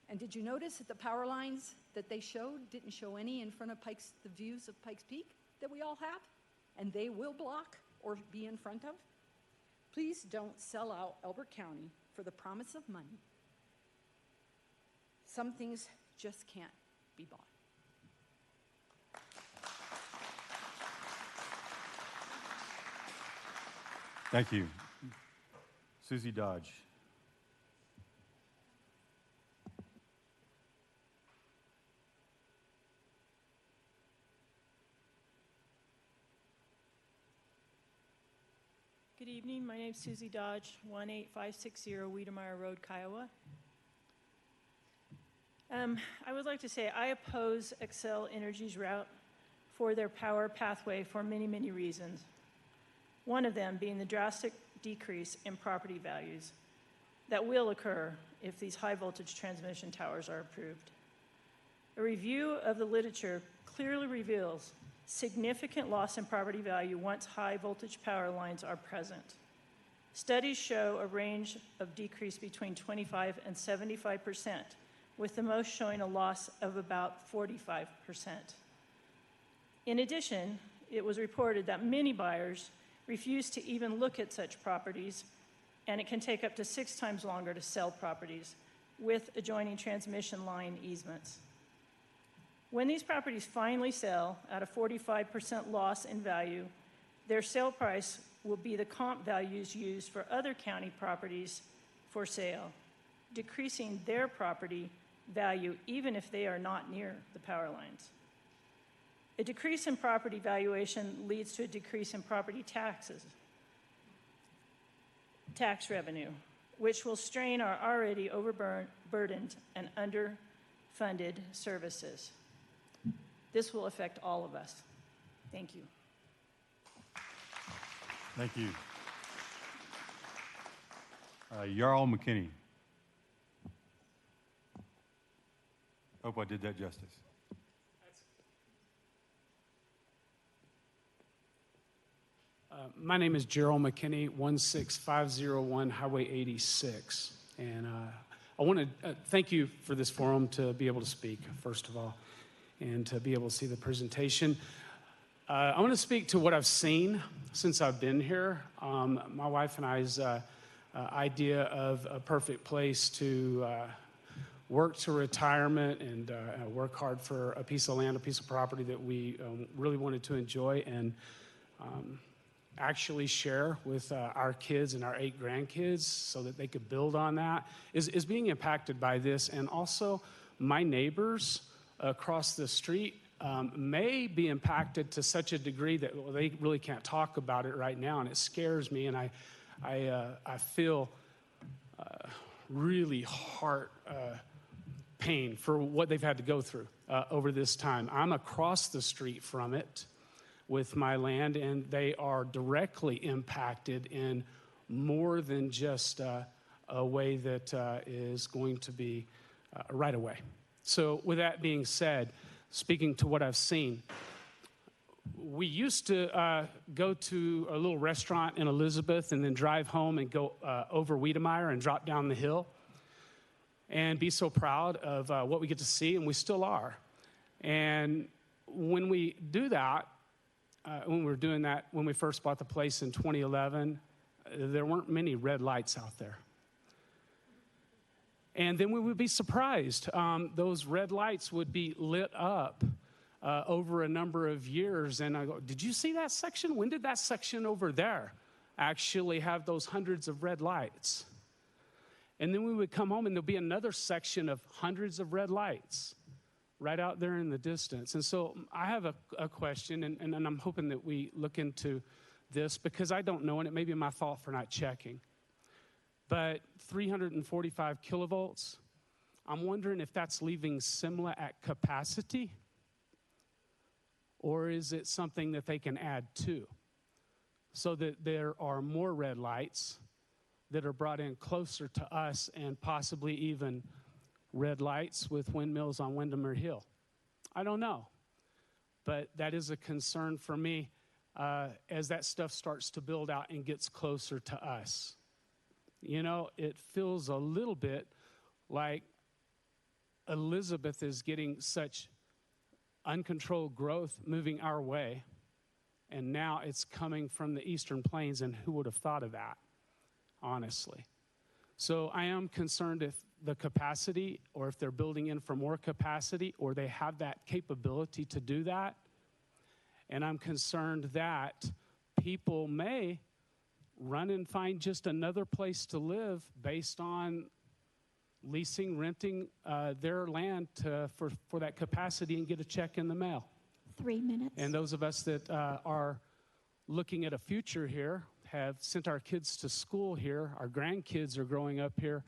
And did you notice that the power lines that they showed didn't show any in front of the views of Pikes Peak that we all have, and they will block or be in front of? Please don't sell out Elbert County for the promise of money. Some things just can't be bought. Thank you. Susie Dodge. Good evening. My name is Susie Dodge, 18560 Wiedemeyer Road, Kiowa. I would like to say I oppose Xcel Energy's route for their power pathway for many, many reasons. One of them being the drastic decrease in property values that will occur if these high voltage transmission towers are approved. A review of the literature clearly reveals significant loss in property value once high voltage power lines are present. Studies show a range of decrease between 25 and 75%, with the most showing a loss of about 45%. In addition, it was reported that many buyers refuse to even look at such properties, and it can take up to 6 times longer to sell properties with adjoining transmission line easements. When these properties finally sell at a 45% loss in value, their sale price will be the comp values used for other county properties for sale, decreasing their property value even if they are not near the power lines. A decrease in property valuation leads to a decrease in property tax revenue, which will strain our already overburdened and underfunded services. This will affect all of us. Thank you. Thank you. Jarl McKinney. Hope I did that justice. My name is Gerald McKinney, 16501 Highway 86. And I want to thank you for this forum to be able to speak, first of all, and to be able to see the presentation. I want to speak to what I've seen since I've been here. My wife and I's idea of a perfect place to work to retirement and work hard for a piece of land, a piece of property that we really wanted to enjoy and actually share with our kids and our 8 grandkids so that they could build on that is being impacted by this. And also my neighbors across the street may be impacted to such a degree that they really can't talk about it right now, and it scares me, and I feel really heart pain for what they've had to go through over this time. I'm across the street from it with my land, and they are directly impacted in more than just a way that is going to be right away. So with that being said, speaking to what I've seen, we used to go to a little restaurant in Elizabeth and then drive home and go over Wiedemeyer and drop down the hill and be so proud of what we get to see, and we still are. And when we do that, when we were doing that, when we first bought the place in 2011, there weren't many red lights out there. And then we would be surprised. Those red lights would be lit up over a number of years. And I go, did you see that section? When did that section over there actually have those hundreds of red lights? And then we would come home and there'll be another section of hundreds of red lights right out there in the distance. And so I have a question, and I'm hoping that we look into this because I don't know, and it may be my fault for not checking. But 345 kilovolts, I'm wondering if that's leaving Simla at capacity, or is it something that they can add to so that there are more red lights that are brought in closer to us and possibly even red lights with windmills on Windermere Hill? I don't know, but that is a concern for me as that stuff starts to build out and gets closer to us. You know, it feels a little bit like Elizabeth is getting such uncontrolled growth moving our way, and now it's coming from the Eastern Plains, and who would have thought of that, honestly? So I am concerned if the capacity, or if they're building in for more capacity, or they have that capability to do that. And I'm concerned that people may run and find just another place to live based on leasing, renting their land for that capacity and get a check in the mail. 3 minutes. And those of us that are looking at a future here, have sent our kids to school here, our grandkids are growing up here,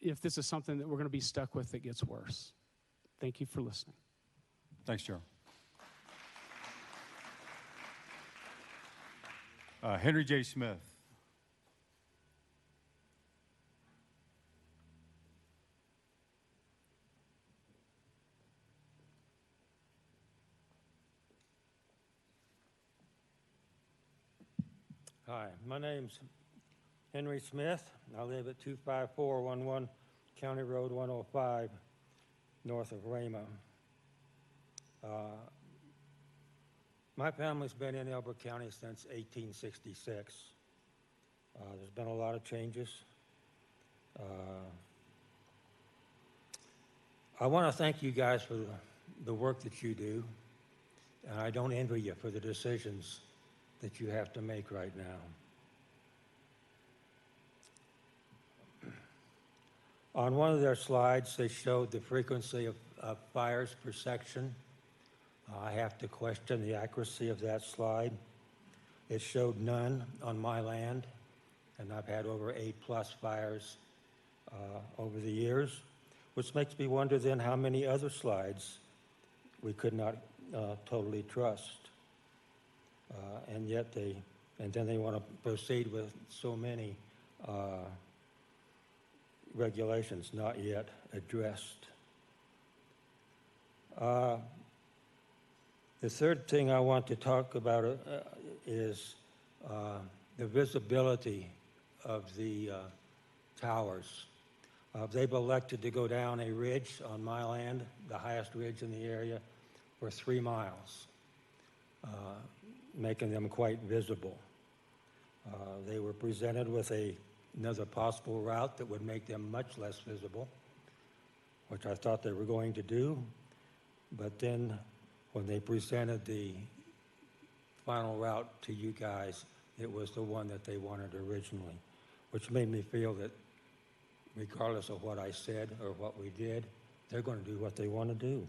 if this is something that we're going to be stuck with that gets worse. Thank you for listening. Thanks, Joe. Henry J. Smith. Hi, my name's Henry Smith. I live at 25411 County Road 105, north of Rama. My family's been in Elbert County since 1866. There's been a lot of changes. I want to thank you guys for the work that you do, and I don't envy you for the decisions that you have to make right now. On one of their slides, they showed the frequency of fires per section. I have to question the accuracy of that slide. It showed none on my land, and I've had over 8+ fires over the years, which makes me wonder then how many other slides we could not totally trust. And then they want to proceed with so many regulations not yet addressed. The third thing I want to talk about is the visibility of the towers. They've elected to go down a ridge on my land, the highest ridge in the area, for 3 miles, making them quite visible. They were presented with another possible route that would make them much less visible, which I thought they were going to do. But then when they presented the final route to you guys, it was the one that they wanted originally, which made me feel that regardless of what I said or what we did, they're going to do what they want to do.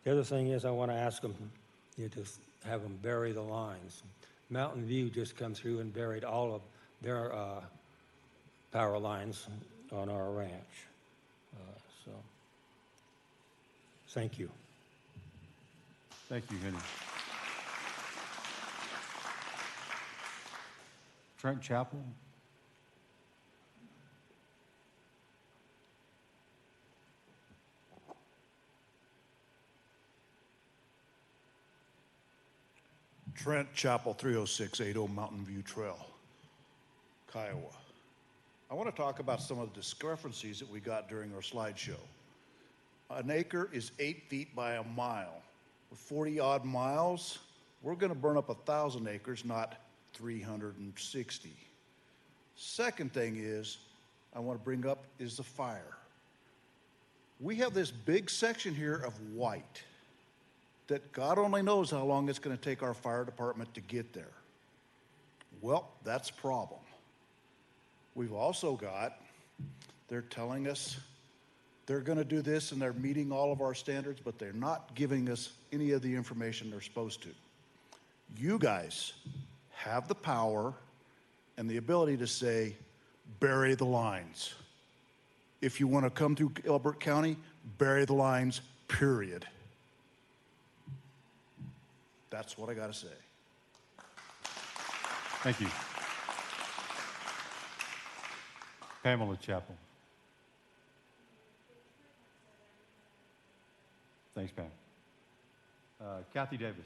The other thing is I want to ask them to have them bury the lines. Mountain View just come through and buried all of their power lines on our ranch. So, thank you. Thank you, Henry. Trent Chapel. Trent Chapel, 30680 Mountain View Trail, Kiowa. I want to talk about some of the discrepancies that we got during our slideshow. An acre is 8 feet by a mile. With 40-odd miles, we're going to burn up 1,000 acres, not 360. Second thing is, I want to bring up is the fire. We have this big section here of white that God only knows how long it's going to take our fire department to get there. Well, that's a problem. We've also got, they're telling us they're going to do this and they're meeting all of our standards, but they're not giving us any of the information they're supposed to. You guys have the power and the ability to say, bury the lines. If you want to come through Elbert County, bury the lines, period. That's what I got to say. Thank you. Pamela Chapel. Thanks, Pam. Kathy Davis.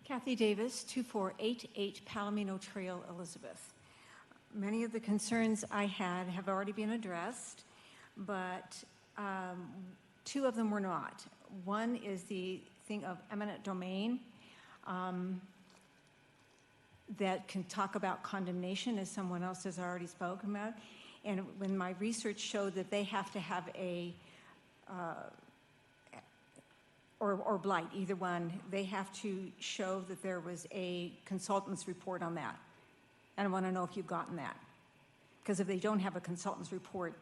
Kathy Davis, 2488 Palomino Trail, Elizabeth. Many of the concerns I had have already been addressed, but 2 of them were not. One is the thing of eminent domain that can talk about condemnation, as someone else has already spoken about. And when my research showed that they have to have a, or blight, either one, they have to show that there was a consultant's report on that. And I want to know if you've gotten that. Because if they don't have a consultant's report,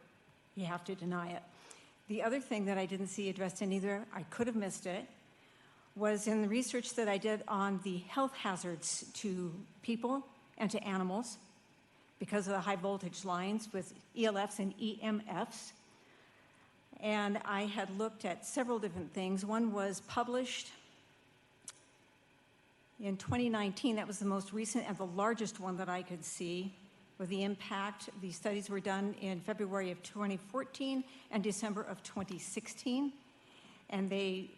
you have to deny it. The other thing that I didn't see addressed in either, I could have missed it, was in the research that I did on the health hazards to people and to animals because of the high voltage lines with ELFs and EMFs. And I had looked at several different things. One was published in 2019. That was the most recent and the largest one that I could see with the impact. These studies were done in February of 2014 and December of 2016. And they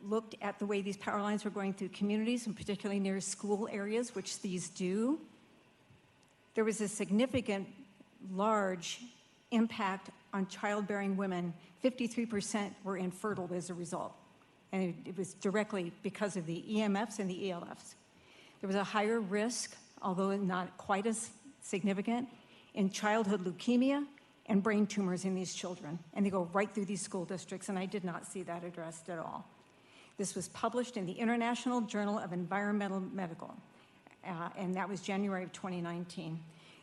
looked at the way these power lines were going through communities, and particularly near school areas, which these do. There was a significant, large impact on childbearing women. 53% were infertile as a result. And it was directly because of the EMFs and the ELFs. There was a higher risk, although not quite as significant, in childhood leukemia and brain tumors in these children. And they go right through these school districts, and I did not see that addressed at all. This was published in the International Journal of Environmental Medical, and that was January of 2019.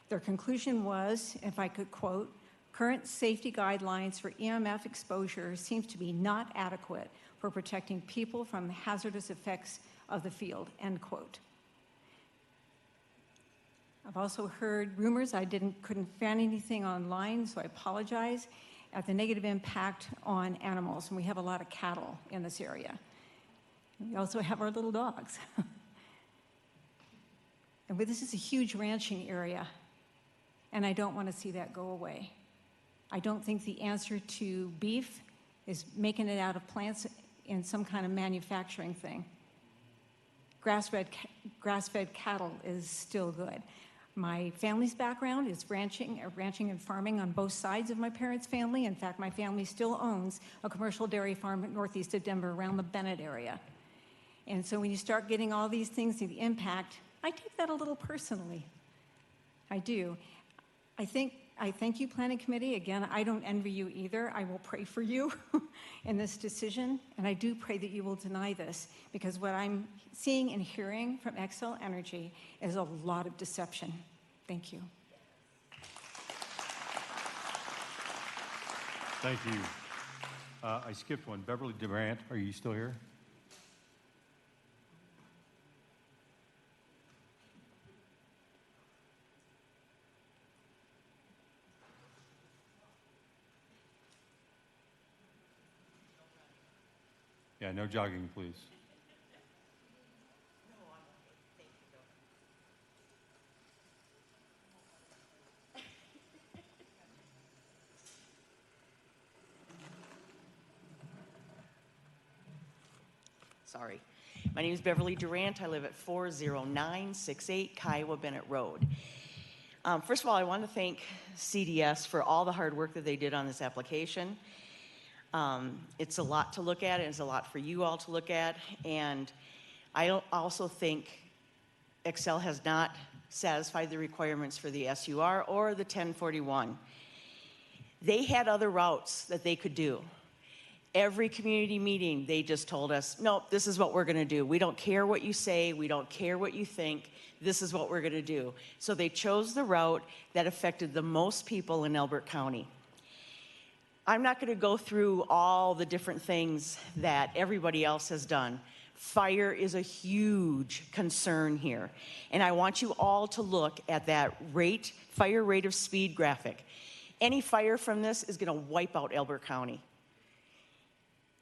Their conclusion was, if I could quote, current safety guidelines for EMF exposure seems to be not adequate for protecting people from the hazardous effects of the field, end quote. I've also heard rumors, couldn't find anything online, so I apologize, at the negative impact on animals, and we have a lot of cattle in this area. We also have our little dogs. And this is a huge ranching area, and I don't want to see that go away. I don't think the answer to beef is making it out of plants in some kind of manufacturing thing. Grass-fed cattle is still good. My family's background is ranching and farming on both sides of my parents' family. In fact, my family still owns a commercial dairy farm northeast of Denver around the Bennett area. And so when you start getting all these things, the impact, I take that a little personally. I do. I thank you, Planning Committee. Again, I don't envy you either. I will pray for you in this decision, and I do pray that you will deny this, because what I'm seeing and hearing from Xcel Energy is a lot of deception. Thank you. Thank you. I skipped one. Beverly Durant, are you still here? Yeah, no jogging, please. Sorry. My name is Beverly Durant. I live at 40968 Kiowa Bennett Road. First of all, I want to thank CDS for all the hard work that they did on this application. It's a lot to look at, and it's a lot for you all to look at. And I also think Xcel has not satisfied the requirements for the SUR or the 1041. They had other routes that they could do. Every community meeting, they just told us, nope, this is what we're going to do. We don't care what you say. We don't care what you think. This is what we're going to do. So they chose the route that affected the most people in Elbert County. I'm not going to go through all the different things that everybody else has done. Fire is a huge concern here. And I want you all to look at that fire rate of speed graphic. Any fire from this is going to wipe out Elbert County.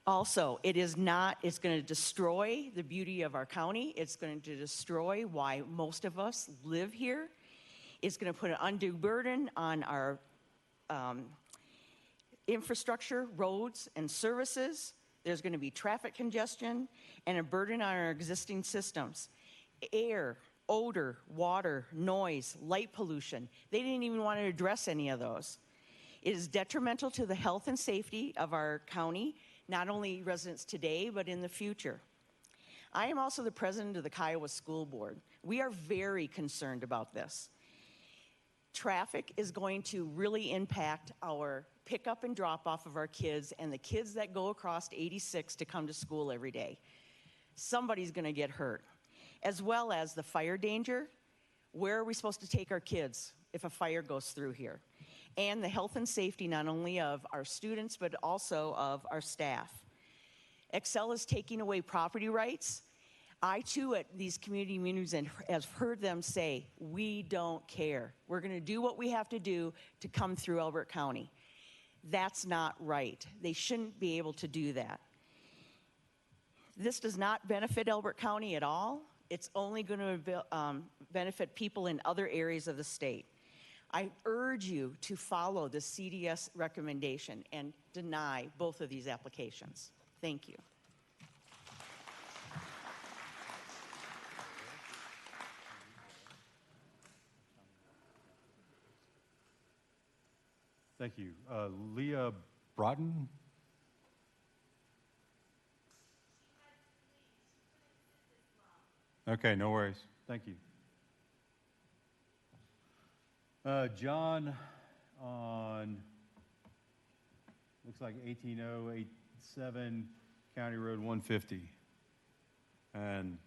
Also, it's going to destroy the beauty of our county. It's going to destroy why most of us live here. It's going to put an undue burden on our infrastructure, roads, and services. There's going to be traffic congestion and a burden on our existing systems. Air, odor, water, noise, light pollution. They didn't even want to address any of those. It is detrimental to the health and safety of our county, not only residents today, but in the future. I am also the president of the Kiowa School Board. We are very concerned about this. Traffic is going to really impact our pickup and drop off of our kids and the kids that go across 86 to come to school every day. Somebody's going to get hurt. As well as the fire danger. Where are we supposed to take our kids if a fire goes through here? And the health and safety not only of our students, but also of our staff. Xcel is taking away property rights. I, too, at these community meetings have heard them say, we don't care. We're going to do what we have to do to come through Elbert County. That's not right. They shouldn't be able to do that. This does not benefit Elbert County at all. It's only going to benefit people in other areas of the state. I urge you to follow the CDS recommendation and deny both of these applications. Thank you. Thank you. Leah Broughton? Okay, no worries. Thank you. John, on, looks like 18087 County Road 150. And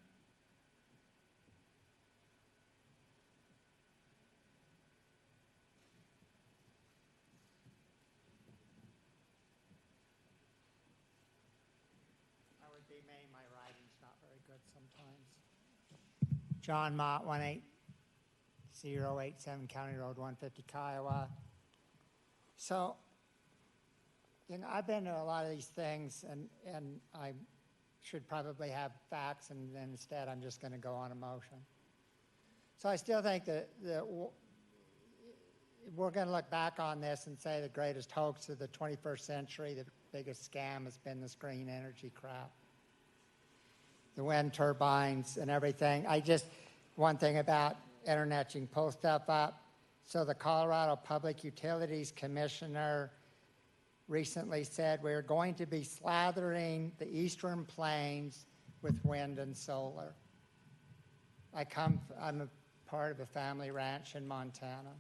That would be me. My writing's not very good sometimes. John Mott, 18087 County Road 150, Kiowa. So, I've been to a lot of these things, and I should probably have facts, and then instead I'm just going to go on emotion. So I still think that we're going to look back on this and say the greatest hoax of the 21st century, the biggest scam has been this green energy crap. The wind turbines and everything. One thing about internet, you can pull stuff up. So the Colorado Public Utilities Commissioner recently said we're going to be slathering the eastern plains with wind and solar. I'm a part of a family ranch in Montana.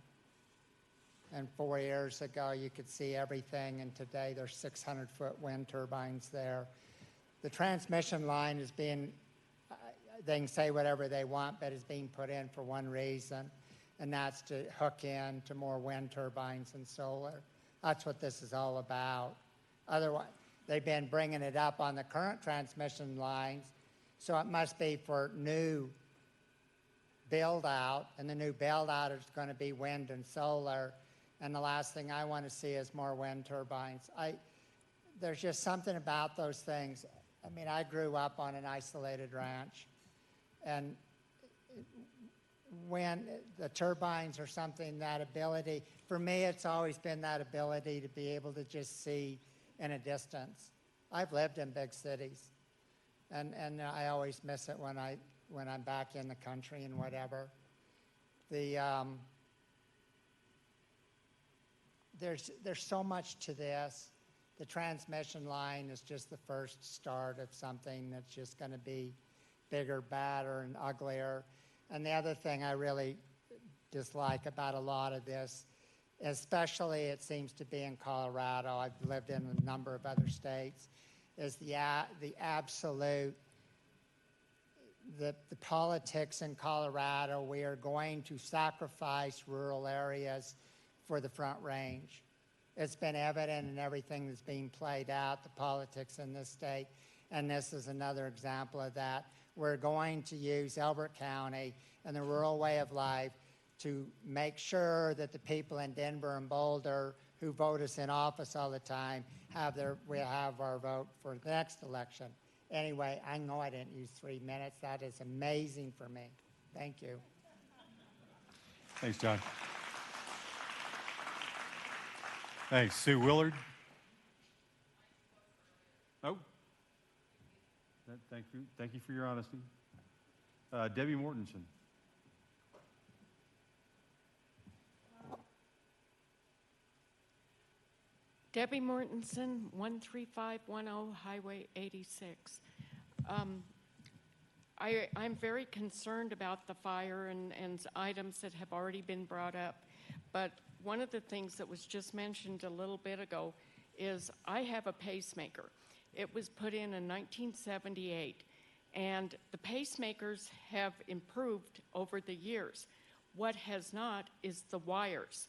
And 4 years ago, you could see everything, and today there's 600-foot wind turbines there. The transmission line is being, they can say whatever they want, but it's being put in for one reason, and that's to hook in to more wind turbines and solar. That's what this is all about. Otherwise, they've been bringing it up on the current transmission lines, so it must be for new build out, and the new build out is going to be wind and solar. And the last thing I want to see is more wind turbines. There's just something about those things. I mean, I grew up on an isolated ranch, and when the turbines are something, that ability, for me, it's always been that ability to be able to just see in a distance. I've lived in big cities, and I always miss it when I'm back in the country and whatever. There's so much to this. The transmission line is just the first start of something that's just going to be bigger, badder, and uglier. And the other thing I really dislike about a lot of this, especially it seems to be in Colorado, I've lived in a number of other states, is the absolute, the politics in Colorado. We are going to sacrifice rural areas for the Front Range. It's been evident in everything that's being played out, the politics in this state, and this is another example of that. We're going to use Elbert County and the rural way of life to make sure that the people in Denver and Boulder who vote us in office all the time will have our vote for the next election. Anyway, I know I didn't use 3 minutes. That is amazing for me. Thank you. Thanks, John. Thanks. Sue Willard. Oh. Thank you. Thank you for your honesty. Debbie Mortensen. Debbie Mortensen, 13510 Highway 86. I'm very concerned about the fire and items that have already been brought up, but one of the things that was just mentioned a little bit ago is I have a pacemaker. It was put in 1978, and the pacemakers have improved over the years. What has not is the wires.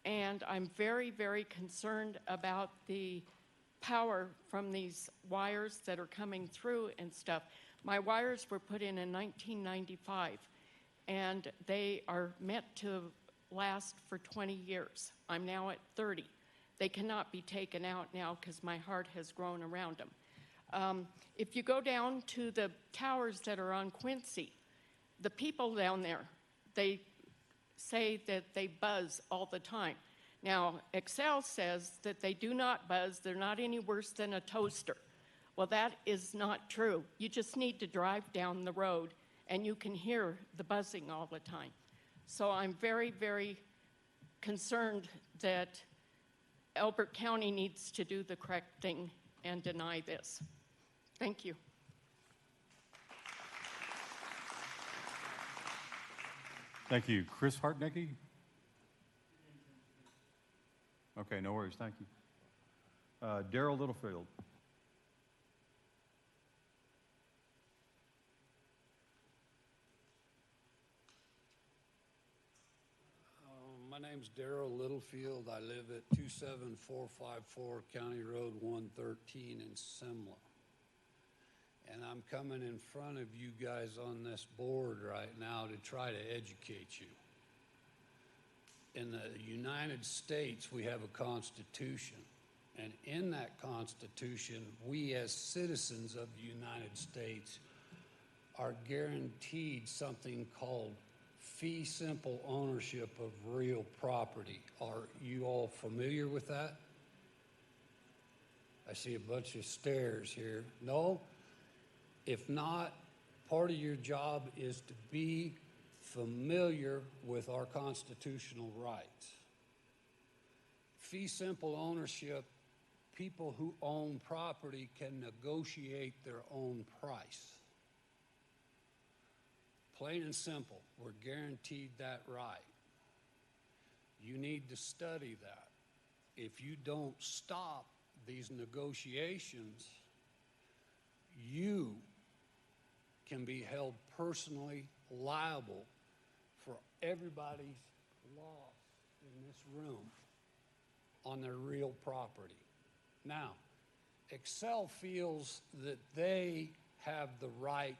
And I'm very, very concerned about the power from these wires that are coming through and stuff. My wires were put in 1995, and they are meant to last for 20 years. I'm now at 30. They cannot be taken out now because my heart has grown around them. If you go down to the towers that are on Quincy, the people down there, they say that they buzz all the time. Now, Excel says that they do not buzz. They're not any worse than a toaster. Well, that is not true. You just need to drive down the road, and you can hear the buzzing all the time. So I'm very, very concerned that Elbert County needs to do the correct thing and deny this. Thank you. Thank you. Chris Hartnecke? Okay, no worries. Thank you. Daryl Littlefield. My name's Daryl Littlefield. I live at 27454 County Road 113 in Simla. And I'm coming in front of you guys on this board right now to try to educate you. In the United States, we have a constitution. And in that constitution, we as citizens of the United States are guaranteed something called fee simple ownership of real property. Are you all familiar with that? I see a bunch of stares here. No? If not, part of your job is to be familiar with our constitutional rights. Fee simple ownership, people who own property can negotiate their own price. Plain and simple, we're guaranteed that right. You need to study that. If you don't stop these negotiations, you can be held personally liable for everybody's loss in this room on their real property. Now, Excel feels that they have the right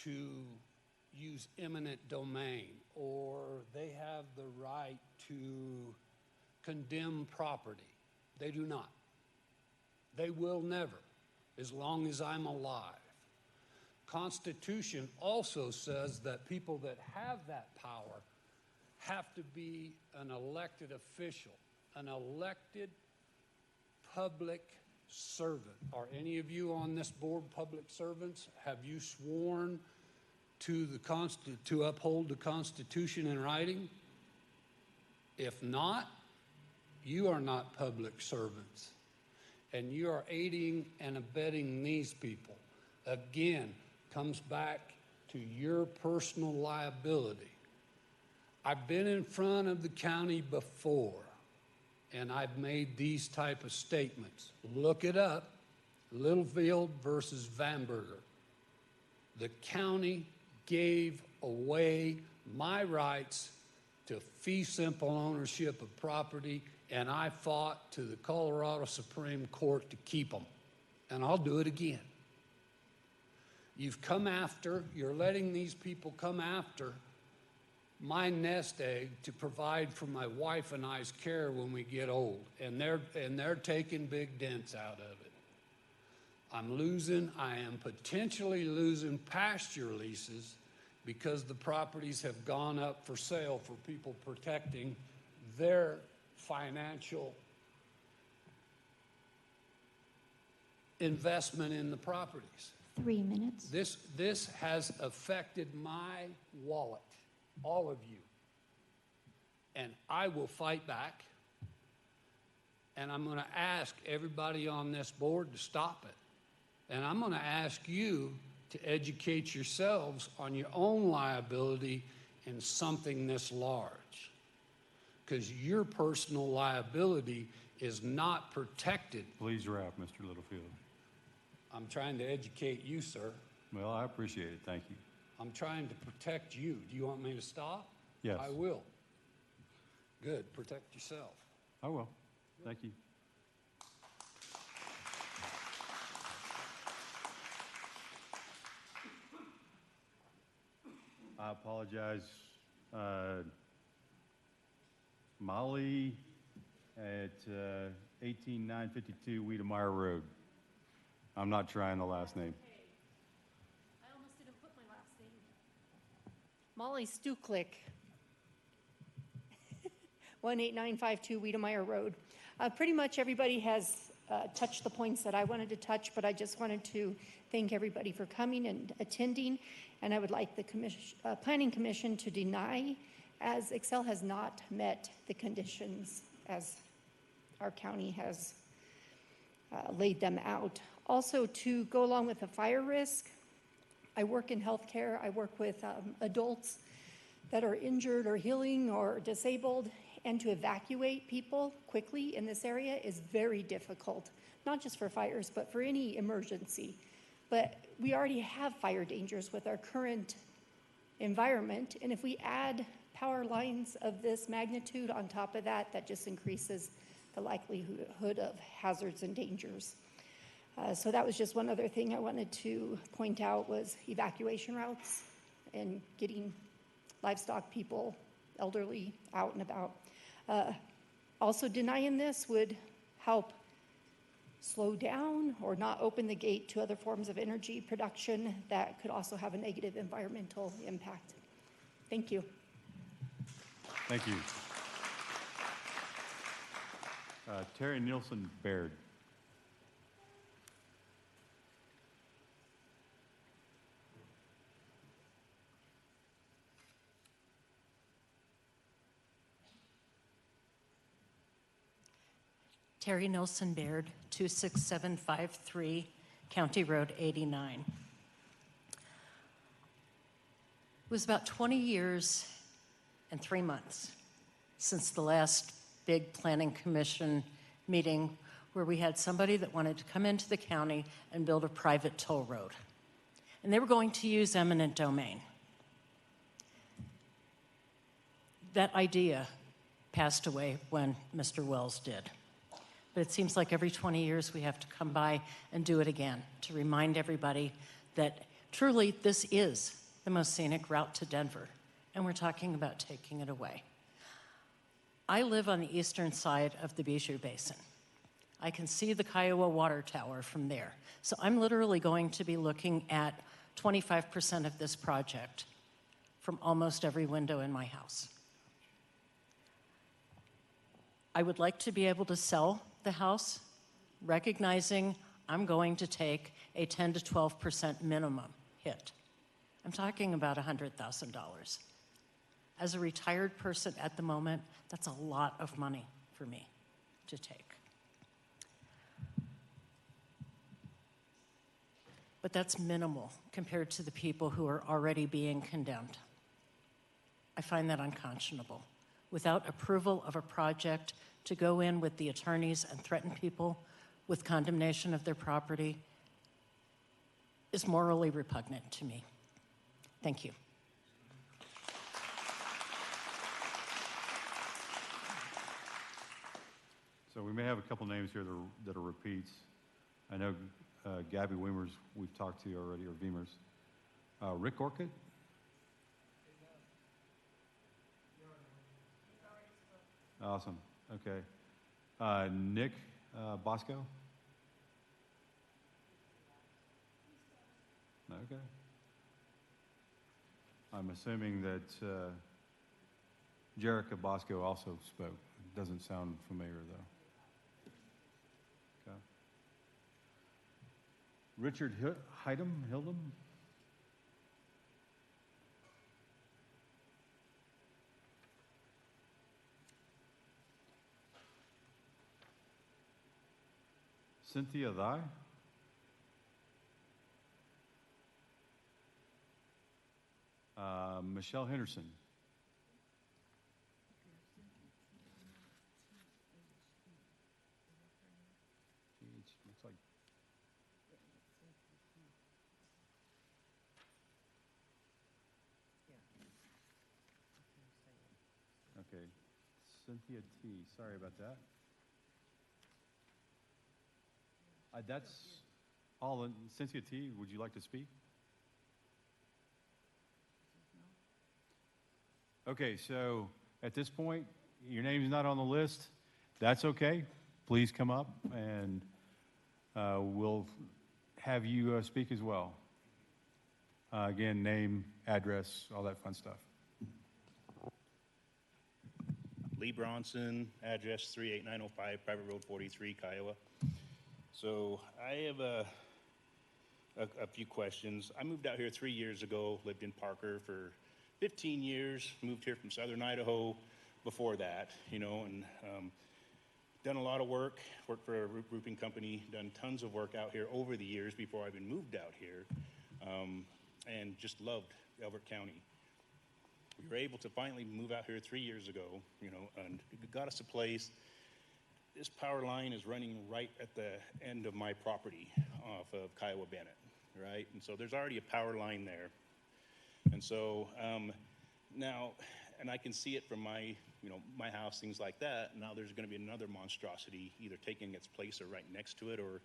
to use eminent domain, or they have the right to condemn property. They do not. They will never, as long as I'm alive. Constitution also says that people that have that power have to be an elected official, an elected public servant. Are any of you on this board public servants? Have you sworn to uphold the Constitution in writing? If not, you are not public servants, and you are aiding and abetting these people. Again, comes back to your personal liability. I've been in front of the county before, and I've made these type of statements. Look it up, Littlefield versus Vanberger. The county gave away my rights to fee simple ownership of property, and I fought to the Colorado Supreme Court to keep them. And I'll do it again. You're letting these people come after my nest egg to provide for my wife and I's care when we get old. And they're taking big dents out of it. I am potentially losing pasture leases because the properties have gone up for sale for people protecting their financial investment in the properties. 3 minutes. This has affected my wallet, all of you. And I will fight back. And I'm going to ask everybody on this board to stop it. And I'm going to ask you to educate yourselves on your own liability in something this large. Because your personal liability is not protected. Please wrap, Mr. Littlefield. I'm trying to educate you, sir. Well, I appreciate it. Thank you. I'm trying to protect you. Do you want me to stop? Yes. I will. Good. Protect yourself. I will. Thank you. I apologize. Molly at 18952 Wiedemeyer Road. I'm not trying the last name. I almost didn't put my last name. Molly Stuklik, 18952 Wiedemeyer Road. Pretty much everybody has touched the points that I wanted to touch, but I just wanted to thank everybody for coming and attending. And I would like the Planning Commission to deny, as Excel has not met the conditions as our county has laid them out. Also, to go along with the fire risk, I work in healthcare. I work with adults that are injured or healing or disabled, and to evacuate people quickly in this area is very difficult, not just for fires, but for any emergency. But we already have fire dangers with our current environment, and if we add power lines of this magnitude on top of that, that just increases the likelihood of hazards and dangers. So that was just one other thing I wanted to point out, was evacuation routes and getting livestock, people, elderly out and about. Also, denying this would help slow down or not open the gate to other forms of energy production that could also have a negative environmental impact. Thank you. Thank you. Terry Nielsen, Baird. Terry Nilsson Baird, 26753, County Road 89. It was about 20 years and 3 months since the last big planning commission meeting where we had somebody that wanted to come into the county and build a private toll road. And they were going to use eminent domain. That idea passed away when Mr. Wells did. But it seems like every 20 years we have to come by and do it again to remind everybody that truly this is the most scenic route to Denver, and we're talking about taking it away. I live on the eastern side of the Bijou Basin. I can see the Kiowa Water Tower from there. So I'm literally going to be looking at 25% of this project from almost every window in my house. I would like to be able to sell the house, recognizing I'm going to take a 10 to 12% minimum hit. I'm talking about $100,000. As a retired person at the moment, that's a lot of money for me to take. But that's minimal compared to the people who are already being condemned. I find that unconscionable. Without approval of a project to go in with the attorneys and threaten people with condemnation of their property is morally repugnant to me. Thank you. So we may have a couple names here that are repeats. I know Gabby Weimers we've talked to already, or Weimers. Rick Orcutt? Awesome. Okay. Nick Bosco? Okay. I'm assuming that Jerica Bosco also spoke. It doesn't sound familiar, though. Okay. Richard Hildum? Cynthia Thai? Michelle Henderson? Looks like okay. Cynthia T. Sorry about that. That's all. Cynthia T., would you like to speak? Okay, so at this point, your name's not on the list. That's okay. Please come up, and we'll have you speak as well. Again, name, address, all that fun stuff. Lee Bronson, address 38905, Private Road 43, Kiowa. So I have a few questions. I moved out here 3 years ago, lived in Parker for 15 years, moved here from southern Idaho before that, you know, and done a lot of worked for a roofing company, done tons of work out here over the years before I even moved out here, and just loved Elbert County. We were able to finally move out here 3 years ago, you know, and it got us a place. This power line is running right at the end of my property off of Kiowa Bennett, right? And so there's already a power line there. And so now, and I can see it from my, you know, my house, things like that. Now there's going to be another monstrosity either taking its place or right next to it, or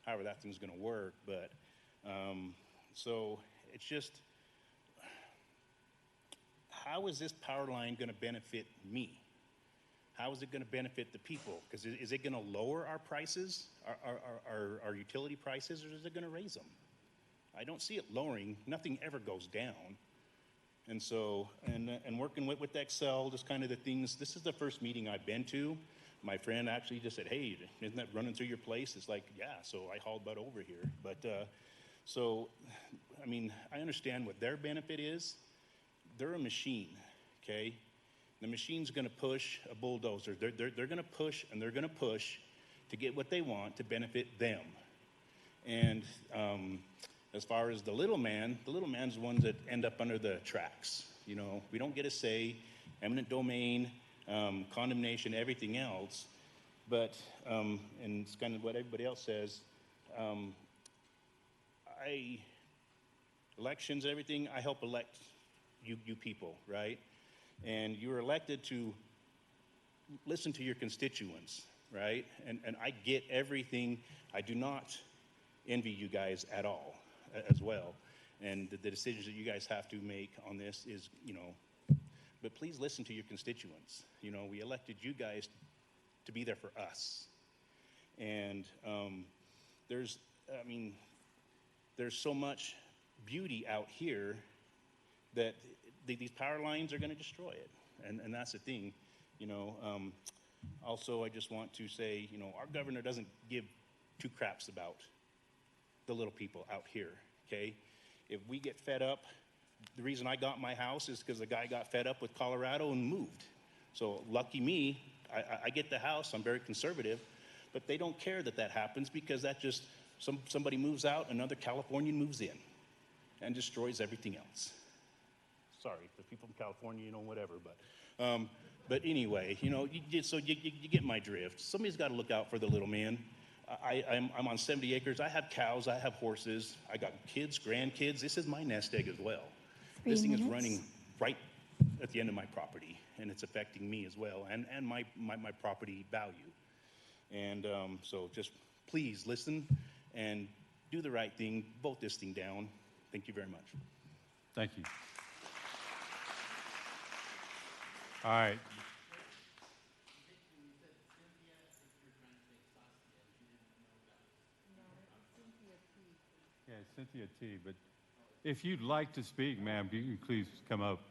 however that thing's going to work. But so it's just, how is this power line going to benefit me? How is it going to benefit the people? Because is it going to lower our prices, our utility prices, or is it going to raise them? I don't see it lowering. Nothing ever goes down. And so, and working with Excel, just kind of the things, this is the first meeting I've been to. My friend actually just said, hey, isn't that running through your place? It's like, yeah, so I hauled butt over here. But, so, I mean, I understand what their benefit is. They're a machine, okay? The machine's going to push a bulldozer. They're going to push and they're going to push to get what they want to benefit them. And as far as the little man's the ones that end up under the tracks. You know, we don't get a say, eminent domain, condemnation, everything else. But, and it's kind of what everybody else says, elections, everything, I help elect you people, right? And you're elected to listen to your constituents, right? And I get everything. I do not envy you guys at all as well. And the decisions that you guys have to make on this is, you know, but please listen to your constituents. You know, we elected you guys to be there for us. And there's so much beauty out here that these power lines are going to destroy it. And that's the thing, you know. Also, I just want to say, you know, our governor doesn't give two craps about the little people out here, okay? If we get fed up, the reason I got my house is because the guy got fed up with Colorado and moved. So lucky me, I get the house, I'm very conservative, but they don't care that happens because that just, somebody moves out, another Californian moves in and destroys everything else. Sorry, for people from California, you know, whatever, but anyway, you know, you get my drift. Somebody's got to look out for the little man. I'm on 70 acres. I have cows. I have horses. I got kids, grandkids. This is my nest egg as well. This thing is running right at the end of my property, and it's affecting me as well, and my property value. And so just please listen and do the right thing. Vote this thing down. Thank you very much. Thank you. All right. Yeah, Cynthia T. But if you'd like to speak, ma'am, you can please come up.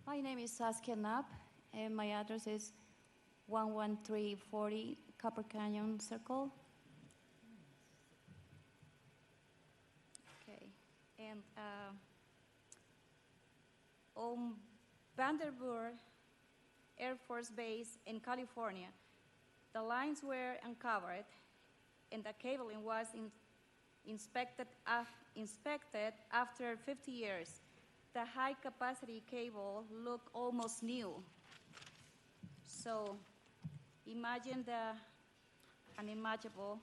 My name is Saskia Knapp, and my address is 11340 Copper Canyon Circle. Okay, and on Vanderbilt Air Force Base in California, the lines were uncovered and the cabling was inspected after 50 years. The high-capacity cable looked almost new. So imagine the unimaginable.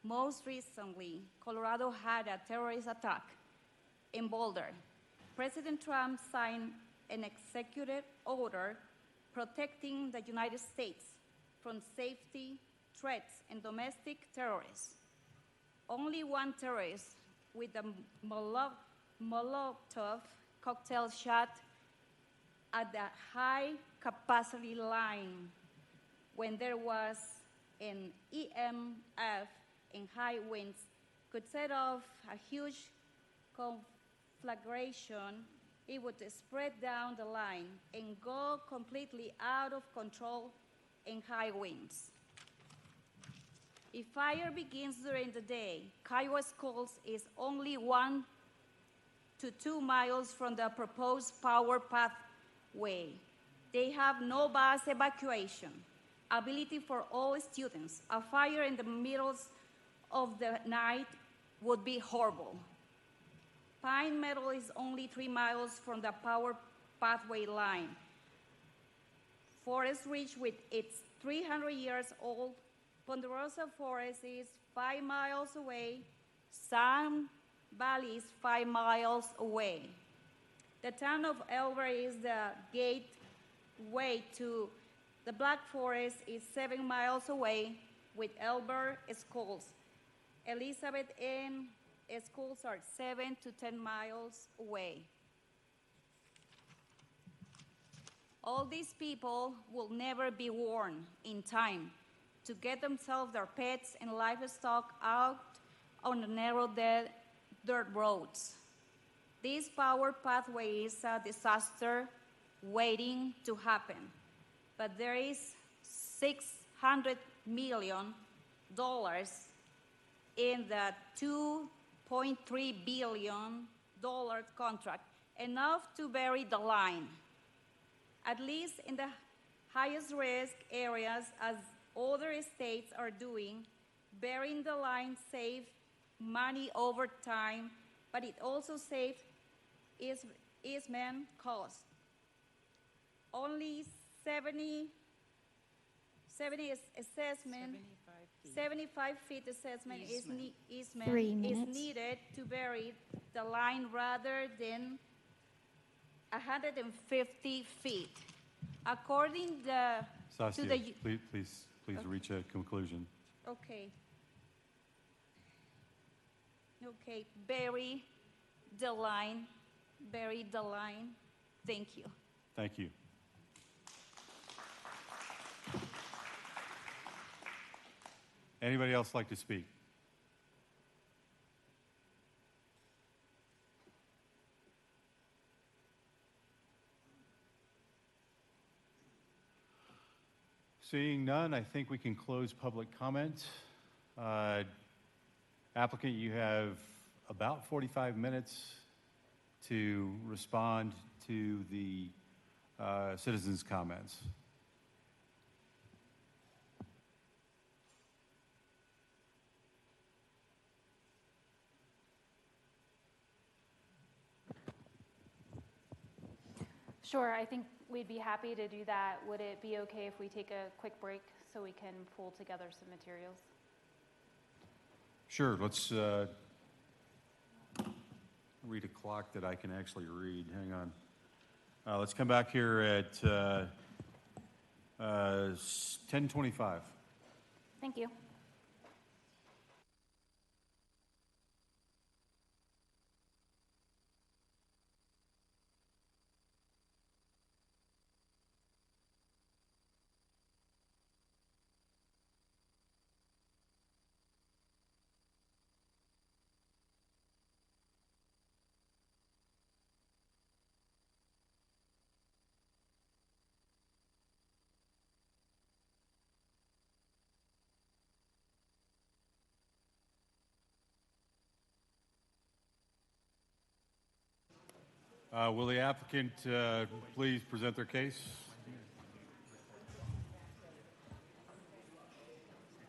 Most recently, Colorado had a terrorist attack in Boulder. President Trump signed an executive order protecting the United States from safety threats and domestic terrorists. Only one terrorist with a Molotov cocktail shot at the high-capacity line when there was an EMF and high winds could set off a huge conflagration. It would spread down the line and go completely out of control in high winds. If fire begins during the day, Kiowa Schools is only 1 to 2 miles from the proposed power pathway. They have no bus evacuation. ability for all students. A fire in the middle of the night would be horrible. Pine Meadow is only 3 miles from the power pathway line. Forest Ridge, with its 300 years old, Ponderosa Forest is 5 miles away. Sun Valley is 5 miles away. The town of Elbert is the gateway to the Black Forest is 7 miles away with Elbert schools. Elizabeth and schools are 7 to 10 miles away. All these people will never be warned in time to get themselves, their pets, and livestock out on the narrow dirt roads. This power pathway is a disaster waiting to happen, but there is $600 million in the $2.3 billion contract, enough to bury the line, at least in the highest risk areas, as other states are doing. Burying the line saves money over time, but it also saves easement costs. Only 75 feet assessment is needed to bury the line rather than 150 feet. According to Saskia, the... please reach a conclusion. Okay. Okay, bury the line. Thank you. Thank you. Anybody else like to speak? Seeing none, I think we can close public comment. Applicant, you have about 45 minutes to respond to the citizens' comments. Sure, I think we'd be happy to do that. Would it be okay if we take a quick break so we can pull together some materials? Sure, let's read a clock that I can actually read. Hang on. Let's come back here at 10:25. Thank you. Will the applicant please present their case?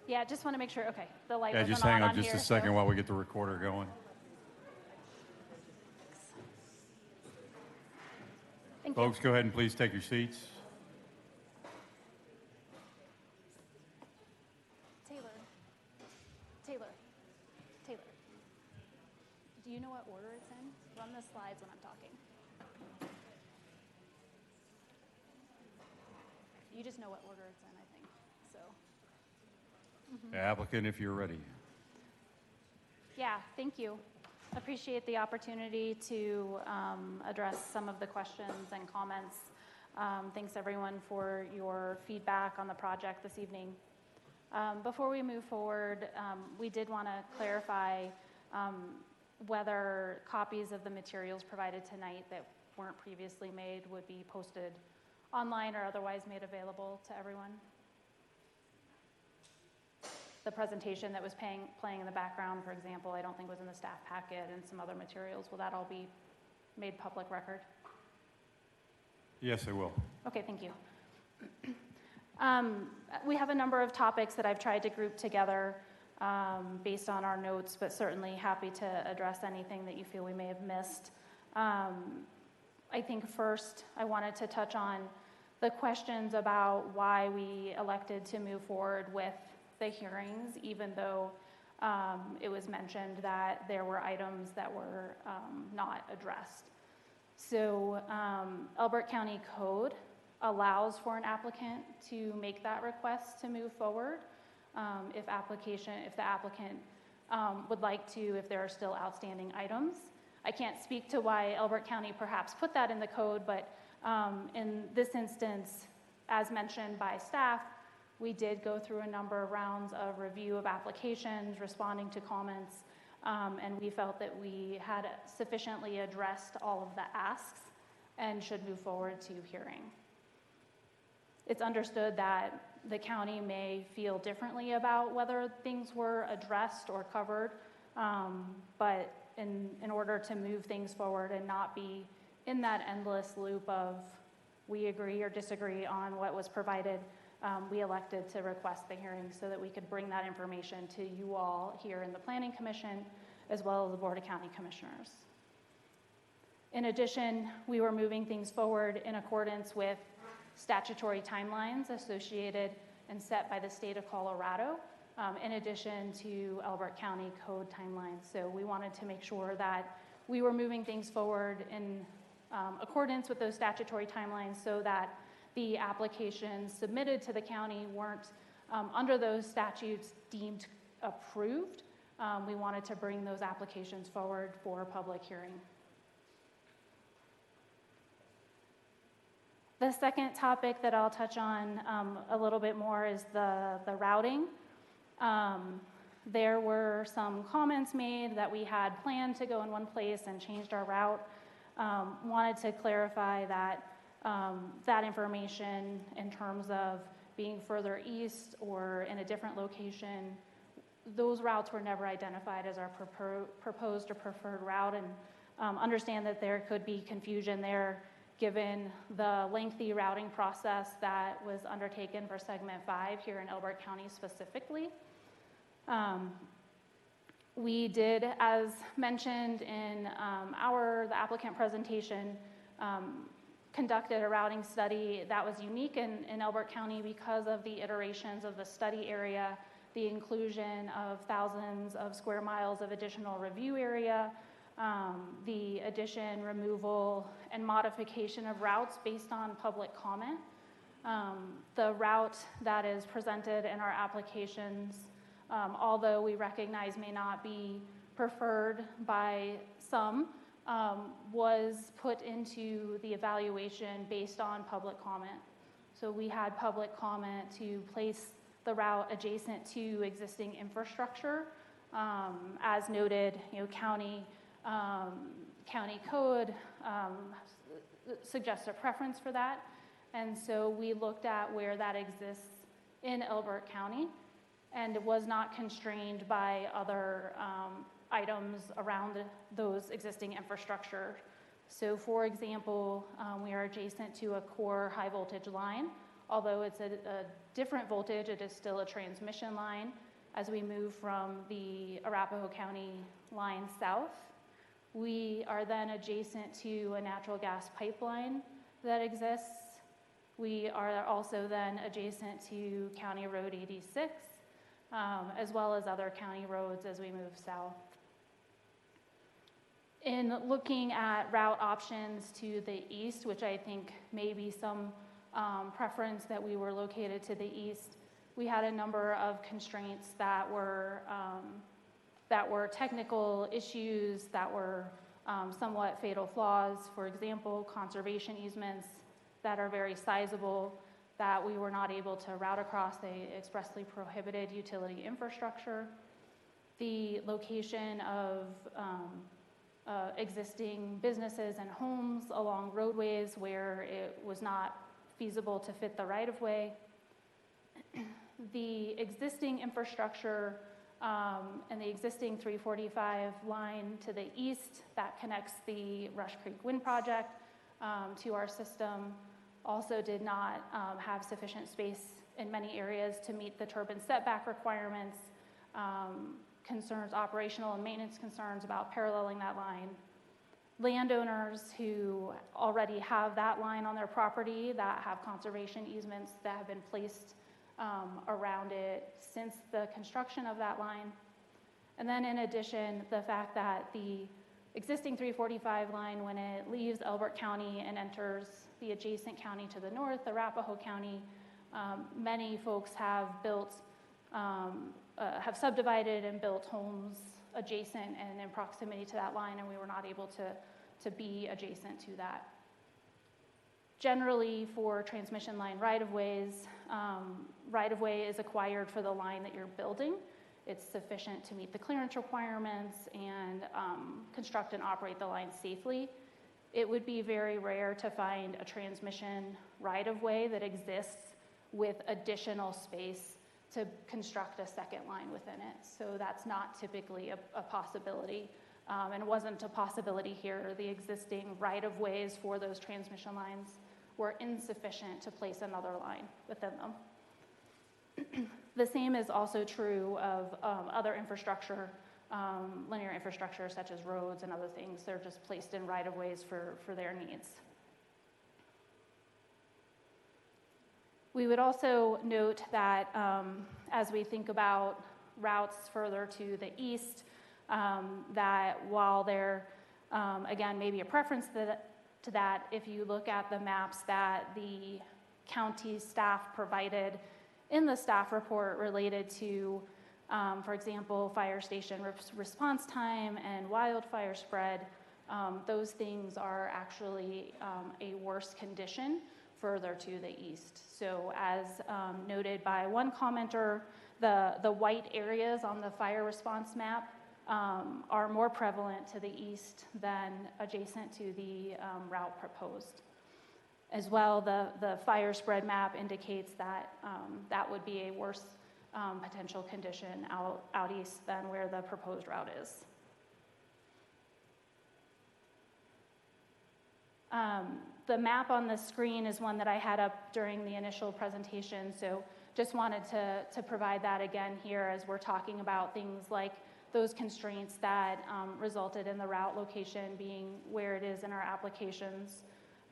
Yeah, just want to make sure, okay, the light Yeah, wasn't just hang on here, just a second so- while we get the recorder going. Thank Folks, you. go ahead and please take your seats. Taylor, do you know what order it's in? Run the slides when I'm talking. You just know what order it's in, I think, so. Applicant, if you're ready. Yeah, thank you. Appreciate the opportunity to address some of the questions and comments. Thanks everyone for your feedback on the project this evening. Before we move forward, we did want to clarify whether copies of the materials provided tonight that weren't previously made would be posted online or otherwise made available to everyone. The presentation that was playing in the background, for example, I don't think was in the staff packet, and some other materials. Will that all be made public record? Yes, I will. Okay, thank you. We have a number of topics that I've tried to group together based on our notes, but certainly happy to address anything that you feel we may have missed. I think first I wanted to touch on the questions about why we elected to move forward with the hearings, even though it was mentioned that there were items that were not addressed. So Elbert County Code allows for an applicant to make that request to move forward if the applicant would like to, if there are still outstanding items. I can't speak to why Elbert County perhaps put that in the code, but in this instance, as mentioned by staff, we did go through a number of rounds of review of applications, responding to comments, and we felt that we had sufficiently addressed all of the asks and should move forward to hearing. It's understood that the county may feel differently about whether things were addressed or covered, but in order to move things forward and not be in that endless loop of we agree or disagree on what was provided, we elected to request the hearing so that we could bring that information to you all here in the Planning Commission, as well as the Board of County Commissioners. In addition, we were moving things forward in accordance with statutory timelines associated and set by the state of Colorado, in addition to Elbert County Code timelines. So we wanted to make sure that we were moving things forward in accordance with those statutory timelines so that the applications submitted to the county weren't under those statutes deemed approved. We wanted to bring those applications forward for public hearing. The second topic that I'll touch on a little bit more is the routing. There were some comments made that we had planned to go in one place and changed our route. Wanted to clarify that that information in terms of being further east or in a different location, those routes were never identified as our proposed or preferred route, and understand that there could be confusion there given the lengthy routing process that was undertaken for Segment 5 here in Elbert County specifically. We did, as mentioned in the applicant presentation, conducted a routing study that was unique in Elbert County because of the iterations of the study area, the inclusion of thousands of square miles of additional review area, the addition, removal, and modification of routes based on public comment. The route that is presented in our applications, although we recognize may not be preferred by some, was put into the evaluation based on public comment. So we had public comment to place the route adjacent to existing infrastructure. As noted, county code suggests a preference for that. And so we looked at where that exists in Elbert County, and it was not constrained by other items around those existing infrastructure. So for example, we are adjacent to a core high voltage line. Although it's a different voltage, it is still a transmission line as we move from the Arapahoe County line south. We are then adjacent to a natural gas pipeline that exists. We are also then adjacent to County Road 86, as well as other county roads as we move south. In looking at route options to the east, which I think may be some preference that we were located to the east, we had a number of constraints that were technical issues, that were somewhat fatal flaws. For example, conservation easements that are very sizable that we were not able to route across. They expressly prohibited utility infrastructure. The location of existing businesses and homes along roadways where it was not feasible to fit the right-of-way. The existing infrastructure and the existing 345 line to the east that connects the Rush Creek Wind Project to our system also did not have sufficient space in many areas to meet the turbine setback requirements, concerns, operational and maintenance concerns about paralleling that line. Landowners who already have that line on their property that have conservation easements that have been placed around it since the construction of that line. And then in addition, the fact that the existing 345 line, when it leaves Elbert County and enters the adjacent county to the north, Arapahoe County, many folks have built, have subdivided and built homes adjacent and in proximity to that line, and we were not able to be adjacent to that. Generally, for transmission line right-of-ways, right-of-way is acquired for the line that you're building. It's sufficient to meet the clearance requirements and construct and operate the line safely. It would be very rare to find a transmission right-of-way that exists with additional space to construct a second line within it. So that's not typically a possibility. And it wasn't a possibility here. The existing right-of-ways for those transmission lines were insufficient to place another line within them. The same is also true of other infrastructure, linear infrastructure such as roads and other things. They're just placed in right-of-ways for their needs. We would also note that as we think about routes further to the east, that while there, again, may be a preference to that, if you look at the maps that the county staff provided in the staff report related to, for example, fire station response time and wildfire spread, those things are actually a worse condition further to the east. So as noted by one commenter, the white areas on the fire response map are more prevalent to the east than adjacent to the route proposed. As well, the fire spread map indicates that that would be a worse potential condition out east than where the proposed route is. The map on the screen is one that I had up during the initial presentation, so just wanted to provide that again here as we're talking about things like those constraints that resulted in the route location being where it is in our applications,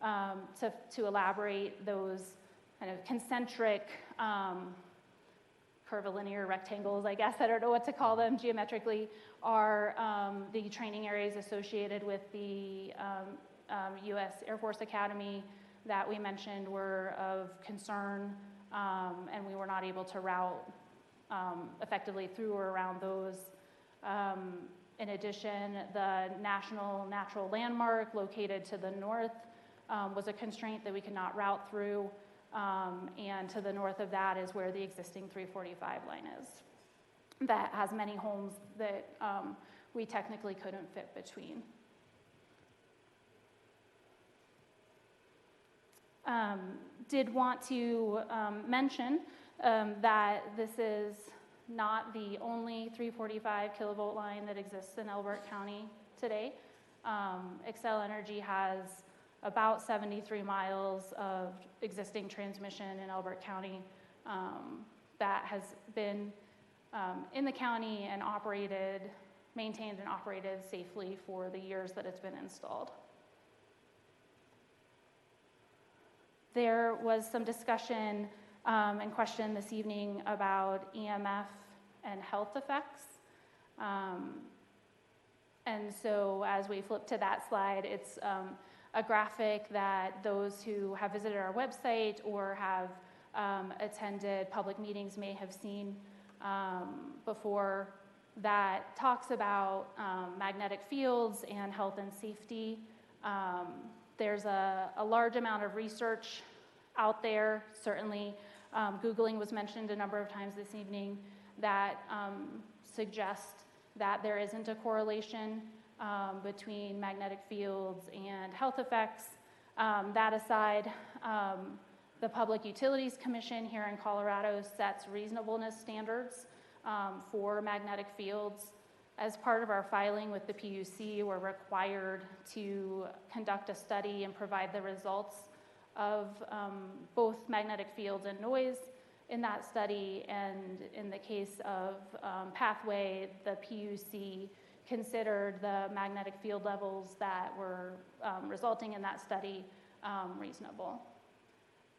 to elaborate those kind of concentric curvilinear rectangles, I guess, I don't know what to call them geometrically, are the training areas associated with the U.S. Air Force Academy that we mentioned were of concern, and we were not able to route effectively through or around those. In addition, the National Natural Landmark located to the north was a constraint that we could not route through, and to the north of that is where the existing 345 line is. That has many homes that we technically couldn't fit between. Did want to mention that this is not the only 345 kilovolt line that exists in Elbert County today. Xcel Energy has about 73 miles of existing transmission in Elbert County that has been in the county and maintained and operated safely for the years that it's been installed. There was some discussion and question this evening about EMF and health effects. And so as we flip to that slide, it's a graphic that those who have visited our website or have attended public meetings may have seen before, that talks about magnetic fields and health and safety. There's a large amount of research out there. Certainly, Googling was mentioned a number of times this evening that suggests that there isn't a correlation between magnetic fields and health effects. That aside, the Public Utilities Commission here in Colorado sets reasonableness standards for magnetic fields. As part of our filing with the PUC, we're required to conduct a study and provide the results of both magnetic fields and noise in that study, and in the case of Pathway, the PUC considered the magnetic field levels that were resulting in that study reasonable.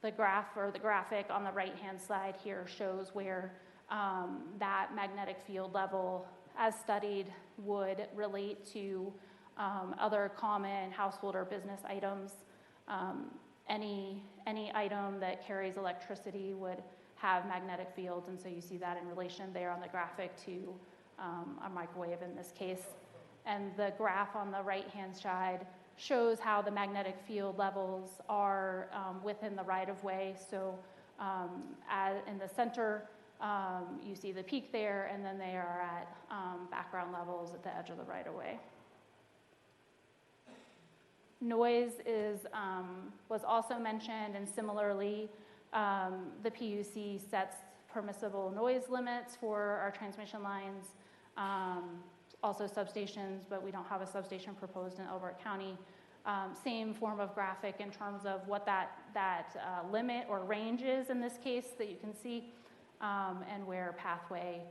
The graph or the graphic on the right-hand side here shows where that magnetic field level, as studied, would relate to other common household or business items. Any item that carries electricity would have magnetic fields, and so you see that in relation there on the graphic to a microwave in this case. And the graph on the right-hand side shows how the magnetic field levels are within the right-of-way. So in the center, you see the peak there, and then they are at background levels at the edge of the right-of-way. Noise was also mentioned, and similarly, the PUC sets permissible noise limits for our transmission lines, also substations, but we don't have a substation proposed in Elbert County. Same form of graphic in terms of what that limit or range is in this case that you can see, and where Pathway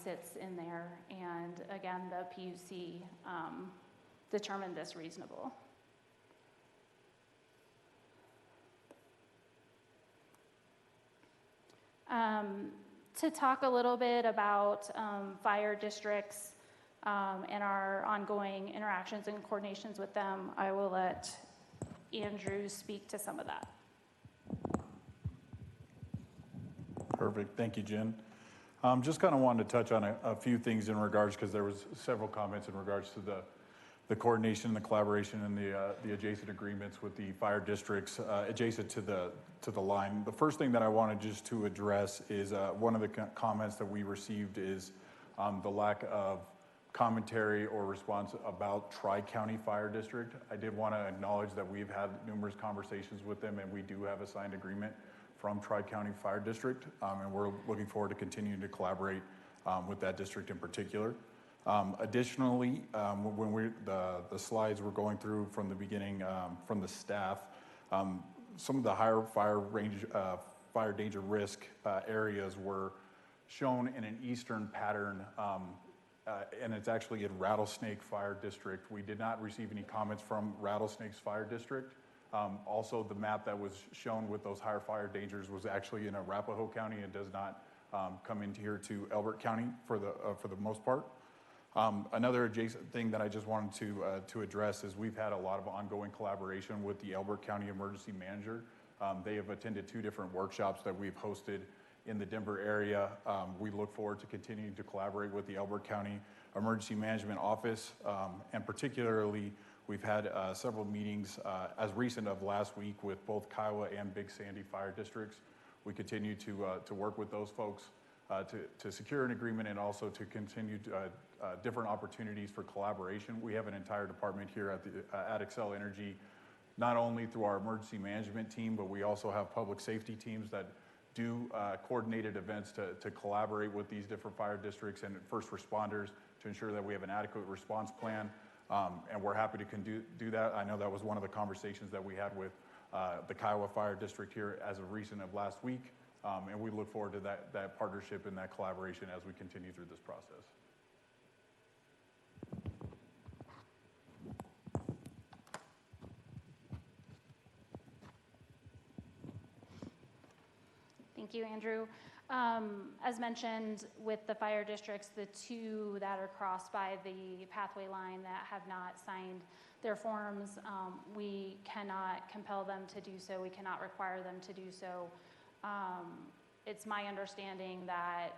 sits in there. And again, the PUC determined this reasonable. To talk a little bit about fire districts and our ongoing interactions and coordinations with them, I will let Andrew speak to some of that. Perfect. Thank you, Jen. Just kind of wanted to touch on a few things in regards, because there was several comments in regards to the coordination and the collaboration and the adjacent agreements with the fire districts adjacent to the line. The first thing that I wanted just to address is one of the comments that we received is the lack of commentary or response about Tri-County Fire District. I did want to acknowledge that we've had numerous conversations with them, and we do have a signed agreement from Tri-County Fire District, and we're looking forward to continuing to collaborate with that district in particular. Additionally, when the slides were going through from the beginning from the staff, some of the higher fire danger risk areas were shown in an eastern pattern, and it's actually in Rattlesnake Fire District. We did not receive any comments from Rattlesnake's Fire District. Also, the map that was shown with those higher fire dangers was actually in Arapahoe County and does not come into here to Elbert County for the most part. Another adjacent thing that I just wanted to address is we've had a lot of ongoing collaboration with the Elbert County Emergency Manager. They have attended 2 different workshops that we've hosted in the Denver area. We look forward to continuing to collaborate with the Elbert County Emergency Management Office, and particularly we've had several meetings as recent of last week with both Kiowa and Big Sandy Fire Districts. We continue to work with those folks to secure an agreement and also to continue different opportunities for collaboration. We have an entire department here at Xcel Energy, not only through our emergency management team, but we also have public safety teams that do coordinated events to collaborate with these different fire districts and first responders to ensure that we have an adequate response plan. And we're happy to do that. I know that was one of the conversations that we had with the Kiowa Fire District here as of recent of last week. And we look forward to that partnership and that collaboration as we continue through this process. Thank you, Andrew. As mentioned, with the fire districts, the 2 that are crossed by the pathway line that have not signed their forms, we cannot compel them to do so. We cannot require them to do so. It's my understanding that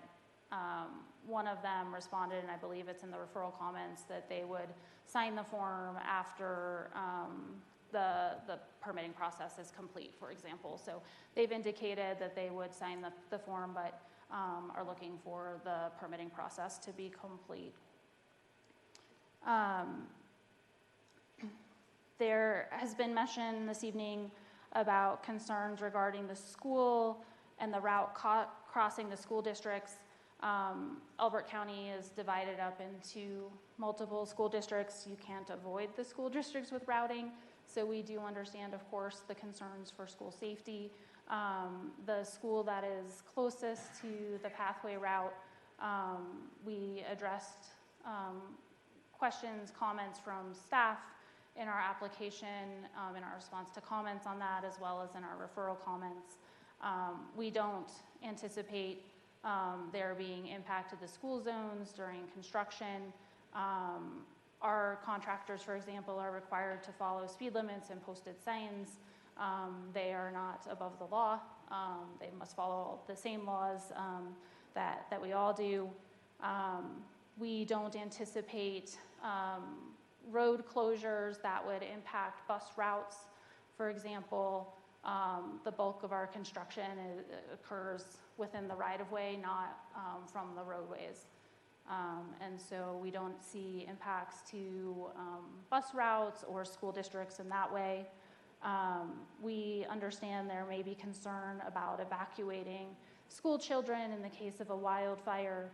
one of them responded, and I believe it's in the referral comments, that they would sign the form after the permitting process is complete, for example. So they've indicated that they would sign the form, but are looking for the permitting process to be complete. There has been mention this evening about concerns regarding the school and the route crossing the school districts. Elbert County is divided up into multiple school districts. You can't avoid the school districts with routing. So we do understand, of course, the concerns for school safety. The school that is closest to the pathway route, we addressed questions, comments from staff in our application, in our response to comments on that, as well as in our referral comments. We don't anticipate there being impact to the school zones during construction. Our contractors, for example, are required to follow speed limits and posted signs. They are not above the law. They must follow the same laws that we all do. We don't anticipate road closures that would impact bus routes. For example, the bulk of our construction occurs within the right-of-way, not from the roadways. And so we don't see impacts to bus routes or school districts in that way. We understand there may be concern about evacuating school children in the case of a wildfire.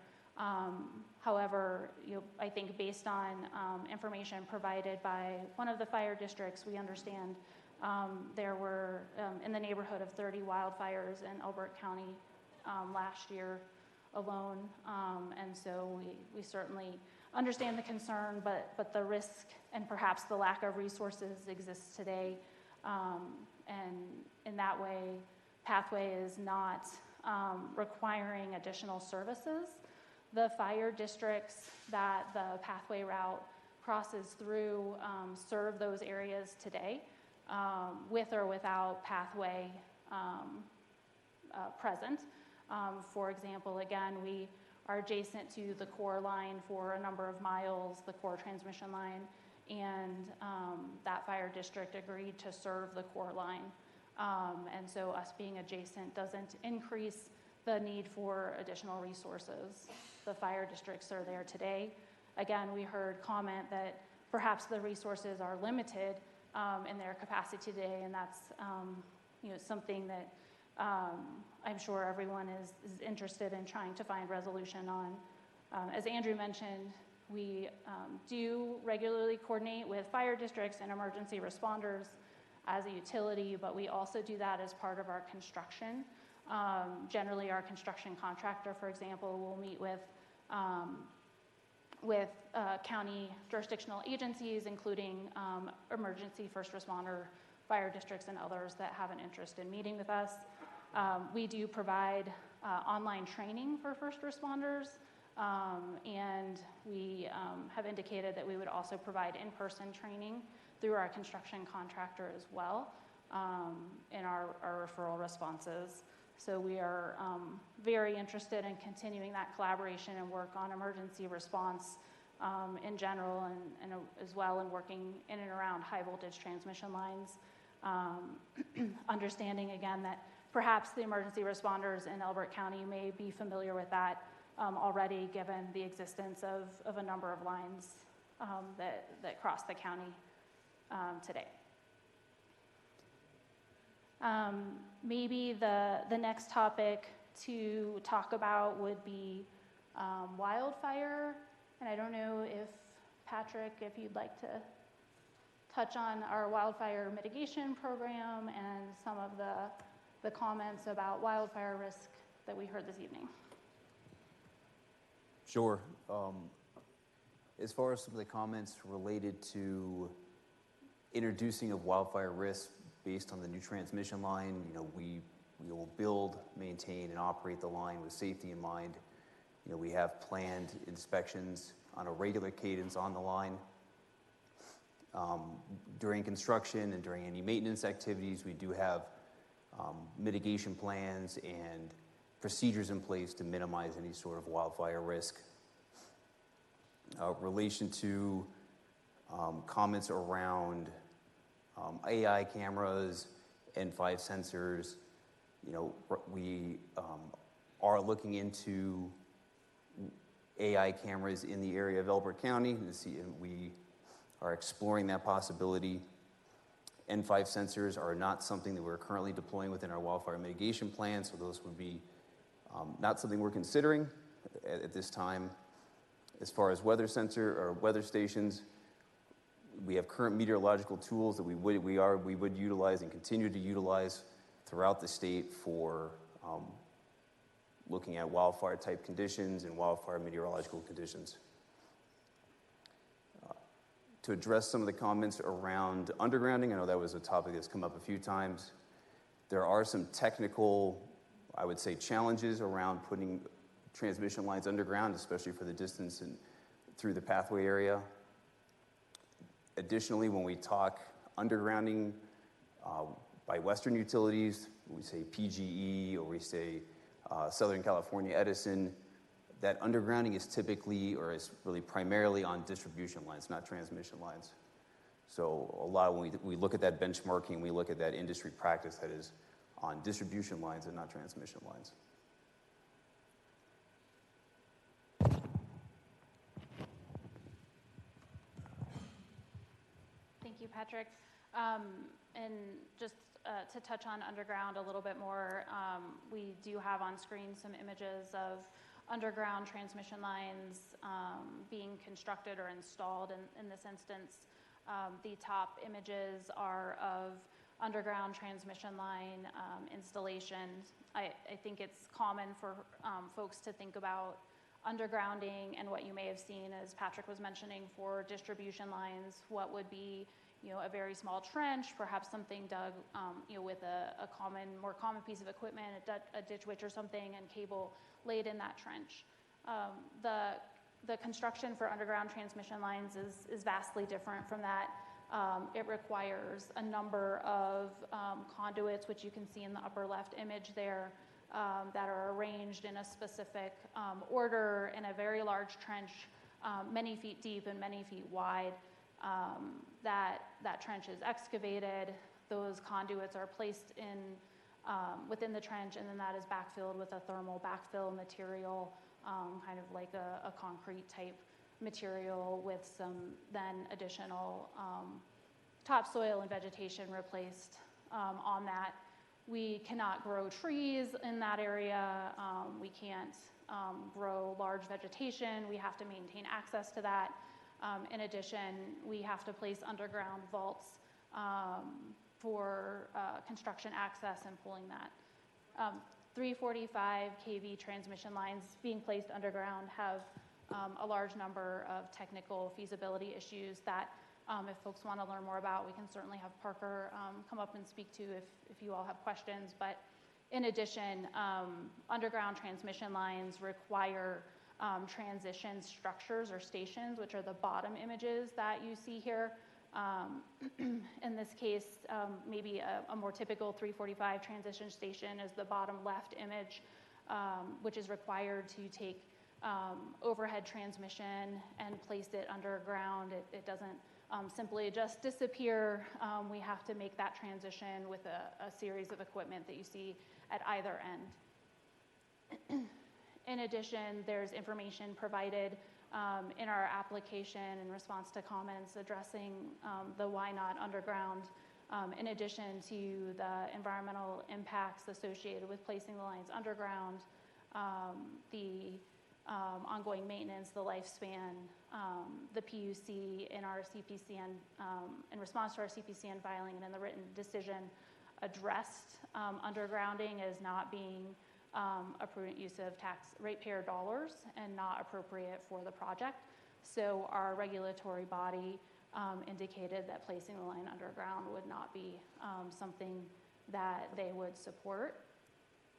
However, I think based on information provided by one of the fire districts, we understand there were in the neighborhood of 30 wildfires in Elbert County last year alone. And so we certainly understand the concern, but the risk and perhaps the lack of resources exists today. And in that way, Pathway is not requiring additional services. The fire districts that the Pathway route crosses through serve those areas today, with or without Pathway present. For example, again, we are adjacent to the core line for a number of miles, the core transmission line, and that fire district agreed to serve the core line. And so us being adjacent doesn't increase the need for additional resources. The fire districts are there today. Again, we heard comment that perhaps the resources are limited in their capacity today, and that's something that I'm sure everyone is interested in trying to find resolution on. As Andrew mentioned, we do regularly coordinate with fire districts and emergency responders as a utility, but we also do that as part of our construction. Generally, our construction contractor, for example, will meet with county jurisdictional agencies, including emergency first responder, fire districts, and others that have an interest in meeting with us. We do provide online training for first responders, and we have indicated that we would also provide in-person training through our construction contractor as well in our referral responses. So we are very interested in continuing that collaboration and work on emergency response in general, and as well in working in and around high voltage transmission lines. Understanding again that perhaps the emergency responders in Elbert County may be familiar with that already, given the existence of a number of lines that cross the county today. Maybe the next topic to talk about would be wildfire. And I don't know if, Patrick, if you'd like to touch on our wildfire mitigation program and some of the comments about wildfire risk that we heard this evening. Sure. As far as some of the comments related to introducing of wildfire risk based on the new transmission line, we will build, maintain, and operate the line with safety in mind. We have planned inspections on a regular cadence on the line. During construction and during any maintenance activities, we do have mitigation plans and procedures in place to minimize any sort of wildfire risk. Relation to comments around AI cameras, N5 sensors, we are looking into AI cameras in the area of Elbert County. We are exploring that possibility. N5 sensors are not something that we're currently deploying within our wildfire mitigation plan, so those would be not something we're considering at this time. As far as weather sensor or weather stations, we have current meteorological tools that we would utilize and continue to utilize throughout the state for looking at wildfire type conditions and wildfire meteorological conditions. To address some of the comments around undergrounding, I know that was a topic that's come up a few times. There are some technical, I would say, challenges around putting transmission lines underground, especially for the distance and through the pathway area. Additionally, when we talk undergrounding by Western utilities, we say PGE or we say Southern California Edison, that undergrounding is typically or is really primarily on distribution lines, not transmission lines. So a lot when we look at that benchmarking, we look at that industry practice that is on distribution lines and not transmission lines. Thank you, Patrick. And just to touch on underground a little bit more, we do have on screen some images of underground transmission lines being constructed or installed in this instance. The top images are of underground transmission line installations. I think it's common for folks to think about undergrounding and what you may have seen, as Patrick was mentioning, for distribution lines, what would be a very small trench, perhaps something dug with a more common piece of equipment, a ditch witch or something, and cable laid in that trench. The construction for underground transmission lines is vastly different from that. It requires a number of conduits, which you can see in the upper left image there, that are arranged in a specific order in a very large trench, many feet deep and many feet wide. That trench is excavated, those conduits are placed within the trench, and then that is backfilled with a thermal backfill material, kind of like a concrete type material with some then additional topsoil and vegetation replaced on that. We cannot grow trees in that area. We can't grow large vegetation. We have to maintain access to that. In addition, we have to place underground vaults for construction access and pulling that. 345 kV transmission lines being placed underground have a large number of technical feasibility issues that if folks want to learn more about, we can certainly have Parker come up and speak to if you all have questions. But in addition, underground transmission lines require transition structures or stations, which are the bottom images that you see here. In this case, maybe a more typical 345 transition station is the bottom left image, which is required to take overhead transmission and place it underground. It doesn't simply just disappear. We have to make that transition with a series of equipment that you see at either end. In addition, there's information provided in our application in response to comments addressing the why not underground, in addition to the environmental impacts associated with placing the lines underground, the ongoing maintenance, the lifespan, the PUC in our CPCN, in response to our CPCN filing and in the written decision, addressed undergrounding as not being a prudent use of ratepayer dollars and not appropriate for the project. So our regulatory body indicated that placing the line underground would not be something that they would support.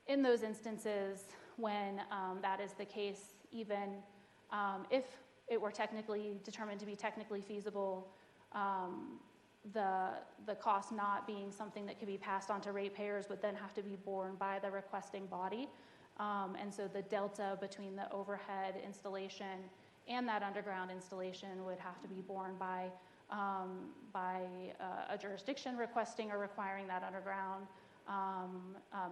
In those instances, when that is the case, even if it were technically determined to be technically feasible, the cost not being something that could be passed on to ratepayers would then have to be borne by the requesting body. And so the delta between the overhead installation and that underground installation would have to be borne by a jurisdiction requesting or requiring that underground.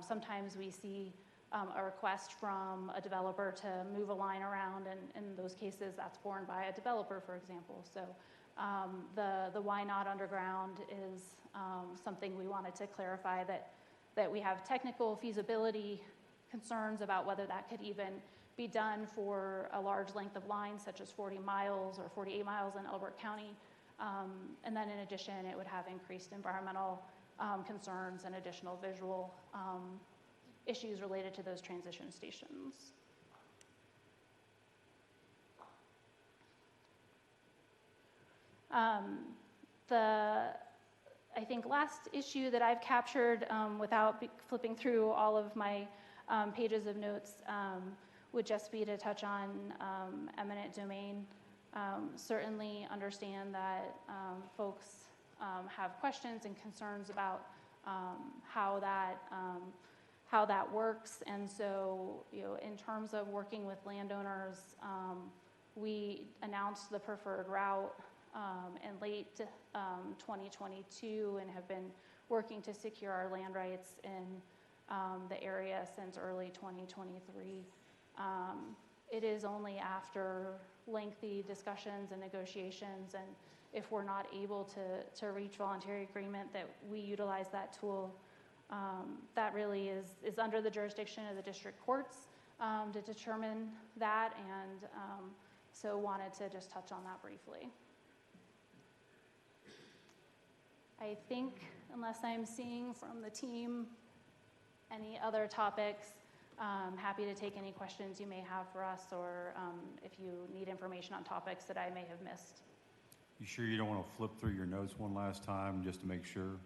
Sometimes we see a request from a developer to move a line around, and in those cases that's borne by a developer, for example. So the why not underground is something we wanted to clarify, that we have technical feasibility concerns about whether that could even be done for a large length of line, such as 40 miles or 48 miles in Elbert County. And then in addition, it would have increased environmental concerns and additional visual issues related to those transition stations. I think last issue that I've captured without flipping through all of my pages of notes would just be to touch on eminent domain. Certainly understand that folks have questions and concerns about how that works, and so in terms of working with landowners, we announced the preferred route in late 2022 and have been working to secure our land rights in the area since early 2023. It is only after lengthy discussions and negotiations, and if we're not able to reach voluntary agreement, that we utilize that tool. That really is under the jurisdiction of the district courts to determine that, and so wanted to just touch on that briefly. I think, unless I'm seeing from the team any other topics, happy to take any questions you may have for us, or if you need information on topics that I may have missed. You sure you don't want to flip through your notes one last time just to make sure?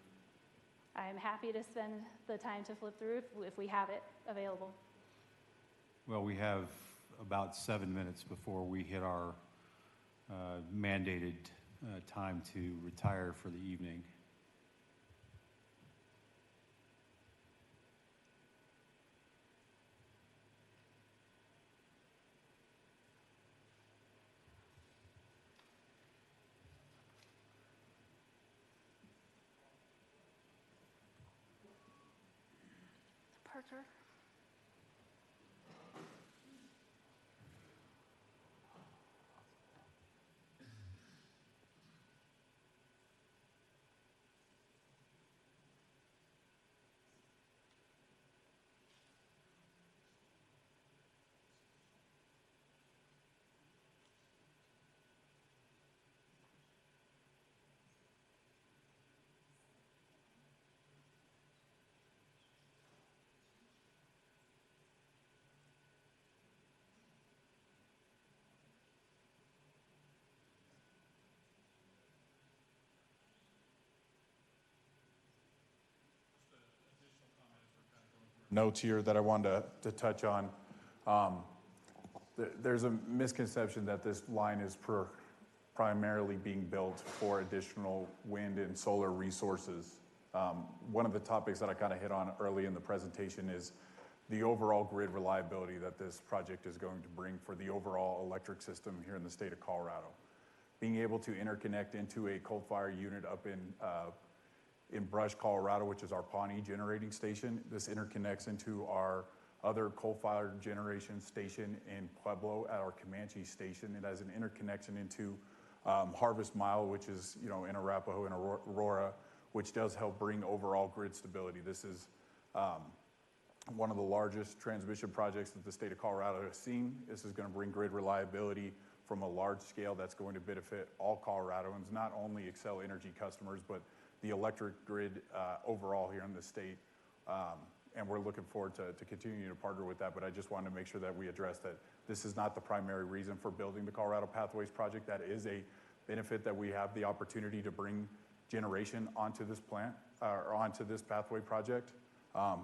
I'm happy to spend the time to flip through if we have it available. Well, we have about 7 minutes before we hit our mandated time to retire for the evening. Parker? Notes here that I wanted to touch on. There's a misconception that this line is primarily being built for additional wind and solar resources. One of the topics that I kind of hit on early in the presentation is the overall grid reliability that this project is going to bring for the overall electric system here in the state of Colorado. Being able to interconnect into a coal-fired unit up in Brush, Colorado, which is our Pawnee generating station. This interconnects into our other coal-fired generation station in Pueblo at our Comanche station. It has an interconnection into Harvest Mile, which is in Arapahoe and Aurora, which does help bring overall grid stability. This is one of the largest transmission projects that the state of Colorado has seen. This is going to bring grid reliability from a large scale that's going to benefit all Coloradoans, not only Xcel Energy customers, but the electric grid overall here in the state. And we're looking forward to continuing to partner with that, but I just wanted to make sure that we address that this is not the primary reason for building the Colorado Pathways project. That is a benefit that we have the opportunity to bring generation onto this plant, or onto this pathway project.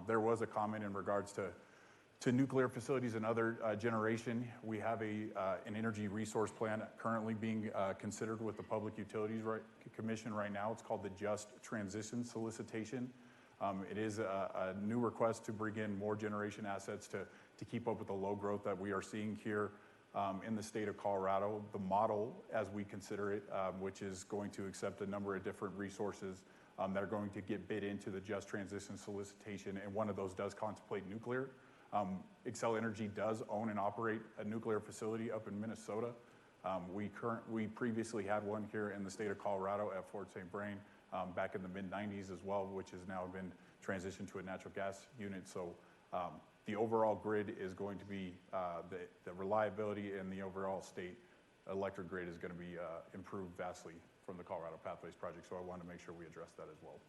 There was a comment in regards to nuclear facilities and other generation. We have an energy resource plan currently being considered with the Public Utilities Commission right now. It's called the Just Transition Solicitation. It is a new request to bring in more generation assets to keep up with the low growth that we are seeing here in the state of Colorado. The model, as we consider it, which is going to accept a number of different resources that are going to get bid into the Just Transition Solicitation, and one of those does contemplate nuclear. Xcel Energy does own and operate a nuclear facility up in Minnesota. We previously had one here in the state of Colorado at Fort St. Vrain back in the mid-90s as well, which has now been transitioned to a natural gas unit. So the overall grid is going to be, the reliability and the overall state electric grid is going to be improved vastly from the Colorado Pathways project. So I wanted to make sure we address that as well.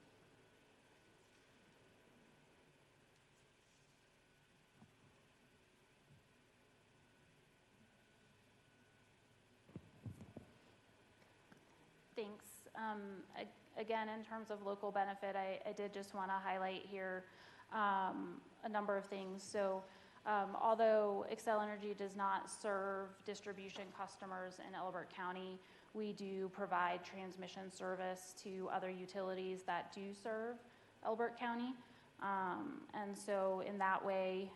Again, in terms of local benefit, I did just want to highlight here a number of things. So although Xcel Energy does not serve distribution customers in Elbert County, we do provide transmission service to other utilities that do serve Elbert County. And so in that way,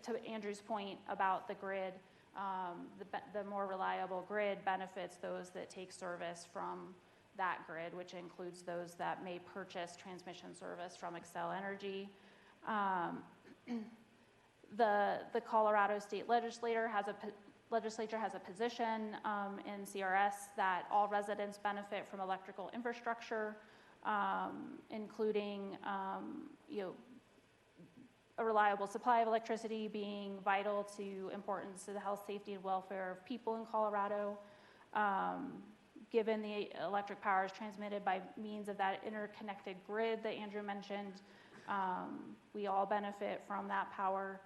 to Andrew's point about the grid, the more reliable grid benefits those that take service from that grid, which includes those that may purchase transmission service from Xcel Energy. The Colorado State Legislature has a position in CRS that all residents benefit from electrical infrastructure, including a reliable supply of electricity being vital to importance to the health, safety, and welfare of people in Colorado. Given the electric power is transmitted by means of that interconnected grid that Andrew mentioned, we all benefit from that power,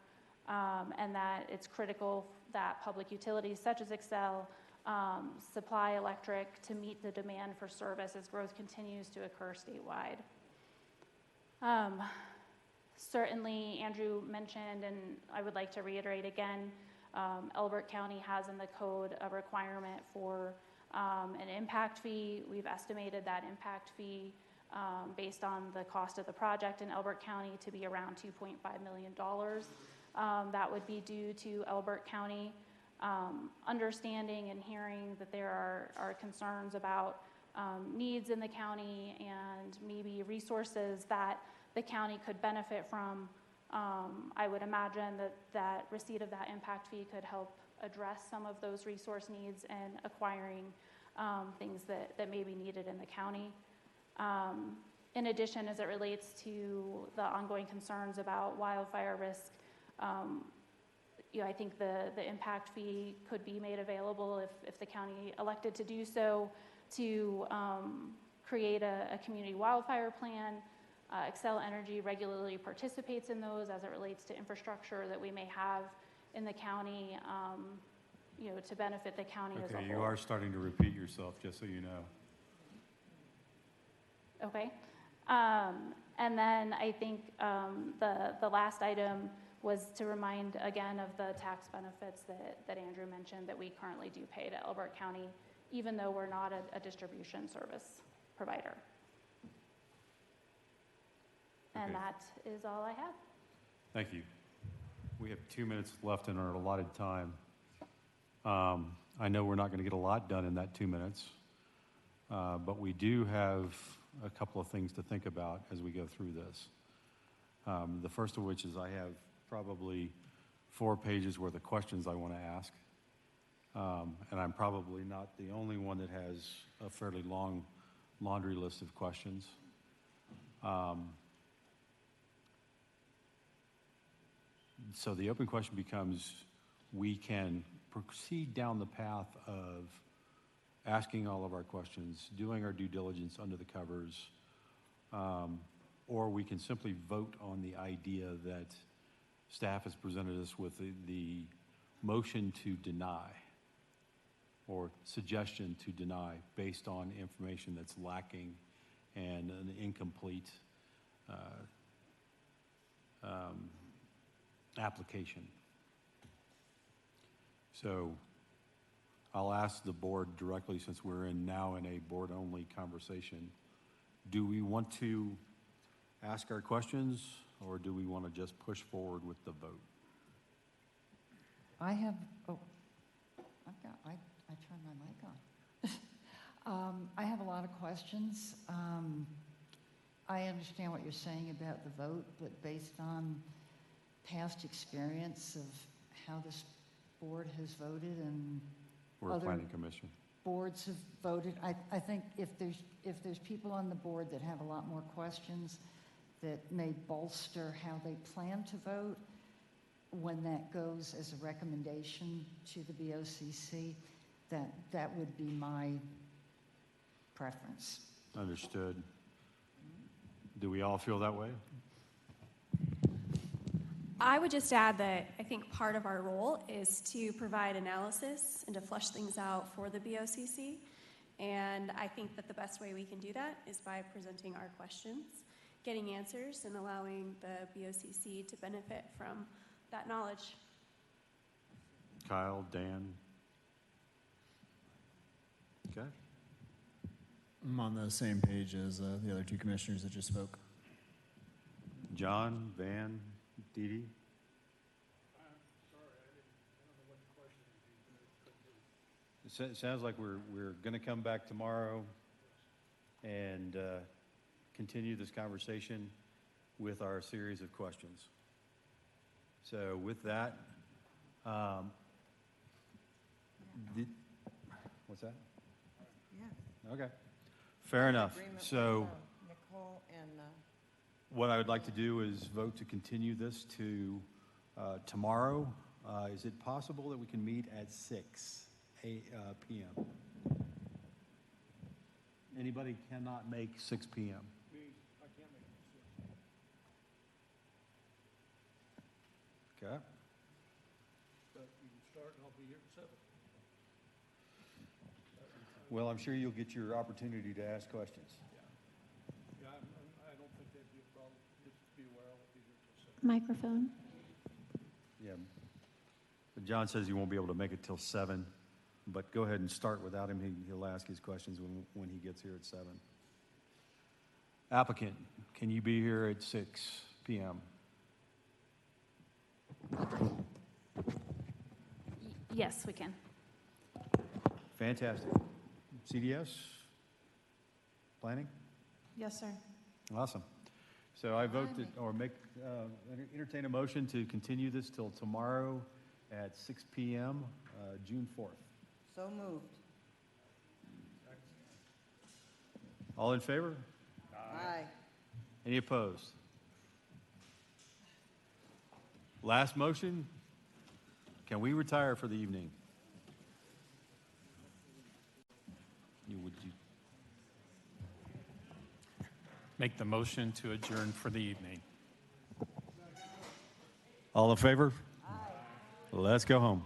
and that it's critical that public utilities such as Xcel supply electric to meet the demand for service as growth continues to occur statewide. Certainly, Andrew mentioned, and I would like to reiterate again, Elbert County has in the code a requirement for an impact fee. We've estimated that impact fee based on the cost of the project in Elbert County to be around $2.5 million. That would be due to Elbert County. Understanding and hearing that there are concerns about needs in the county and maybe resources that the county could benefit from, I would imagine that receipt of that impact fee could help address some of those resource needs and acquiring things that may be needed in the county. In addition, as it relates to the ongoing concerns about wildfire risk, I think the impact fee could be made available if the county elected to do so, to create a community wildfire plan. Xcel Energy regularly participates in those as it relates to infrastructure that we may have in the county, to benefit the county as a whole. Okay, you are starting to repeat yourself, just so you know. Okay. And then I think the last item was to remind again of the tax benefits that Andrew mentioned that we currently do pay to Elbert County, even though we're not a distribution service provider. And Okay. that is all I have. Thank you. We have 2 minutes left in our allotted time. I know we're not going to get a lot done in that 2 minutes, but we do have a couple of things to think about as we go through this. The first of which is I have probably 4 pages worth of questions I want to ask, and I'm probably not the only one that has a fairly long laundry list of questions. So the open question becomes, we can proceed down the path of asking all of our questions, doing our due diligence under the covers, or we can simply vote on the idea that staff has presented us with the motion to deny or suggestion to deny based on information that's lacking and an incomplete application. So I'll ask the board directly, since we're now in a board-only conversation. Do we want to ask our questions, or do we want to just push forward with the vote? I have, I turned my mic on. I have a lot of questions. I understand what you're saying about the vote, but based on past experience of how this board has voted and Or a planning commission? boards have voted, I think if there's people on the board that have a lot more questions that may bolster how they plan to vote, when that goes as a recommendation to the BOCC, that would be my preference. Understood. Do we all feel that way? I would just add that I think part of our role is to provide analysis and to flush things out for the BOCC. And I think that the best way we can do that is by presenting our questions, getting answers, and allowing the BOCC to benefit from that knowledge. Kyle, Dan? Okay. I'm on the same page as the other two commissioners that just spoke. John, Van, Dee Dee? It sounds like we're going to come back tomorrow and continue this conversation with our series of questions. So with that, what's that? Yeah. Okay, fair enough. Agreement So with, Nicole and what I would like to do is vote to continue this to tomorrow. Is it possible that we can meet at 6 p.m.? Anybody cannot make 6 p.m.? I can't make it. Okay. But you can start and I'll be here at 7. Well, I'm sure you'll get your opportunity to ask questions. Yeah, I don't think that'd be a problem. Just be aware I'll be here till 7. Microphone. Yeah. But John says he won't be able to make it till 7, but go ahead and start without him. He'll ask his questions when he gets here at 7. Applicant, can you be here at 6 p.m.? Yes, we can. Fantastic. CDS? Planning? Yes, sir. Awesome. So I vote that, or entertain a motion to continue this till tomorrow at 6 p.m., June 4th. so moved. All in favor? Aye. Any opposed? Last motion. Can we retire for the evening? Would you? Make the motion to adjourn for the evening. All in favor? Aye. Let's go home.